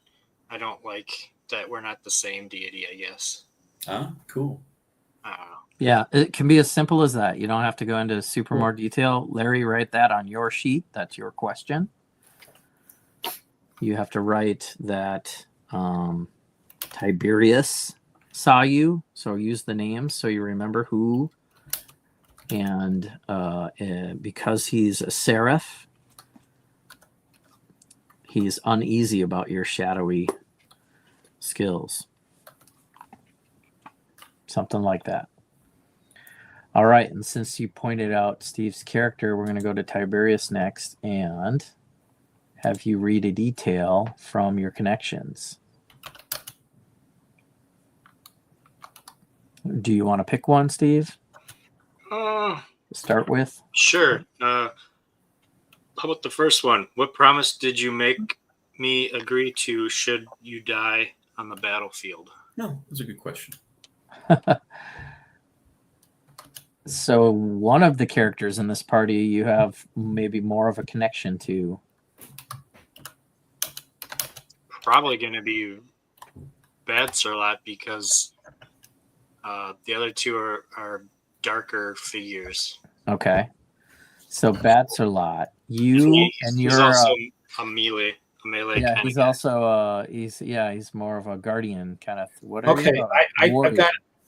I don't like that we're not the same deity, I guess. Ah, cool. I don't know. Yeah, it can be as simple as that. You don't have to go into super more detail. Larry, write that on your sheet. That's your question. You have to write that Tiberius saw you. So use the names so you remember who. And because he's a seraph, he's uneasy about your shadowy skills. Something like that. All right, and since you pointed out Steve's character, we're going to go to Tiberius next and have you read a detail from your connections. Do you want to pick one, Steve? To start with? Sure. How about the first one? What promise did you make me agree to should you die on the battlefield? No, that's a good question. So one of the characters in this party you have maybe more of a connection to. Probably going to be Bad Surlat because the other two are darker figures. Okay. So Bats are lot. You and he's you're also a melee yeah, kind he's of guy. also he's more of a guardian kind of. What are Okay, you?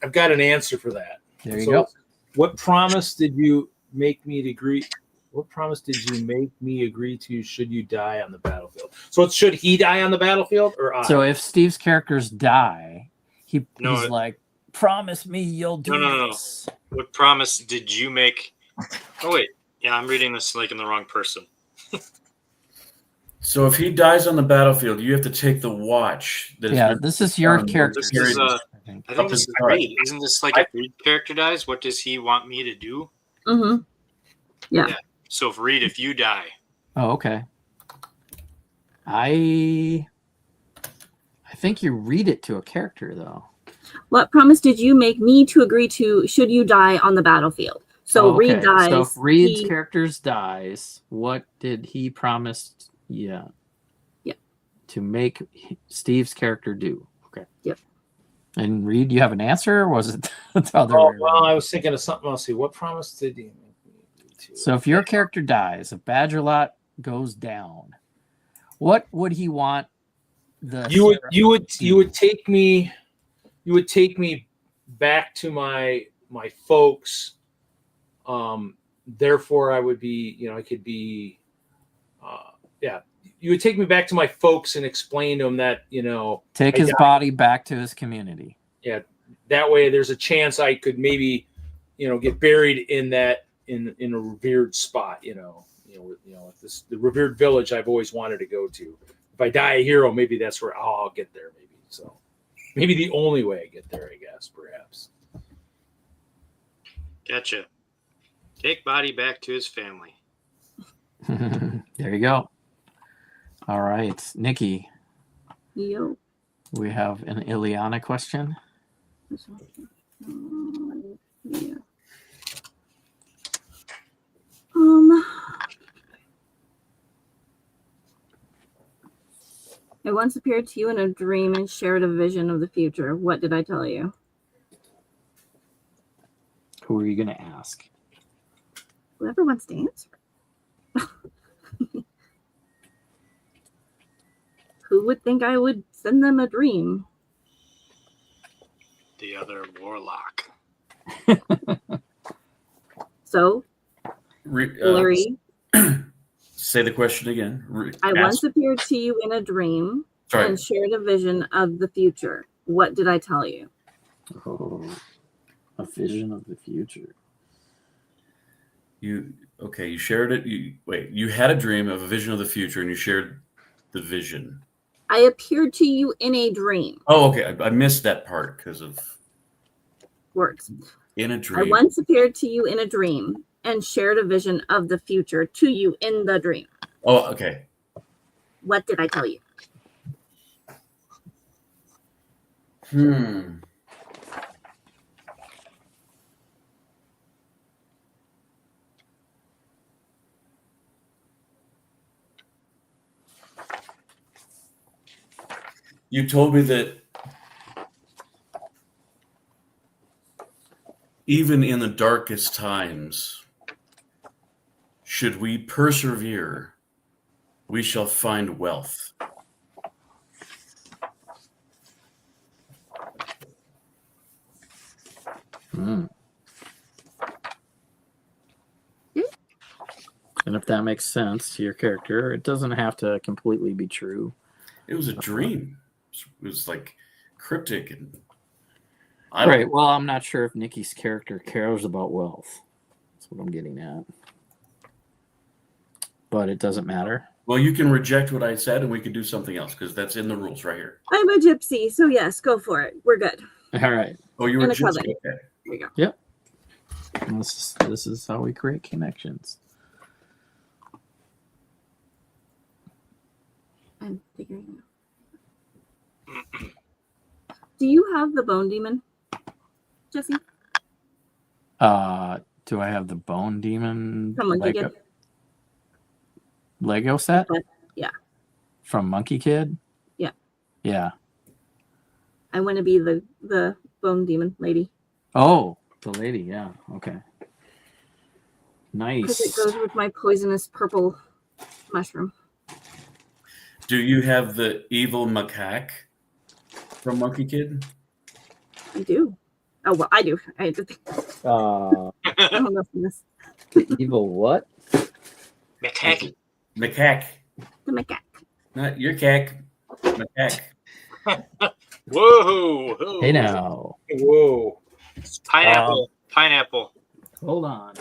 I've got an answer for that. There you go. What promise did you make me to agree? What promise did you make me agree to should you die on the battlefield? So it's should he die on the battlefield or I? So if Steve's characters die, he's like, promise me you'll do this. No. What promise did you make? Oh wait, yeah, I'm reading this like in the wrong person. So if he dies on the battlefield, you have to take the watch. This is your character. This is I think this is Reed. Isn't this like if Reed character dies, what does he want me to do? Mm-hmm. Yeah. So if you die. Oh, okay. I think you read it to a character though. What promise did you make me to agree to should you die on the battlefield? So Reed dies. So if Reed's characters dies, what did he promise? Yeah. To make Steve's character do. Okay. Yep. And Reed, you have an answer, or was it the other way around? Well, I was thinking of something else. See, what promise did he make me to? So if your character dies, if Badgerlot goes down, what would he want you would take me back to my folks. Therefore I would be, I could be you would take me back to my folks and explain to them that, take his body back to his community. Yeah. That way there's a chance I could maybe, get buried in that, in a revered spot, the revered village I've always wanted to go to. If I die a hero, maybe that's where I'll get there. Maybe. So maybe the only way I get there, I guess, perhaps. Gotcha. Take body back to his family. There you go. All right, Nikki. Yo. We have an Ileana question. Yeah. I once appeared to you in a dream and shared a vision of the future. What did I tell you? Who are you going to ask? Whoever wants to answer. Who would think I would send them a dream? The other warlock. So, Larry. Say the question again. I once appeared to you in a dream and shared a vision of the future. What did I tell you? Oh, a vision of the future. You shared it. You had a dream of a vision of the future, and you shared the vision? I appeared to you in a dream. Oh, okay. I missed that part because of Works. in a I dream. once appeared to you in a dream and shared a vision of the future to you in the dream. Oh, okay. What did I tell you? You told me that even in the darkest times, should we persevere, we shall find wealth. And if that makes sense to your character, it doesn't have to completely be true. It was a dream. It was like cryptic and right. Well, I'm not sure if Nikki's character cares about wealth. That's what I'm getting at. But it doesn't matter. Well, you can reject what I said and we can do something else because that's in the rules right here. I'm a gypsy, so yes, go for it. We're good. All right. Oh, you were And a just coven. okay. There you go. Yep. And this is how we create connections. I'm figuring it out. Do you have the bone demon, Jesse? Do I have the Bone Demon From Monkey Kid? Lego set? Yeah. From Monkey Kid? Yeah. Yeah. I want to be the bone demon lady. Oh, the lady. Yeah. Okay. Nice. Because it goes with my poisonous purple mushroom. Do you have the evil macaque from Monkey Kid? I do. Oh, well, I do. I don't know from this. The evil what? Macaque. Macaque. The macaque. Not your cack. Macaque. Whoa. Hey now. Whoa. Pineapple. Pineapple. Hold on.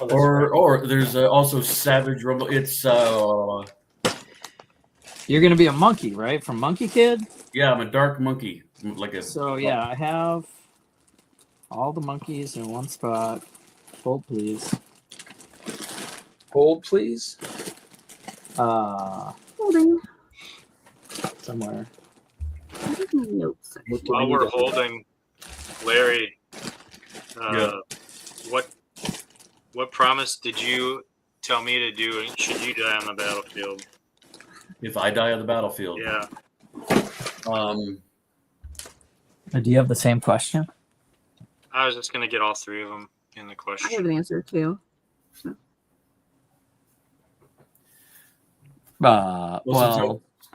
Or there's also Savage Rumble. It's You're gonna be a monkey, right? From Monkey Kid? yeah, I'm a dark monkey. So yeah, I have all the monkeys in one spot. Hold please. Hold, please. Holding. Somewhere. What is my notes? While we're holding, Larry, what promise did you tell me to do should you die on the battlefield? If I die on the battlefield. Yeah. Do you have the same question? I was just going to get all three of them in the I have question. an answer too.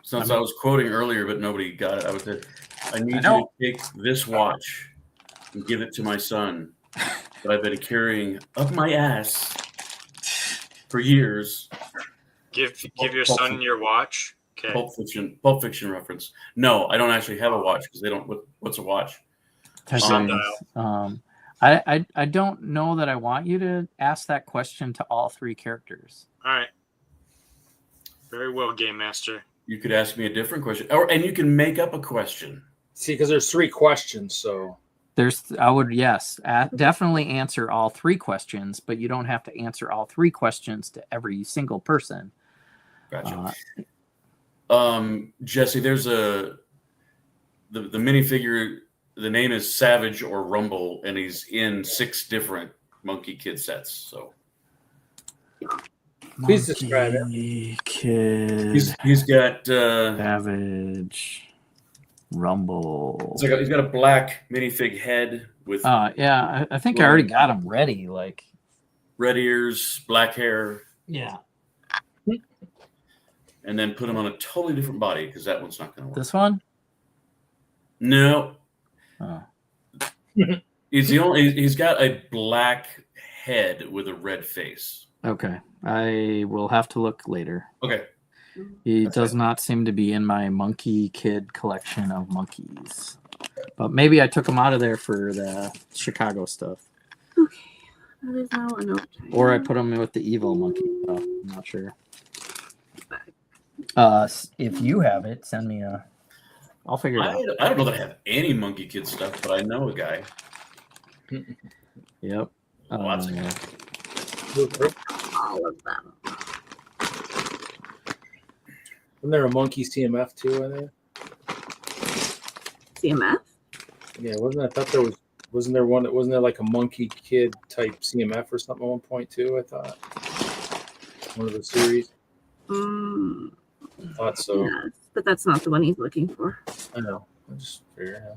Since I was quoting earlier, but nobody got it, I would say, I need you to take this watch and give it to my son that I've been carrying up my ass for years. Give your son your watch. Okay. Pulp Fiction reference. No, I don't actually have a watch because they don't. What's a watch? I don't know that I want you to ask that question to all three characters. All right. Very well, Game Master. You could ask me a different question, and you can make up a question. See, because there's three questions, so I would definitely answer all three questions, but you don't have to answer all three questions to every single person. Gotcha. Jesse, there's the minifigure. The name is Savage or Rumble, and he's in 6 different Monkey Kid sets. So, please describe it. Monkey Kid. He's got Savage, Rumble. He's got a black minifig head with. Yeah, I think I already got him ready. Like red ears, black hair. Yeah. And then put him on a totally different body because that one's not going to work. This one? No. Oh. He's got a black head with a red face. Okay. I will have to look later. Okay. He does not seem to be in my Monkey Kid collection of monkeys. But maybe I took him out of there for the Chicago stuff. Okay. That is now a note. Or I put him with the evil monkey stuff. I'm not sure. If you have it, send me a. I'll figure it out. I don't know that I have any Monkey Kid stuff, but I know a guy. Yep. Lots of guys. All of them. Wasn't there a monkey CMF too in there? CMF? Yeah, wasn't I thought there was wasn't there one that wasn't there like a monkey kid type CMF or something at one point too, I thought. One of the series. Mm, I thought so. yes, but that's not the one he's looking for. I know. I'm just figuring out.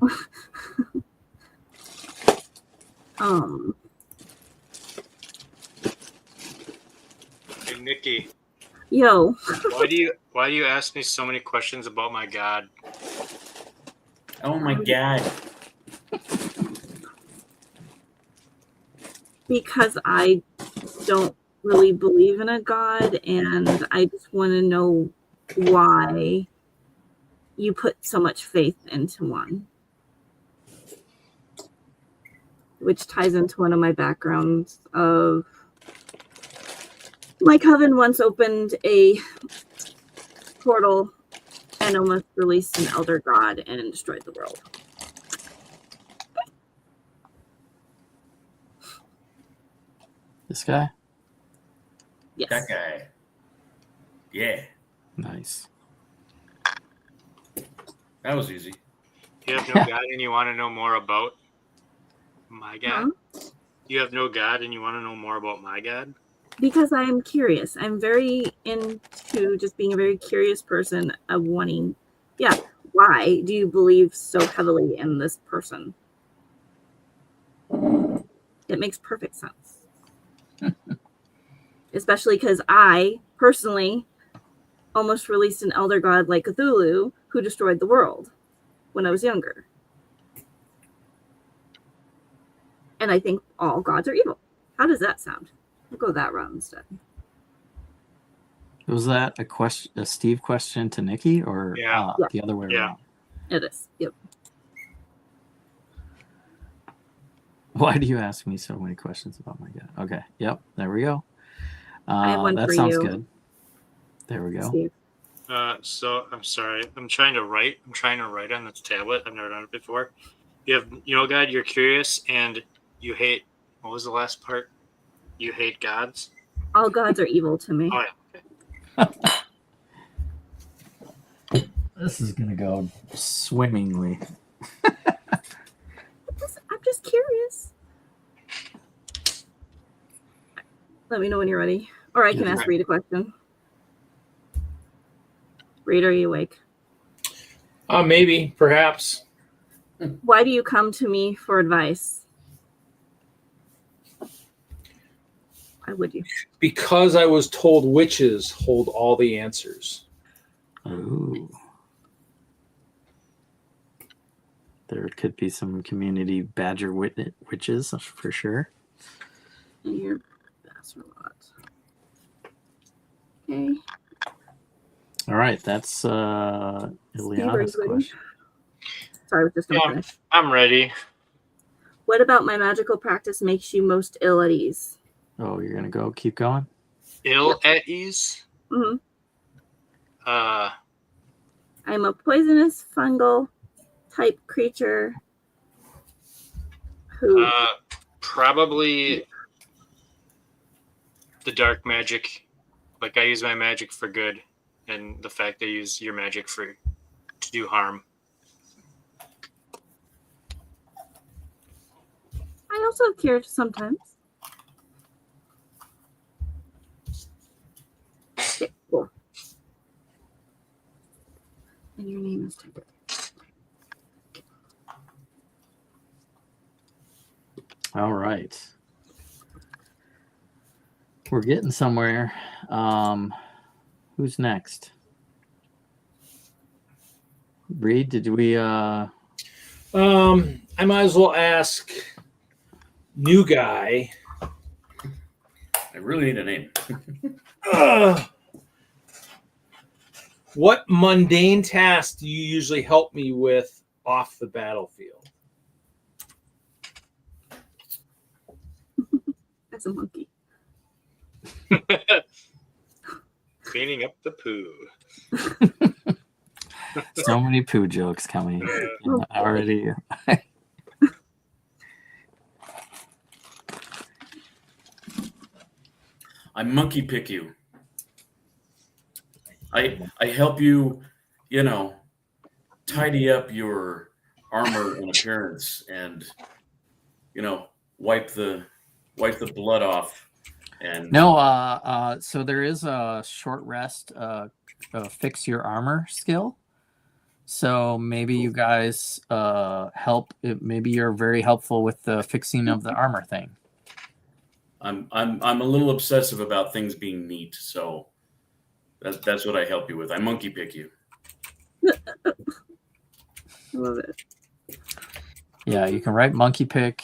Hey, Nikki, Yo. why do you ask me so many questions about my god? Oh my god. Because I don't really believe in a god, and I just want to know why you put so much faith into one. Which ties into one of my backgrounds of my coven once opened a portal and almost released an elder god and destroyed the world. This guy? Yes. That guy. Yeah. Nice. That was easy. You have no God and you want to know more about my God? Huh? You have no God and you want to know more about my God? Because I'm curious. I'm very into just being a very curious person of wanting, why do you believe so heavily in this person? It makes perfect sense. Especially because I, personally, almost released an elder god like Cthulhu who destroyed the world when I was younger. And I think all gods are evil. How does that sound? We'll go that route instead. Was that a Steve question to Nikki, or the other way around? It is. Yep. Why do you ask me so many questions about my God? Okay. Yep. There we go. I have one that for sounds you. good. There we go. Steve. So I'm sorry. I'm trying to write on this tablet. I've never done it before. God, you're curious and you hate. What was the last part? You hate gods? All gods are evil to me. Oh, yeah. This is going to go swimmingly. I'm just curious. Let me know when you're ready. Or I can ask Reed a question. Reed, are you awake? Maybe, perhaps. Why do you come to me for advice? Why would you? Because I was told witches hold all the answers. Ooh. There could be some community badger witches for sure. And you're Basserlot. Okay. All right, that's Ileana's question. Sorry, I was just going to finish. I'm ready. What about my magical practice makes you most ill at ease? Oh, you're going to keep going? Ill at ease? Mm-hmm. I'm a poisonous fungal type creature who... probably the dark magic. Like, I use my magic for good, and the fact I use your magic to do harm. I also have cure sometimes. Okay, cool. And your name is Tiger. All right. We're getting somewhere. Who's next? Reed, did we I might as well ask new guy. I really need a name. What mundane task do you usually help me with off the battlefield? As a monkey. Cleaning up the poo. So many poo jokes coming already. I monkey pick you. I help you, tidy up your armor and appearance, and wipe the blood off. And No, so there is a short rest, fix your armor skill. So maybe you guys help. Maybe you're very helpful with the fixing of the armor thing. I'm a little obsessive about things being neat, so that's what I help you with. I monkey pick you. I love it. Yeah, you can write monkey pick,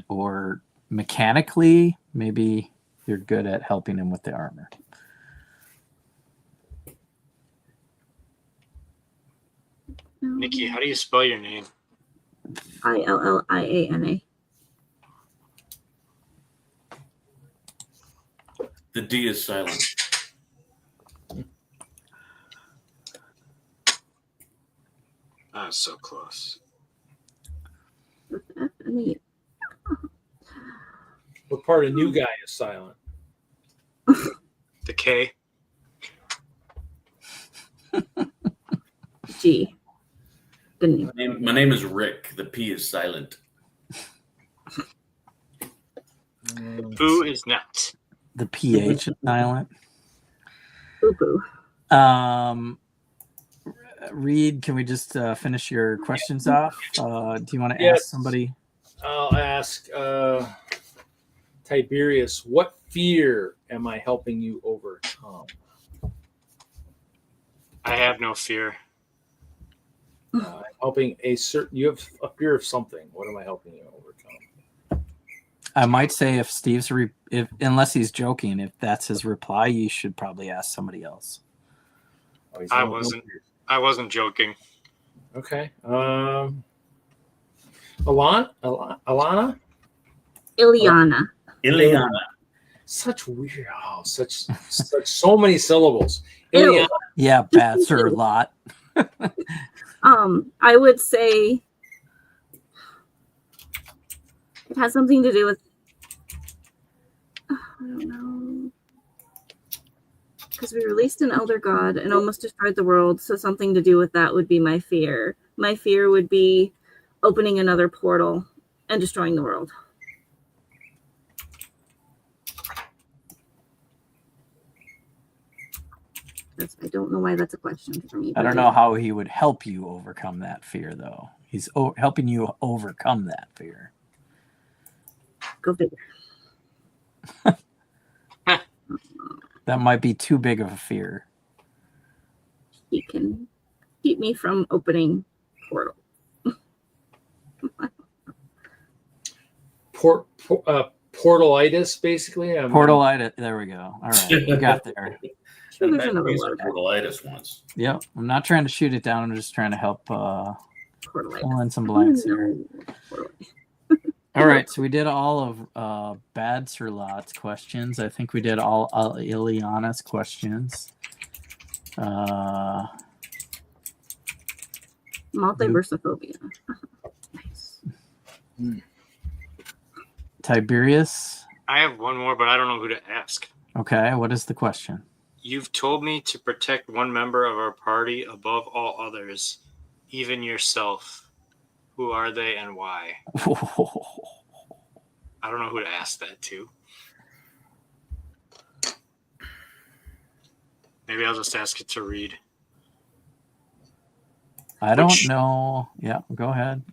or mechanically, maybe you're good at helping him with the armor. Nikki, how do you spell your name? Illiana. The D is silent. Oh, so close. What part of new guy is silent? The K. G. My name is Rick. The P is silent. Who is not? The PH is silent. Boo boo. Reed, can we just finish your questions off? Do you want to Yes. ask somebody? I'll ask Tiberius, what fear am I helping you overcome? I have no fear. Helping you have a fear of something. What am I helping you overcome? I might say if Steve's unless he's joking, if that's his reply, you should probably ask somebody else. Oh, I wasn't joking. Okay. Alana? Illiana. Such weird. Oh, such so many syllables. Ileana. Yeah, bats are a lot. I would say it has something to do with I don't know, because we released an elder god and almost destroyed the world, so something to do with that would be my fear. My fear would be opening another portal and destroying the world. I don't know why that's a question for me. I don't know how he would help you overcome that fear, though. He's helping you overcome that fear. Go figure. That might be too big of a fear. He can keep me from opening portal. Portalitis, basically. Portalitis. There we go. All right, we got there. Sure, there's another word. Portalitis once. Yep. I'm not trying to shoot it down. I'm just trying to help fill in some blanks here. All right. So we did all of Bad Sir Lot's questions. I think we did all Ileana's questions. Multiversophobia. Nice. Tiberius. I have one more, but I don't know who to ask. Okay. What is the question? You've told me to protect one member of our party above all others, even yourself. Who are they and why? I don't know who to ask that to. Maybe I'll just ask it to Reed. I don't know. Yeah, go ahead.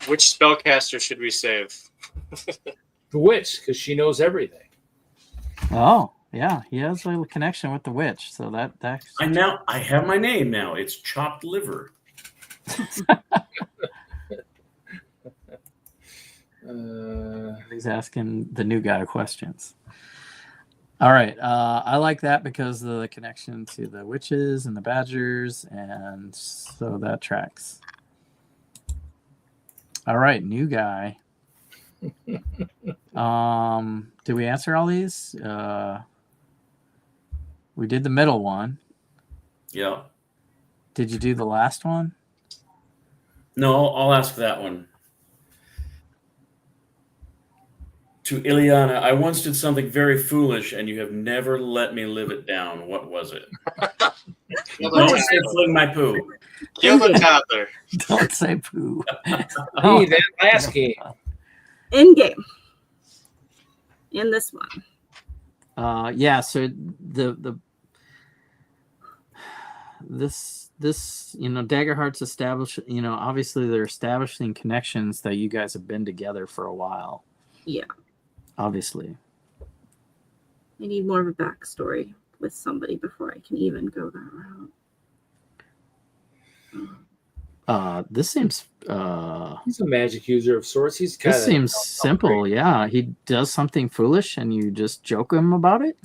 Which spellcaster should we save? The witch, because she knows everything. Oh, yeah, he has a connection with the witch, so that's. I have my name now. It's Chopped Liver. He's asking the new guy questions. All right, I like that because of the connection to the witches and the badgers, and so that tracks. All right, new guy. Did we answer all these? We did the middle one. Yeah. Did you do the last one? No, I'll ask that one. To Ileana, I once did something very foolish, and you have never let me live it down. What was it? Don't say fling my poo. Kill the toddler. Don't say poo. Hey, that last game. In game. In this one. Yeah. So this Daggerheart's established. Obviously they're establishing connections that you guys have been together for a while. Yeah. Obviously. I need more of a backstory with somebody before I can even go that route. This seems. He's a magic user of sorts. He's kind of. This seems simple. Yeah, he does something foolish, and you just joke him about it.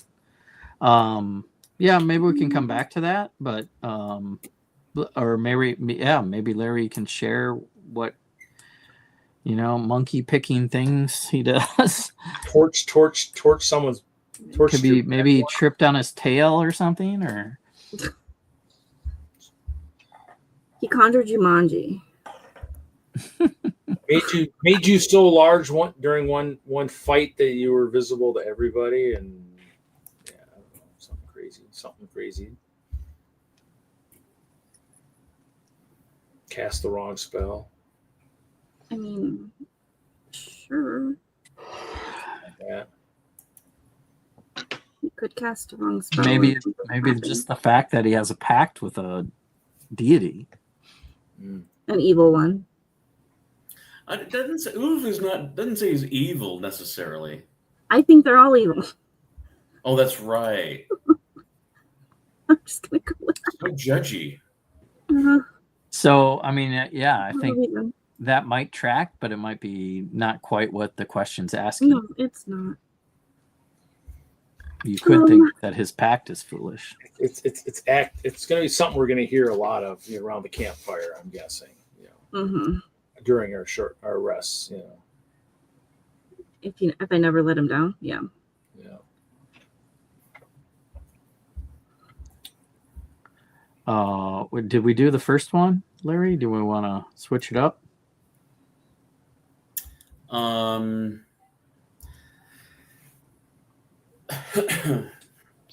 Yeah, maybe we can come back to that, but or maybe Larry can share what monkey picking things he does. Torch someone's. Could be maybe tripped on his tail or something, or. He conjured Jumanji. made you so large during one fight that you were visible to everybody, and yeah, I don't know, something crazy. Cast the wrong spell. I mean, sure. Like that. You could cast the wrong spell. Maybe just the fact that he has a pact with a deity. An evil one. It doesn't say Uv doesn't say he's evil necessarily. I think they're all evil. Oh, that's right. I'm just gonna go with So judgy. that. So I mean, yeah, I I'll think believe them. that might track, but it might be not quite what the question's asking. No, it's not. You could think that his pact is foolish. It's going to be something we're going to hear a lot of around the campfire. I'm guessing, Mm-hmm. during our rests. If I never let him down, yeah. Did we do the first one, Larry? Do we want to switch it up? So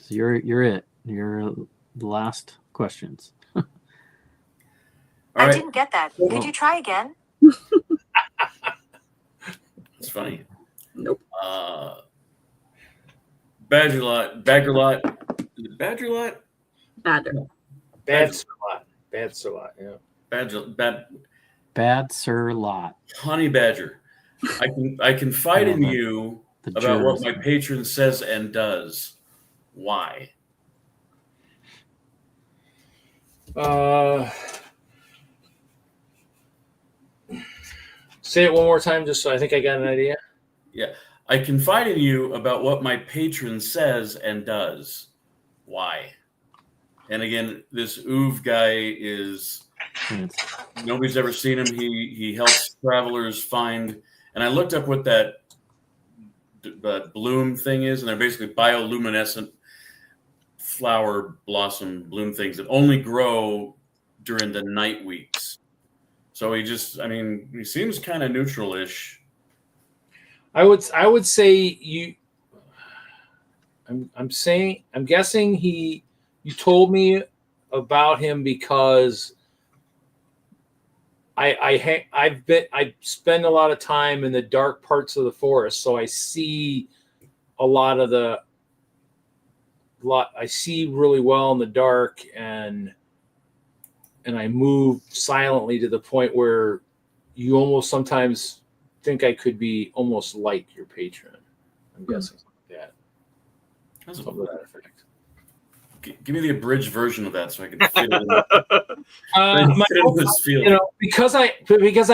you're it. You're the last questions. I didn't get that. Could you try again? It's funny. Nope. Badgerlot. Is it Badgerlot? Badder. Bad Sirlot. Yeah. Bad Sir Lot. Honey Badger. I confide in you about what my patron says and does. Why? Say it one more time, just so I think I got an idea. Yeah. I confide in you about what my patron says and does. Why? And again, this Uv guy is nobody's ever seen him. He helps travelers find, and I looked up what that bloom thing is, and they're basically bioluminescent flower blossom bloom things that only grow during the night weeks. So he seems kind of neutral-ish. I would say you. I'm guessing you told me about him because I spend a lot of time in the dark parts of the forest, so I see I see really well in the dark, and I move silently to the point where you almost sometimes think I could be almost like your patron. I'm guessing like that. Something to that effect. Give me the abridged version of that so I can fit it in this field. Because I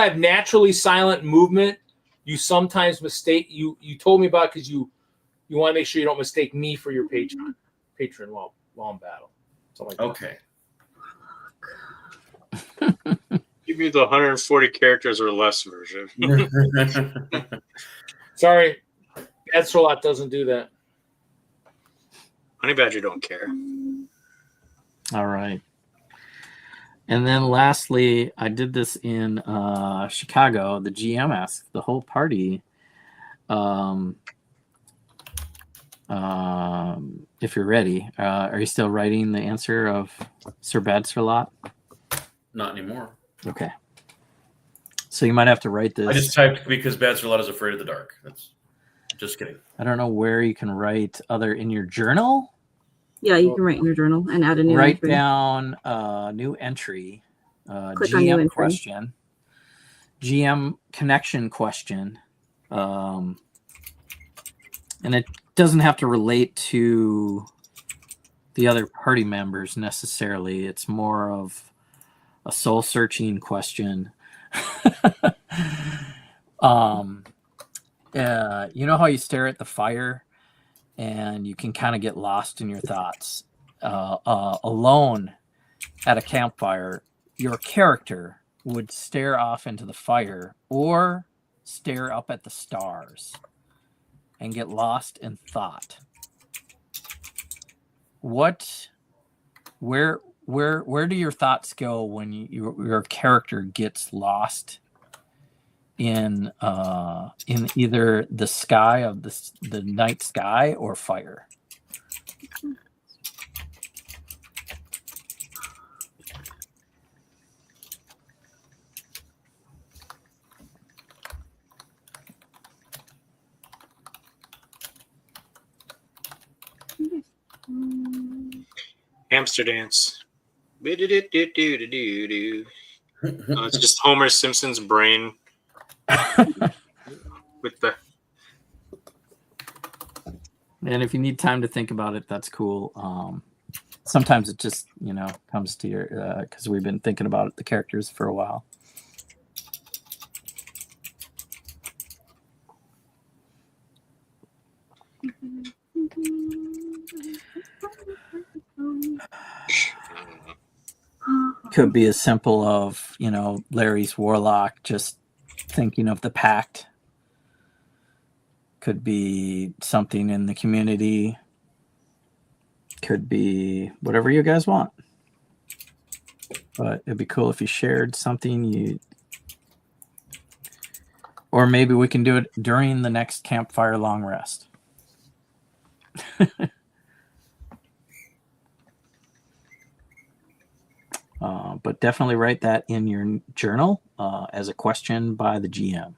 have naturally silent movement, you sometimes mistake you told me about because you want to make sure you don't mistake me for your patron while in battle. Something like okay. Give me the 140 characters or less version. Sorry, Bad Sirlot doesn't do that. Honey Badger don't care. All right. And then lastly, I did this in Chicago. The GM asked the whole party if you're ready. Are you still writing the answer of Sir Bad-Sir-Lot? Not anymore. Okay. So you might have to write this. I just typed because Bad-Sir-Lot is afraid of the dark. That's just kidding. I don't know where you can write other in your journal. Yeah, you can write in your journal and add a new Write entry. down a new entry. Click on new GM entry. question. GM connection question. And it doesn't have to relate to the other party members necessarily. It's more of a soul-searching question. You know how you stare at the fire and you can kind of get lost in your thoughts? Alone at a campfire, your character would stare off into the fire or stare up at the stars and get lost in thought. Where do your thoughts go when your character gets lost in either the sky of the night sky or fire? Hamster dance. It's just Homer Simpson's brain with the. And if you need time to think about it, that's cool. Sometimes it just comes to your because we've been thinking about the characters for a while. Could be as simple of Larry's warlock just thinking of the pact. Could be something in the community. Could be whatever you guys want. But it'd be cool if you shared something or maybe we can do it during the next campfire long rest. But definitely write that in your journal as a question by the GM.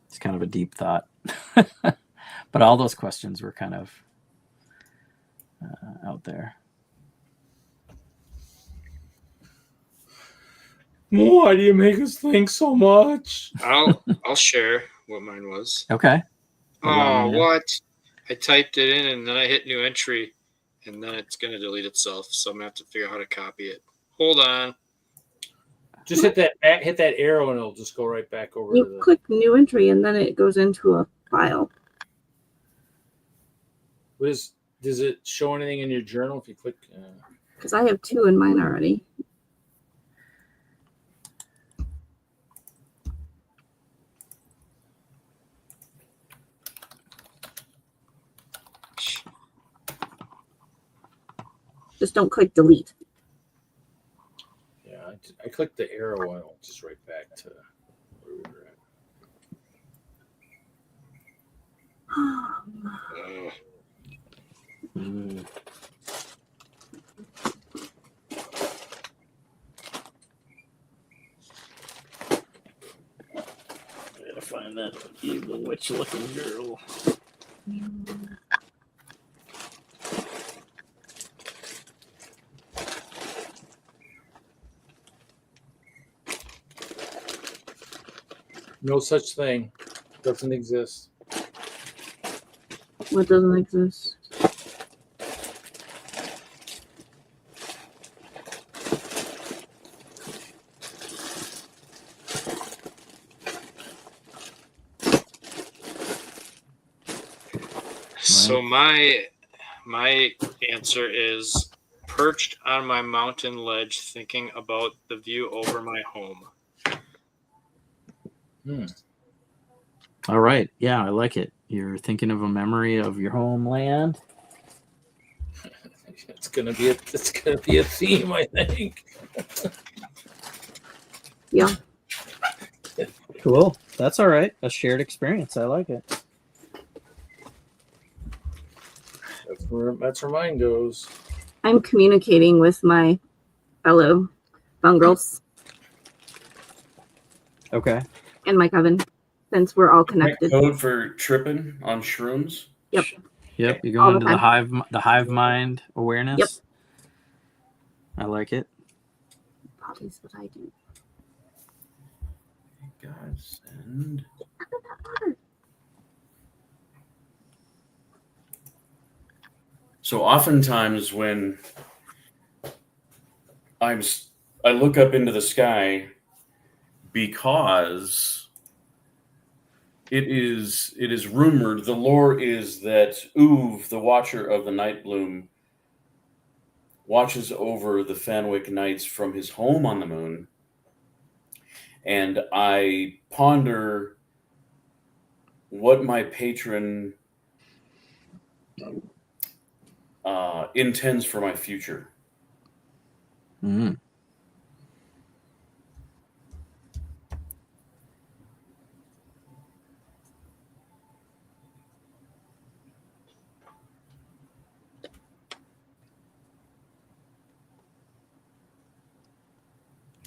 It's kind of a deep thought. But all those questions were kind of out there. Why do you make us think so much? I'll share what mine was. Okay. Oh, what? I typed it in and then I hit new entry and then it's going to delete itself. So I'm going to have to figure out how to copy it. Hold on. Just hit that arrow and it'll just go right back over You to the... click new entry and then it goes into a file. Does it show anything in your journal if you click? Because I have 2 in mine already. Just don't click delete. Yeah, I clicked the arrow and it'll just right back to where we were at. I gotta find that evil witch-looking girl. No such thing. Doesn't exist. What doesn't exist? So my answer is perched on my mountain ledge thinking about the view over my home. All right. Yeah, I like it. You're thinking of a memory of your homeland. It's gonna be a theme, I think. Yeah. Cool. That's all right. A shared experience. I like it. That's where mine goes. I'm communicating with my fellow Bungirls Okay. and my coven since we're all connected. Code for tripping on shrooms. Yep. Yep. You All go the into time. the hive mind awareness. Yep. I like it. That is what I do. Godsend. So oftentimes when I look up into the sky, because it is rumored, the lore is that Uv, the Watcher of the Night Bloom, watches over the Fanwick Knights from his home on the moon. And I ponder what my patron intends for my future. Mm.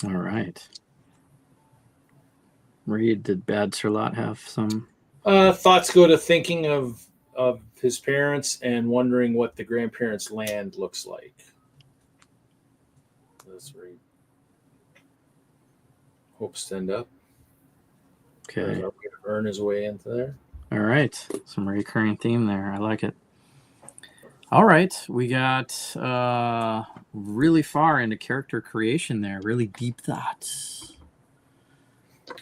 All right. Reed, did Bad Sir Lot have some? Thoughts go to thinking of his parents and wondering what the grandparents' land looks like. Let's read. Hopes to end up. Okay. Earn his way into there. All right. Some recurring theme there. I like it. All right. We got really far into character creation there. Really deep thoughts.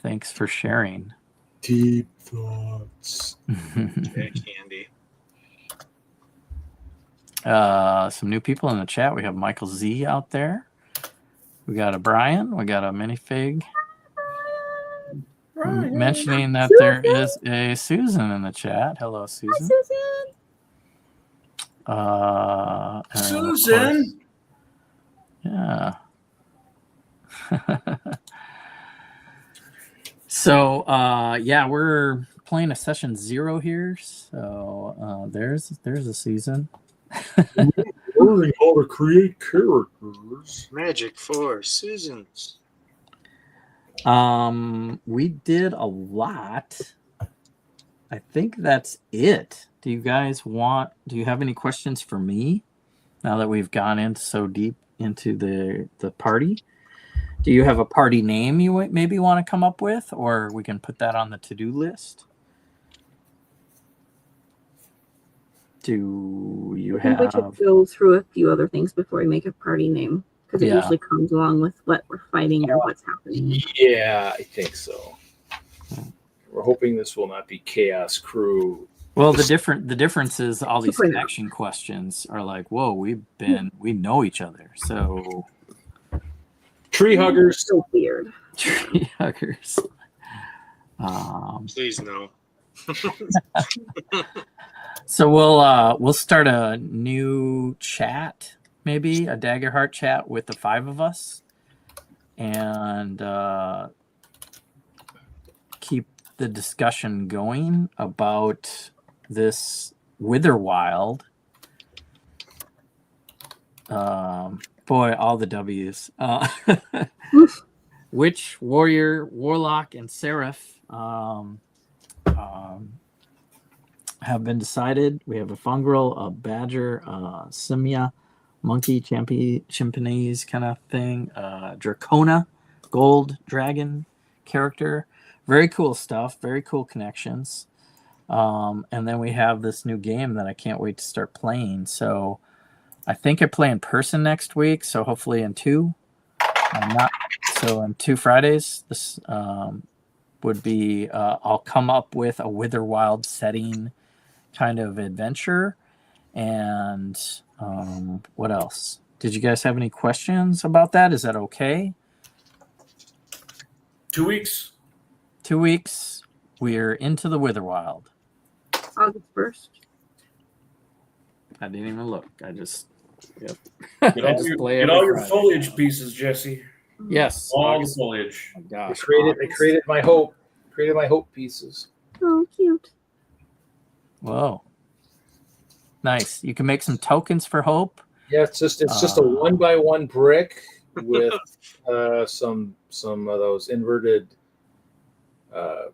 Thanks for sharing. Deep thoughts. Candy. Some new people in the chat. We have Michael Z out there. We got a Brian. We got a minifig. Brian. Mentioning that Susan. there is a Susan in the chat. Hello, Susan. Hi, Susan. And Susan. yeah. So yeah, we're playing a session 0 here. So there's a season. Learning how to create characters. Magic for Susans. We did a lot. I think that's it. Do you have any questions for me now that we've gone in so deep into the party? Do you have a party name you maybe want to come up with, or we can put that on the to-do list? Do you have? We should go through a few other things before we make a party name, because it usually comes along with what we're fighting or what's happening. Yeah, I think so. We're hoping this will not be Chaos Crew. Well, the difference is all these connection questions are like, whoa, we know each other, so. Tree huggers. So weird. Tree huggers. Please no. So we'll start a new chat, maybe a Daggerheart chat with the 5 of us, and keep the discussion going about this Witherwild. Boy, all the W's. Witch, warrior, warlock, and seraph have been decided. We have a fungal, a badger, simia, monkey, chimpanzee kind of thing, dracona, gold dragon character. Very cool stuff. Very cool connections. And then we have this new game that I can't wait to start playing. So I think I play in person next week. So hopefully in 2. In 2 Fridays, this would be I'll come up with a Witherwild setting kind of adventure. And what else? Did you guys have any questions about that? Is that okay? 2 weeks. 2 weeks. We're into the Witherwild. August 1st. I didn't even look. I just Get I all just your, play get every all your Friday. foliage pieces, Jesse. Yes. All August. the foliage. Oh, They gosh. created my hope. Created my hope pieces. Oh, cute. Whoa. Nice. You can make some tokens for hope. Yeah, it's just a 1x1 brick with some of those inverted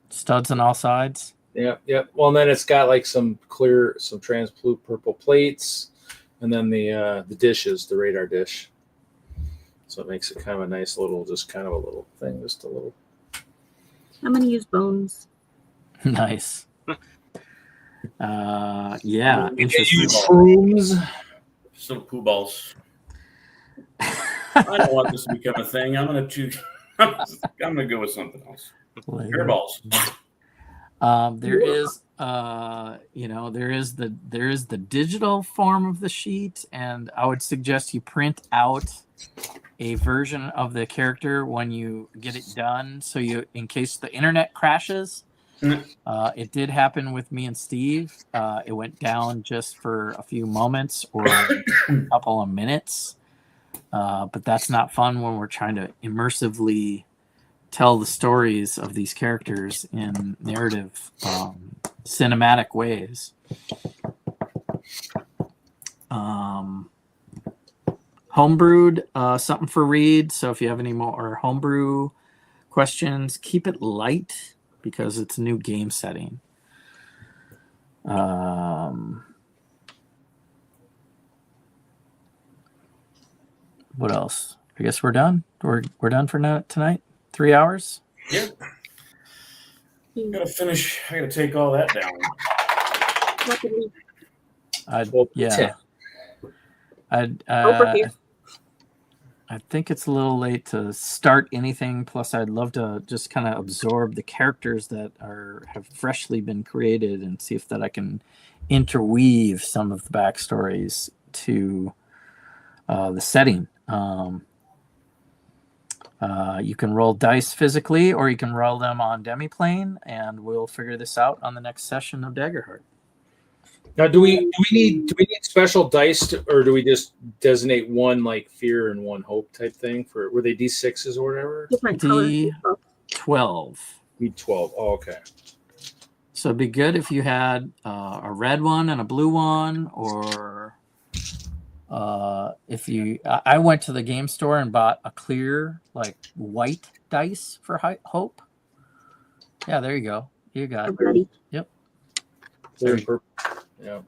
Studs on all sides. Yeah. Well, and then it's got like some transparent purple plates, and then the dishes, the radar dish. So it makes it kind of a nice little, just kind of a little thing, just a little. I'm gonna use bones. Nice. Yeah. Interesting. Shrooms. Some poo balls. I don't want this to become a thing. I'm gonna choose. I'm gonna go with something else. Hairballs. There is there is the digital form of the sheet, and I would suggest you print out a version of the character when you get it done, so you, in case the internet crashes. It did happen with me and Steve. It went down just for a few moments or a couple of minutes, but that's not fun when we're trying to immersively tell the stories of these characters in narrative, cinematic ways. Homebrewed, something for Reed. So if you have any more homebrew questions, keep it light because it's a new game setting. What else? I guess we're done. We're done for tonight. 3 hours. Yeah. Gotta finish. I gotta take all that down. I think it's a little late to start anything. Plus, I'd love to just kind of absorb the characters that have freshly been created and see if that I can interweave some of the backstories to the setting. You can roll dice physically, or you can roll them on demiplane, and we'll figure this out on the next session of Daggerheart. Now, do we need special dice, or do we just designate one like fear and one hope type thing for? Were they D6s or whatever? Different colors. D12. D12. Oh, okay. So it'd be good if you had a red one and a blue one, or if you. I went to the game store and bought a clear, like white dice for hope. Yeah, there you go. You got it. Yep. Yeah.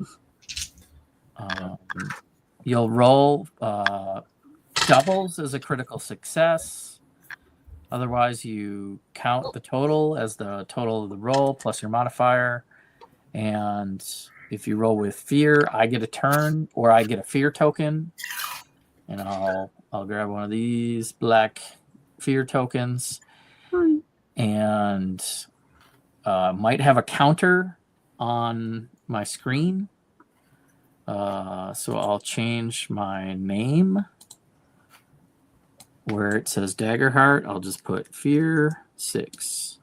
You'll roll doubles as a critical success. Otherwise, you count the total as the total of the roll plus your modifier. And if you roll with fear, I get a turn, or I get a fear token. And I'll grab one of these black fear tokens, and might have a counter on my screen. So I'll change my name where it says Daggerheart. I'll just put Fear 6.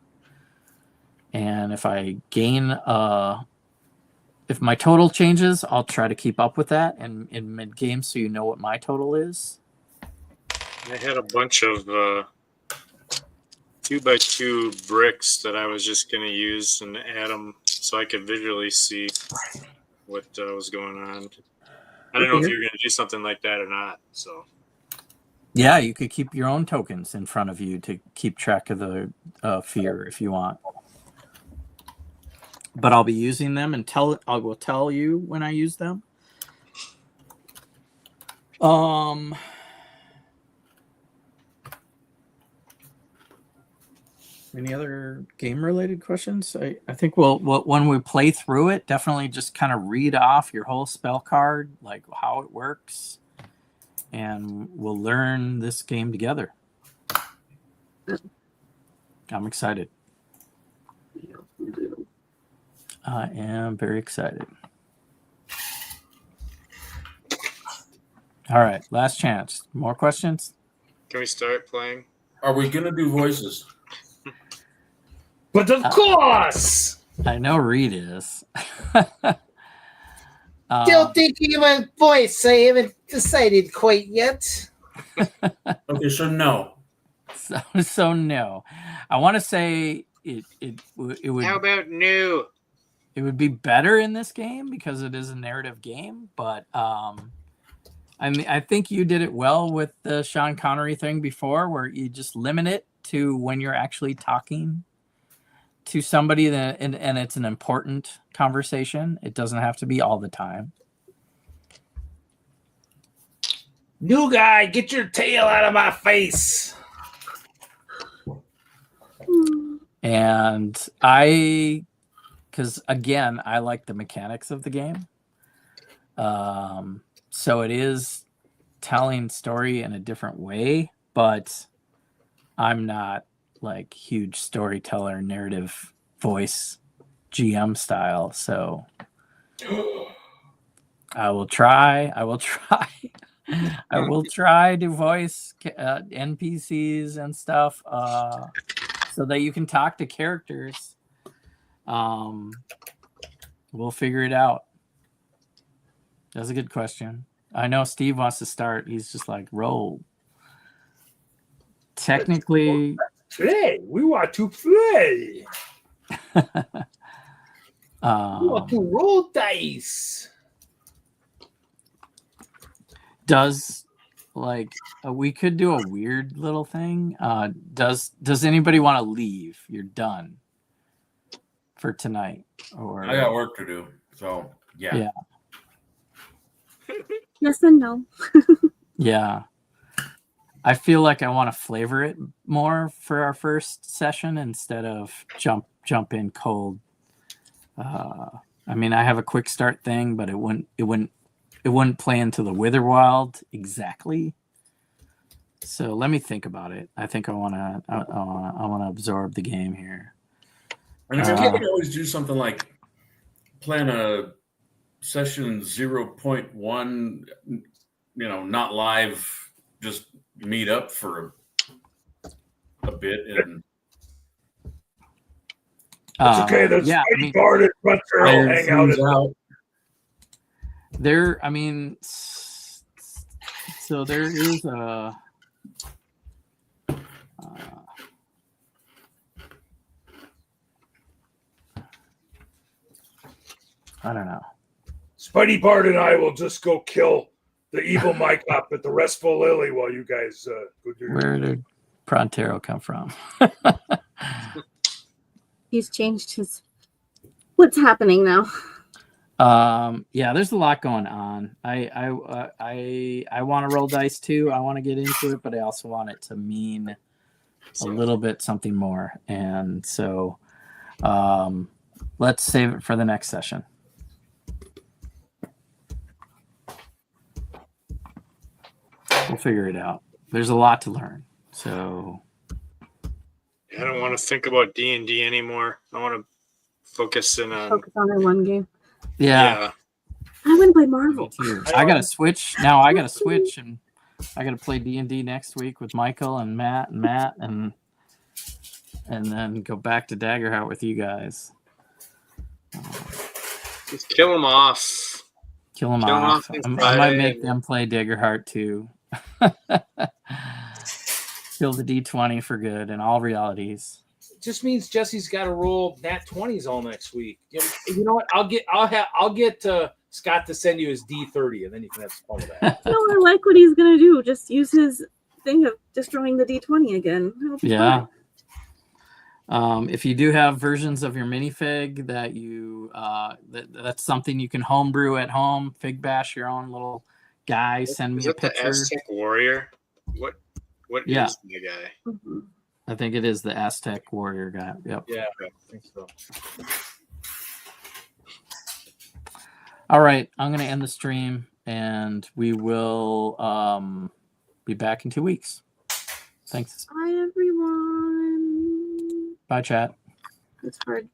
And if I gain, if my total changes, I'll try to keep up with that in mid game, so you know what my total is. I had a bunch of 2x2 bricks that I was just going to use and add them so I could visually see what was going on. I don't know if you were going to do something like that or not. So, yeah, you could keep your own tokens in front of you to keep track of the fear if you want. But I'll be using them, and I will tell you when I use them. Any other game-related questions? I think when we play through it, definitely just kind of read off your whole spell card, like how it works, and we'll learn this game together. I'm excited. I am very excited. All right, last chance. More questions? Can we start playing? Are we gonna do voices? But of course, I know Reed is. Still thinking of my voice. I haven't decided quite yet. Okay, so no. So no. I want to say it would. How about new? It would be better in this game because it is a narrative game, but I mean, I think you did it well with the Sean Connery thing before, where you just limit it to when you're actually talking to somebody and it's an important conversation. It doesn't have to be all the time. new guy, get your tail out of my face. And because again, I like the mechanics of the game. So it is telling story in a different way, but I'm not like huge storyteller, narrative voice GM style. So I will try. I will try to voice NPCs and stuff so that you can talk to characters. We'll figure it out. That's a good question. I know Steve wants to start. He's just like, roll. Technically, Play. We want to play. We want to roll dice. Does like we could do a weird little thing. Does anybody want to leave? You're done for tonight, or I got work to do. So yeah. Yes and no. Yeah. I feel like I want to flavor it more for our first session instead of jump in cold. I mean, I have a quick start thing, but it wouldn't play into the Witherwild exactly. So let me think about it. I think I want to absorb the game here. And I mean, we could always do something like plan a session 0.1, not live, just meet up for a bit and It's okay. There's part at Montreal hang out. There, I mean, so there is a. I don't know. Spidey Bart and I will just go kill the evil Mike up at the Restful Lily while you guys go do. Where did Prontero come from? He's changed his. What's happening now? Yeah, there's a lot going on. I want to roll dice too. I want to get into it, but I also want it to mean a little bit something more. And so, let's save it for the next session. We'll figure it out. There's a lot to learn. So I don't want to think about D&D anymore. I want to focus on the one game. Yeah. I want to play Marvel. I gotta switch now. I gotta switch, and I gotta play D&D next week with Michael and Matt, and then go back to Daggerheart with you guys. Just kill them off. Kill them off. I might make them play Daggerheart too. Kill the D20 for good in all realities. It just means Jesse's got to roll nat 20s all next week. You know what? I'll get Scott to send you his D30, and then you can have some fun with that. No, I like what he's gonna do. Just use his thing of destroying the D20 again. Yeah. If you do have versions of your minifig that you that's something you can homebrew at home, fig bash your own little guy. Send me a picture. The Aztec warrior? What is the guy? Mm-hmm. I think it is the Aztec warrior guy. Yep. Yeah, I think so. All right, I'm going to end the stream, and we will be back in 2 weeks. Thanks. Bye, everyone. Bye, chat. It's hard.